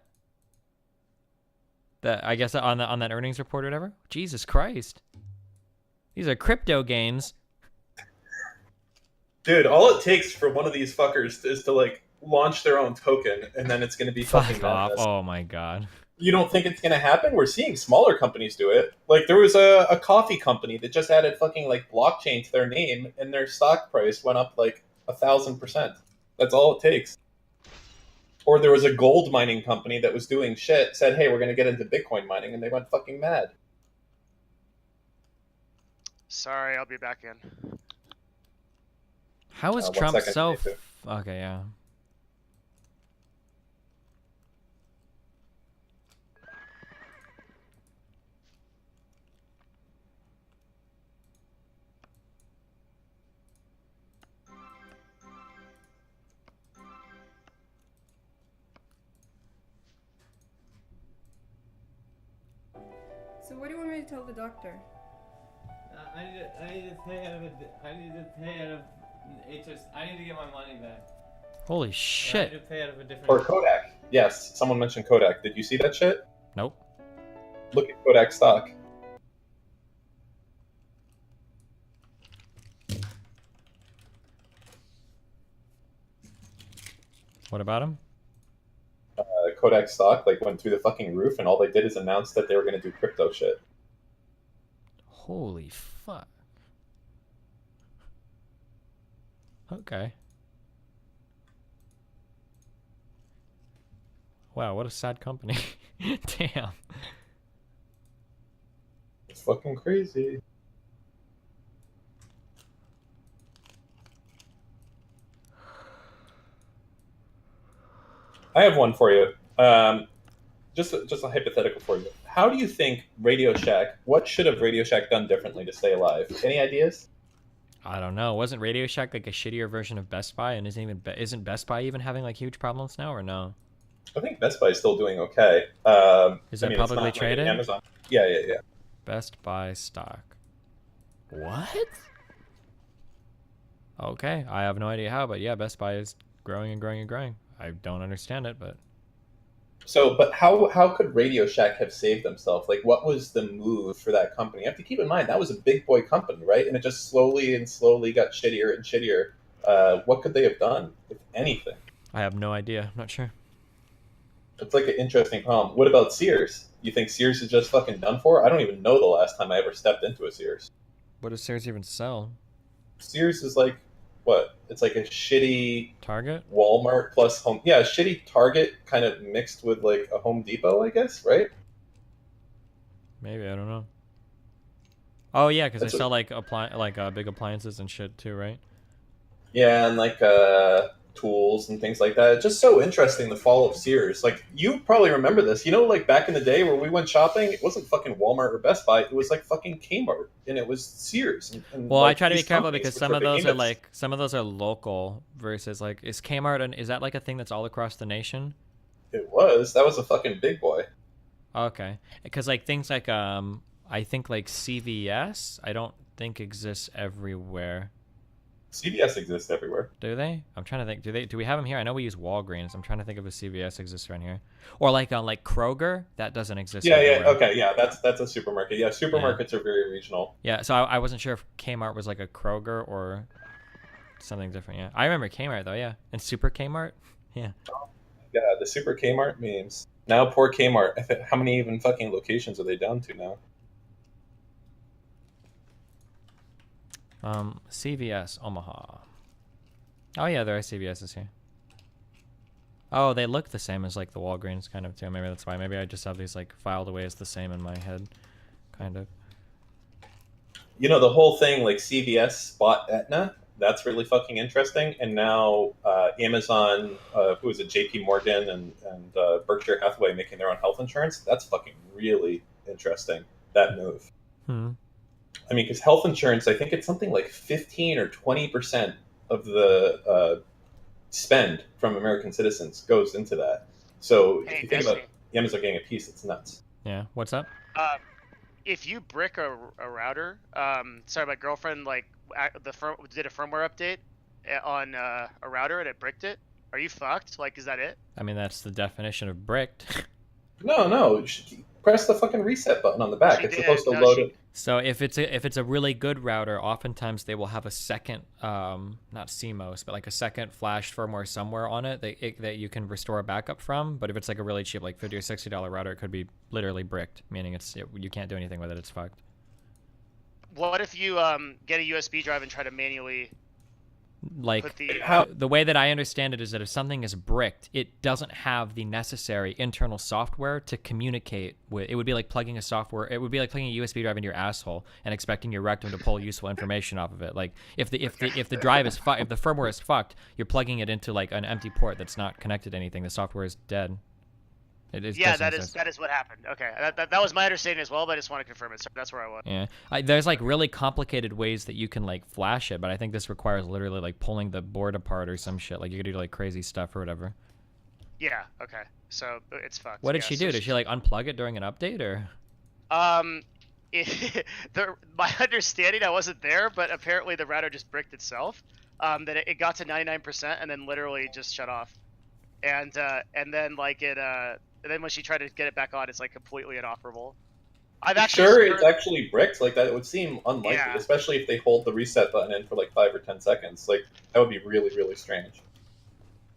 That I guess on that earnings report or whatever. Jesus Christ. These are crypto gains. Dude, all it takes for one of these fuckers is to like launch their own token, and then it's gonna be fucking Fuck off. madness. Oh my god. You don't think it's gonna happen? We're seeing smaller companies do it. Like there was a coffee company that just added fucking like blockchain to their name, and their stock price went up like 1,000%. That's all it takes. Or there was a gold mining company that was doing shit, said, hey, we're gonna get into Bitcoin mining, and they went fucking mad. Sorry, I'll be back in. How is 1 Trump second, so? me too. Okay, yeah. So what do you want me to tell the doctor? I need to pay out of HS. I need to get my money back. Holy I need shit. to pay out of a different. Or Kodak. Yes, someone mentioned Kodak. Did you see that shit? Nope. Look at Kodak stock. What about him? Kodak stock like went through the fucking roof, and all they did is announce that they were going to do crypto shit. Holy fuck. Okay. Wow, what a sad company. Damn. It's fucking crazy. I have one for you. Just a hypothetical for you. How do you think Radio Shack? What should have Radio Shack done differently to stay alive? Any ideas? I don't know. Wasn't Radio Shack like a shittier version of Best Buy, and isn't Best Buy even having like huge problems now, or no? I think Best Buy is still doing okay. Is that it's publicly not like traded? Amazon. Yeah. Best Buy stock. What? Okay, I have no idea how, but yeah, Best Buy is growing and growing and growing. I don't understand it, but So, but how could Radio Shack have saved themselves? Like, what was the move for that company? You have to keep in mind that was a big boy company, right? And it just slowly got shittier and shittier. What could they have done, if anything? I have no idea. I'm not sure. It's like an interesting problem. What about Sears? You think Sears is just fucking done for? I don't even know the last time I ever stepped into a Sears. What does Sears even sell? Sears is like, what? It's like a shitty Target? Walmart plus home. Yeah, a shitty Target kind of mixed with like a Home Depot, I guess, right? Maybe, I don't know. Oh yeah, because they That's sell like big appliances and shit too, right? Yeah, and like tools and things like that. It's just so interesting, the fall of Sears. Like, you probably remember this. You know, like back in the day where we went shopping, it wasn't fucking Walmart or Best Buy. It was like fucking Kmart, and it was Sears. And, Well, like, I try to be these careful companies, because which some of those are behemoths. like some of those are local versus like is Kmart and is that like a thing that's all across the nation? It was. That was a fucking big boy. Okay, because like things like I think like CVS I don't think exists everywhere. CVS exists everywhere. Do they? I'm trying to think. Do we have them here? I know we use Walgreens. I'm trying to think if a CVS exists around here, or like Kroger. That doesn't exist. Yeah, everywhere. okay, yeah. That's a supermarket. Yeah, supermarkets are very regional. Yeah, so I wasn't sure if Kmart was like a Kroger or something different. Yeah, I remember Kmart though. Yeah, and Super Kmart. Yeah. Yeah, the Super Kmart memes. Now, poor Kmart. How many even fucking locations are they down to now? CVS Omaha. Oh yeah, there are CVS's here. Oh, they look the same as like the Walgreens kind of too. Maybe that's why. Maybe I just have these like filed away as the same in my head, kind of. You know, the whole thing, like CVS bought Aetna. That's really fucking interesting. And now Amazon, who is it, JP Morgan and Berkshire Hathaway making their own health insurance. That's fucking really interesting, that move. I mean, because health insurance, I think it's something like 15 or 20% of the spend from American citizens goes into that. So if you think about Amazon getting a piece, it's nuts. Yeah. What's up? If you brick a router, sorry, my girlfriend did a firmware update on a router and it bricked it. Are you fucked? Like, is that it? I mean, that's the definition of bricked. No. Press the fucking reset button on the back. It's supposed to load it. So if it's a really good router, oftentimes they will have a second, not CMOS, but like a second flash firmware somewhere on it that you can restore a backup from. But if it's like a really cheap, like $50 or $60 router, it could be literally bricked, meaning you can't do anything with it. It's fucked. What if you get a USB drive and try to manually like put the way that I understand it is that if something is bricked, it doesn't have the necessary internal software to communicate with. It would be like plugging a software. It would be like plugging a USB drive into your asshole and expecting your rectum to pull useful information off of it. Like if the drive is if the firmware is fucked, you're plugging it into like an empty port that's not connected to anything. The software is dead. Yeah, that is what happened. Okay, that was my understanding as well, but I just want to confirm it. So that's where I was. Yeah, there's like really complicated ways that you can like flash it, but I think this requires literally like pulling the board apart or some shit. Like you could do like crazy stuff or whatever. Yeah. Okay. So it's fucked. What did she do? Did she like unplug it during an update or? My understanding, I wasn't there, but apparently the router just bricked itself. That it got to 99% and then literally just shut off, and then like it And then when she tried to get it back on, it's like completely inoperable. It's actually bricked like that. It would seem unlikely, especially if they hold the reset button in for like 5 or 10 seconds. Like that would be really, really strange.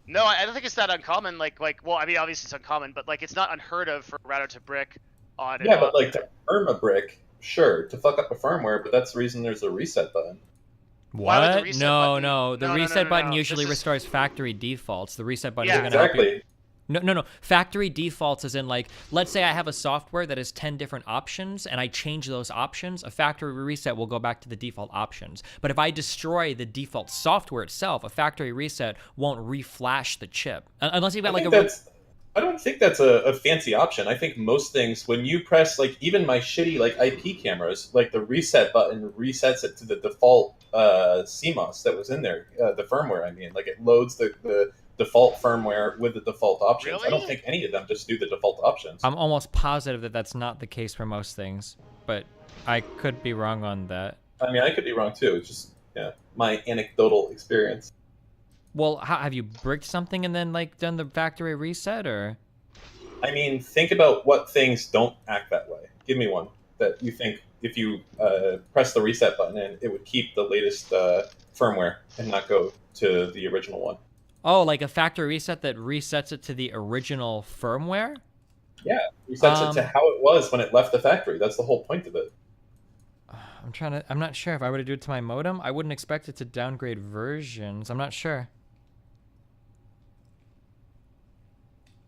No, I don't think it's that uncommon. Well, I mean, obviously it's uncommon, but like it's not unheard of for a router to brick on. Yeah, but like to firm a brick, sure, to fuck up a firmware, but that's the reason there's a reset button. What? reset No, button- no. The No, no, no, reset no, button no. usually This is- restores factory defaults. The reset button Yeah, is going to help you. Exactly. No. Factory defaults is in like, let's say I have a software that has 10 different options and I change those options, a factory reset will go back to the default options. But if I destroy the default software itself, a factory reset won't reflash the chip. Unless you've got like I don't think that's a fancy option. I think most things, when you press, like, even my shitty, like, IP cameras, like, the reset button resets it to the default CMOS that was in there, the firmware, I mean. Like, it loads the default firmware with the default options. I don't think any of them just do the default options. I'm almost positive that that's not the case for most things, but I could be wrong on that. I mean, I could be wrong, too. It's just, my anecdotal experience. Well, have you bricked something and then like done the factory reset, or? I mean, think about what things don't act that way. Give me one that you think if you press the reset button in, it would keep the latest firmware and not go to the original one. Oh, like a factory reset that resets it to the original firmware? Yeah, resets it to how it was when it left the factory. That's the whole point of it. I'm not sure if I were to do it to my modem. I wouldn't expect it to downgrade versions. I'm not sure.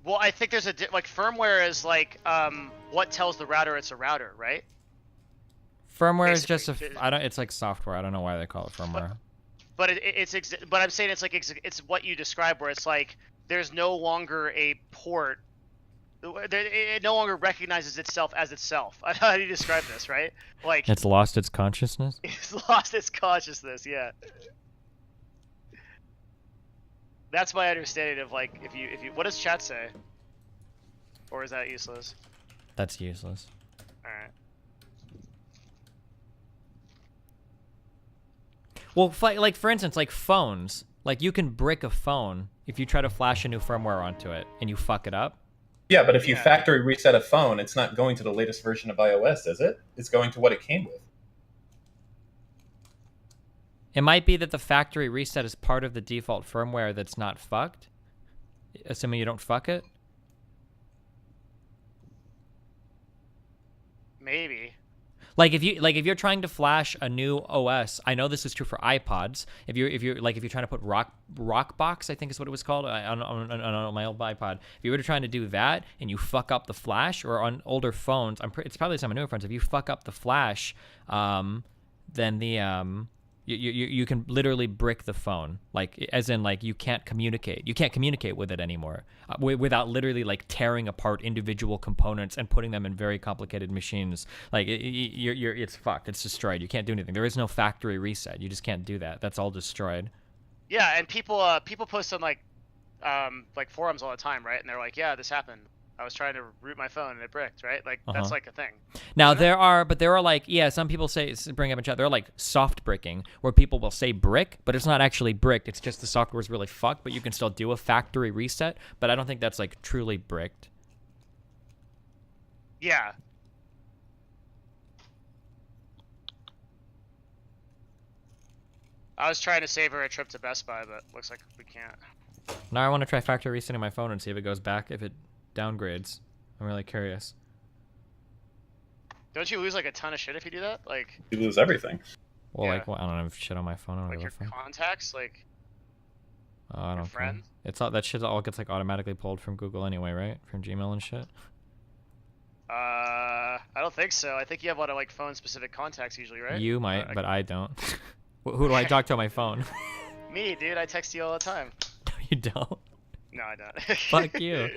Well, I think there's like firmware is like what tells the router it's a router, right? Firmware is just it's like software. I don't know why they call it firmware. But but I'm saying it's like it's what you described, where it's like there's no longer a port. It no longer recognizes itself as itself. How do you describe this, right? Like It's lost its consciousness? it's lost its consciousness. Yeah. That's my understanding of like if you what does chat say? Or is that useless? That's useless. All right. Well, like for instance, like phones. Like you can brick a phone if you try to flash a new firmware onto it and you fuck it up. Yeah, but if you factory reset a phone, it's not going to the latest version of iOS, is it? It's going to what it came with. It might be that the factory reset is part of the default firmware that's not fucked, assuming you don't fuck it. Maybe. Like if you're trying to flash a new OS, I know this is true for iPods. If you're trying to put Rockbox, I think is what it was called on my old iPod. If you were trying to do that and you fuck up the flash, or on older phones, it's probably some newer phones. If you fuck up the flash, then the you can literally brick the phone, like as in like you can't communicate with it anymore without literally like tearing apart individual components and putting them in very complicated machines. Like it's fucked. It's destroyed. You can't do anything. There is no factory reset. You just can't do that. That's all destroyed. Yeah, and people post on like forums all the time, right? And they're like, yeah, this happened. I was trying to root my phone and it bricked, right? Like that's like a thing. Now there are like, some people bring up in chat, they're like soft bricking, where people will say brick, but it's not actually bricked. It's just the software is really fucked, but you can still do a factory reset. But I don't think that's like truly bricked. Yeah. I was trying to save her a trip to Best Buy, but looks like we can't. Now I want to try factory resetting my phone and see if it goes back, if it downgrades. I'm really curious. Don't you lose like a ton of shit if you do that? Like you lose everything. Well, I don't have shit on my phone. I don't like your phone. contacts, like. Oh, I don't care. Friends? It's all that shit all gets like automatically pulled from Google anyway, right? From Gmail and shit. I don't think so. I think you have a lot of like phone-specific contacts usually, right? You might, but I don't. Who do I talk to on my phone? Me, dude. I text you all the time. No, you don't. No, I don't. Fuck you.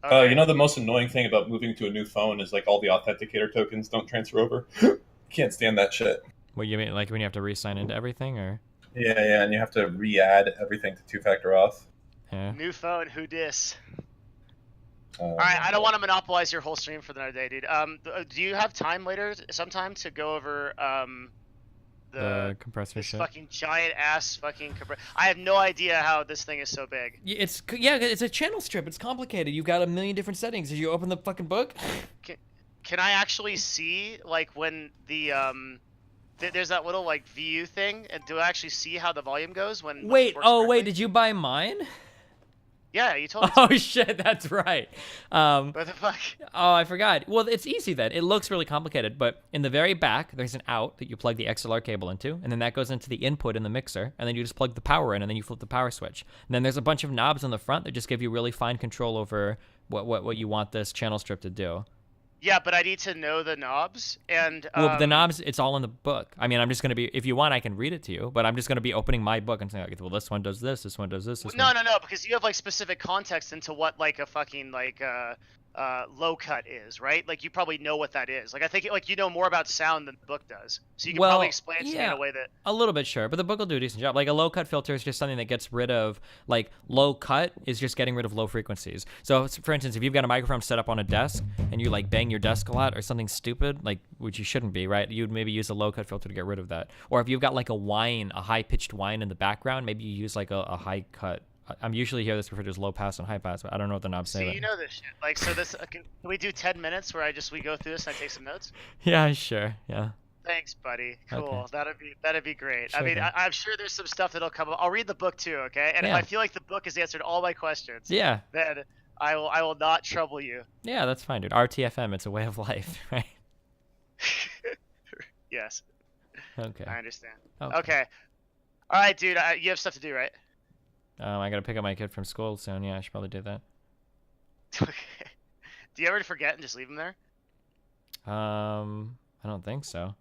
Okay. You know the most annoying thing about moving to a new phone is like all the authenticator tokens don't transfer over. Can't stand that shit. What you mean, like when you have to re-sign into everything, or? Yeah, and you have to re-add everything to two-factor auth. Yeah. New phone, who dis? All right, I don't want to monopolize your whole stream for another day, dude. Do you have time later, sometime, to go over the compressor shit? Fucking giant ass fucking compressor. I have no idea how this thing is so big. It's a channel strip. It's complicated. You've got a million different settings. Did you open the fucking book? Can I actually see like when the there's that little like VU thing, and do I actually see how the volume goes when? Wait, oh wait, did you buy mine? Yeah, you told me. Oh shit, that's right. What the fuck? Oh, I forgot. Well, it's easy then. It looks really complicated, but in the very back, there's an out that you plug the XLR cable into, and then that goes into the input in the mixer, and then you just plug the power in, and then you flip the power switch. And then there's a bunch of knobs on the front that just give you really fine control over what you want this channel strip to do. Yeah, but I need to know the knobs and. Well, the knobs, it's all in the book. I mean, I'm just gonna be, if you want, I can read it to you, but I'm just gonna be opening my book and saying, like, well, this one does this one does this. No, because you have like specific context into what like a fucking like low cut is, right? Like you probably know what that is. Like I think like you know more about sound than the book does, so you can probably explain it to me in a way that. A little bit, sure, but the book will do a decent job. Like a low cut filter is just something that gets rid of, like low cut is just getting rid of low frequencies. So for instance, if you've got a microphone set up on a desk and you like bang your desk a lot or something stupid, like which you shouldn't be, right? You'd maybe use a low cut filter to get rid of that. Or if you've got like a whine, a high pitched whine in the background, maybe you use like a high cut. I'm usually here this referred to as low pass and high pass, but I don't know what the knobs say. So you know this shit. Like so this can we do 10 minutes where we go through this and I take some notes? Yeah, sure. Yeah. Thanks, buddy. Cool. Okay. That'd be great. Sure I mean, thing. I'm sure there's some stuff that'll come up. I'll read the book too, okay? And if Yeah. I feel like the book has answered all my questions, Yeah. then I will not trouble you. Yeah, that's fine, dude. RTFM, it's a way of life, right? Yes. Okay. I understand. Okay. Okay. All right, dude. You have stuff to do, right? I gotta pick up my kid from school soon. Yeah, I should probably do that. Okay. Do you ever forget and just leave him there? I don't think so.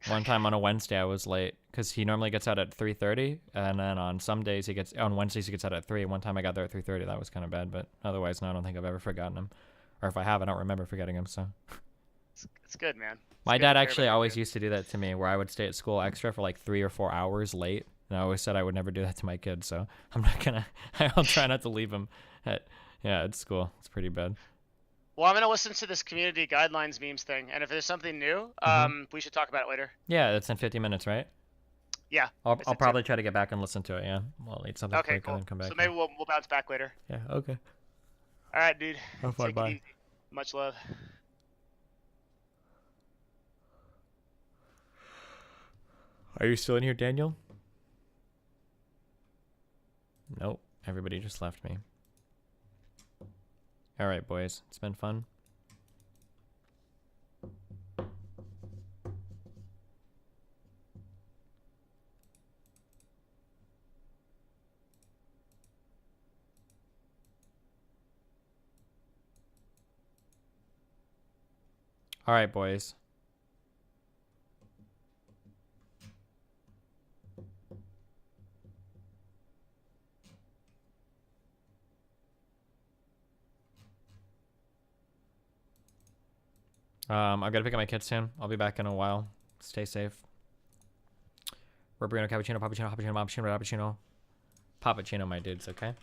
One time on a Wednesday I was late because he normally gets out at 3:30, and then on some days on Wednesdays he gets out at 3. One time I got there at 3:30. That was kind of bad, but otherwise, no, I don't think I've ever forgotten him, or if I have, I don't remember forgetting him. So. It's good, man. My dad actually always used to do that to me, where I would stay at school extra for like 3 or 4 hours late, and I always said I would never do that to my kids. So I'm not gonna. I'll try not to leave him at school. It's pretty bad. Well, I'm gonna listen to this community guidelines memes thing, and if there's something new, we should talk about it later. Yeah, that's in 50 minutes, right? Yeah. I'll probably try to get back and listen to it. Yeah, I'll eat something Okay, quick cool. and then come back. So maybe we'll bounce back later. Yeah. Okay. All right, dude. Have fun. Take Bye. it easy. Much love. Are you still in here, Daniel? Nope. Everybody just left me. All right, boys. It's been fun. All right, boys. I gotta pick up my kids soon. I'll be back in a while. Stay safe. Rubberino, cappuccino, pappuccino, cappuccino, cappuccino, cappuccino. Pappuccino, my dudes, okay?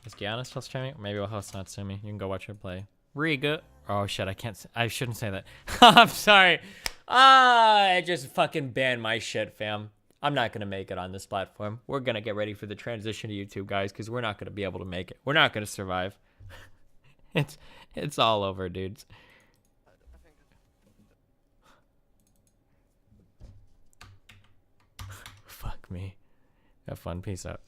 Is Gianna still streaming? Maybe we'll host Natsumi. You can go watch her play. Riga. Oh shit, I shouldn't say that. I'm sorry. I just fucking banned my shit, fam. I'm not gonna make it on this platform. We're gonna get ready for the transition to YouTube, guys, because we're not gonna be able to make it. We're not gonna survive. It's all over, dudes. Fuck me. Have fun. Peace out.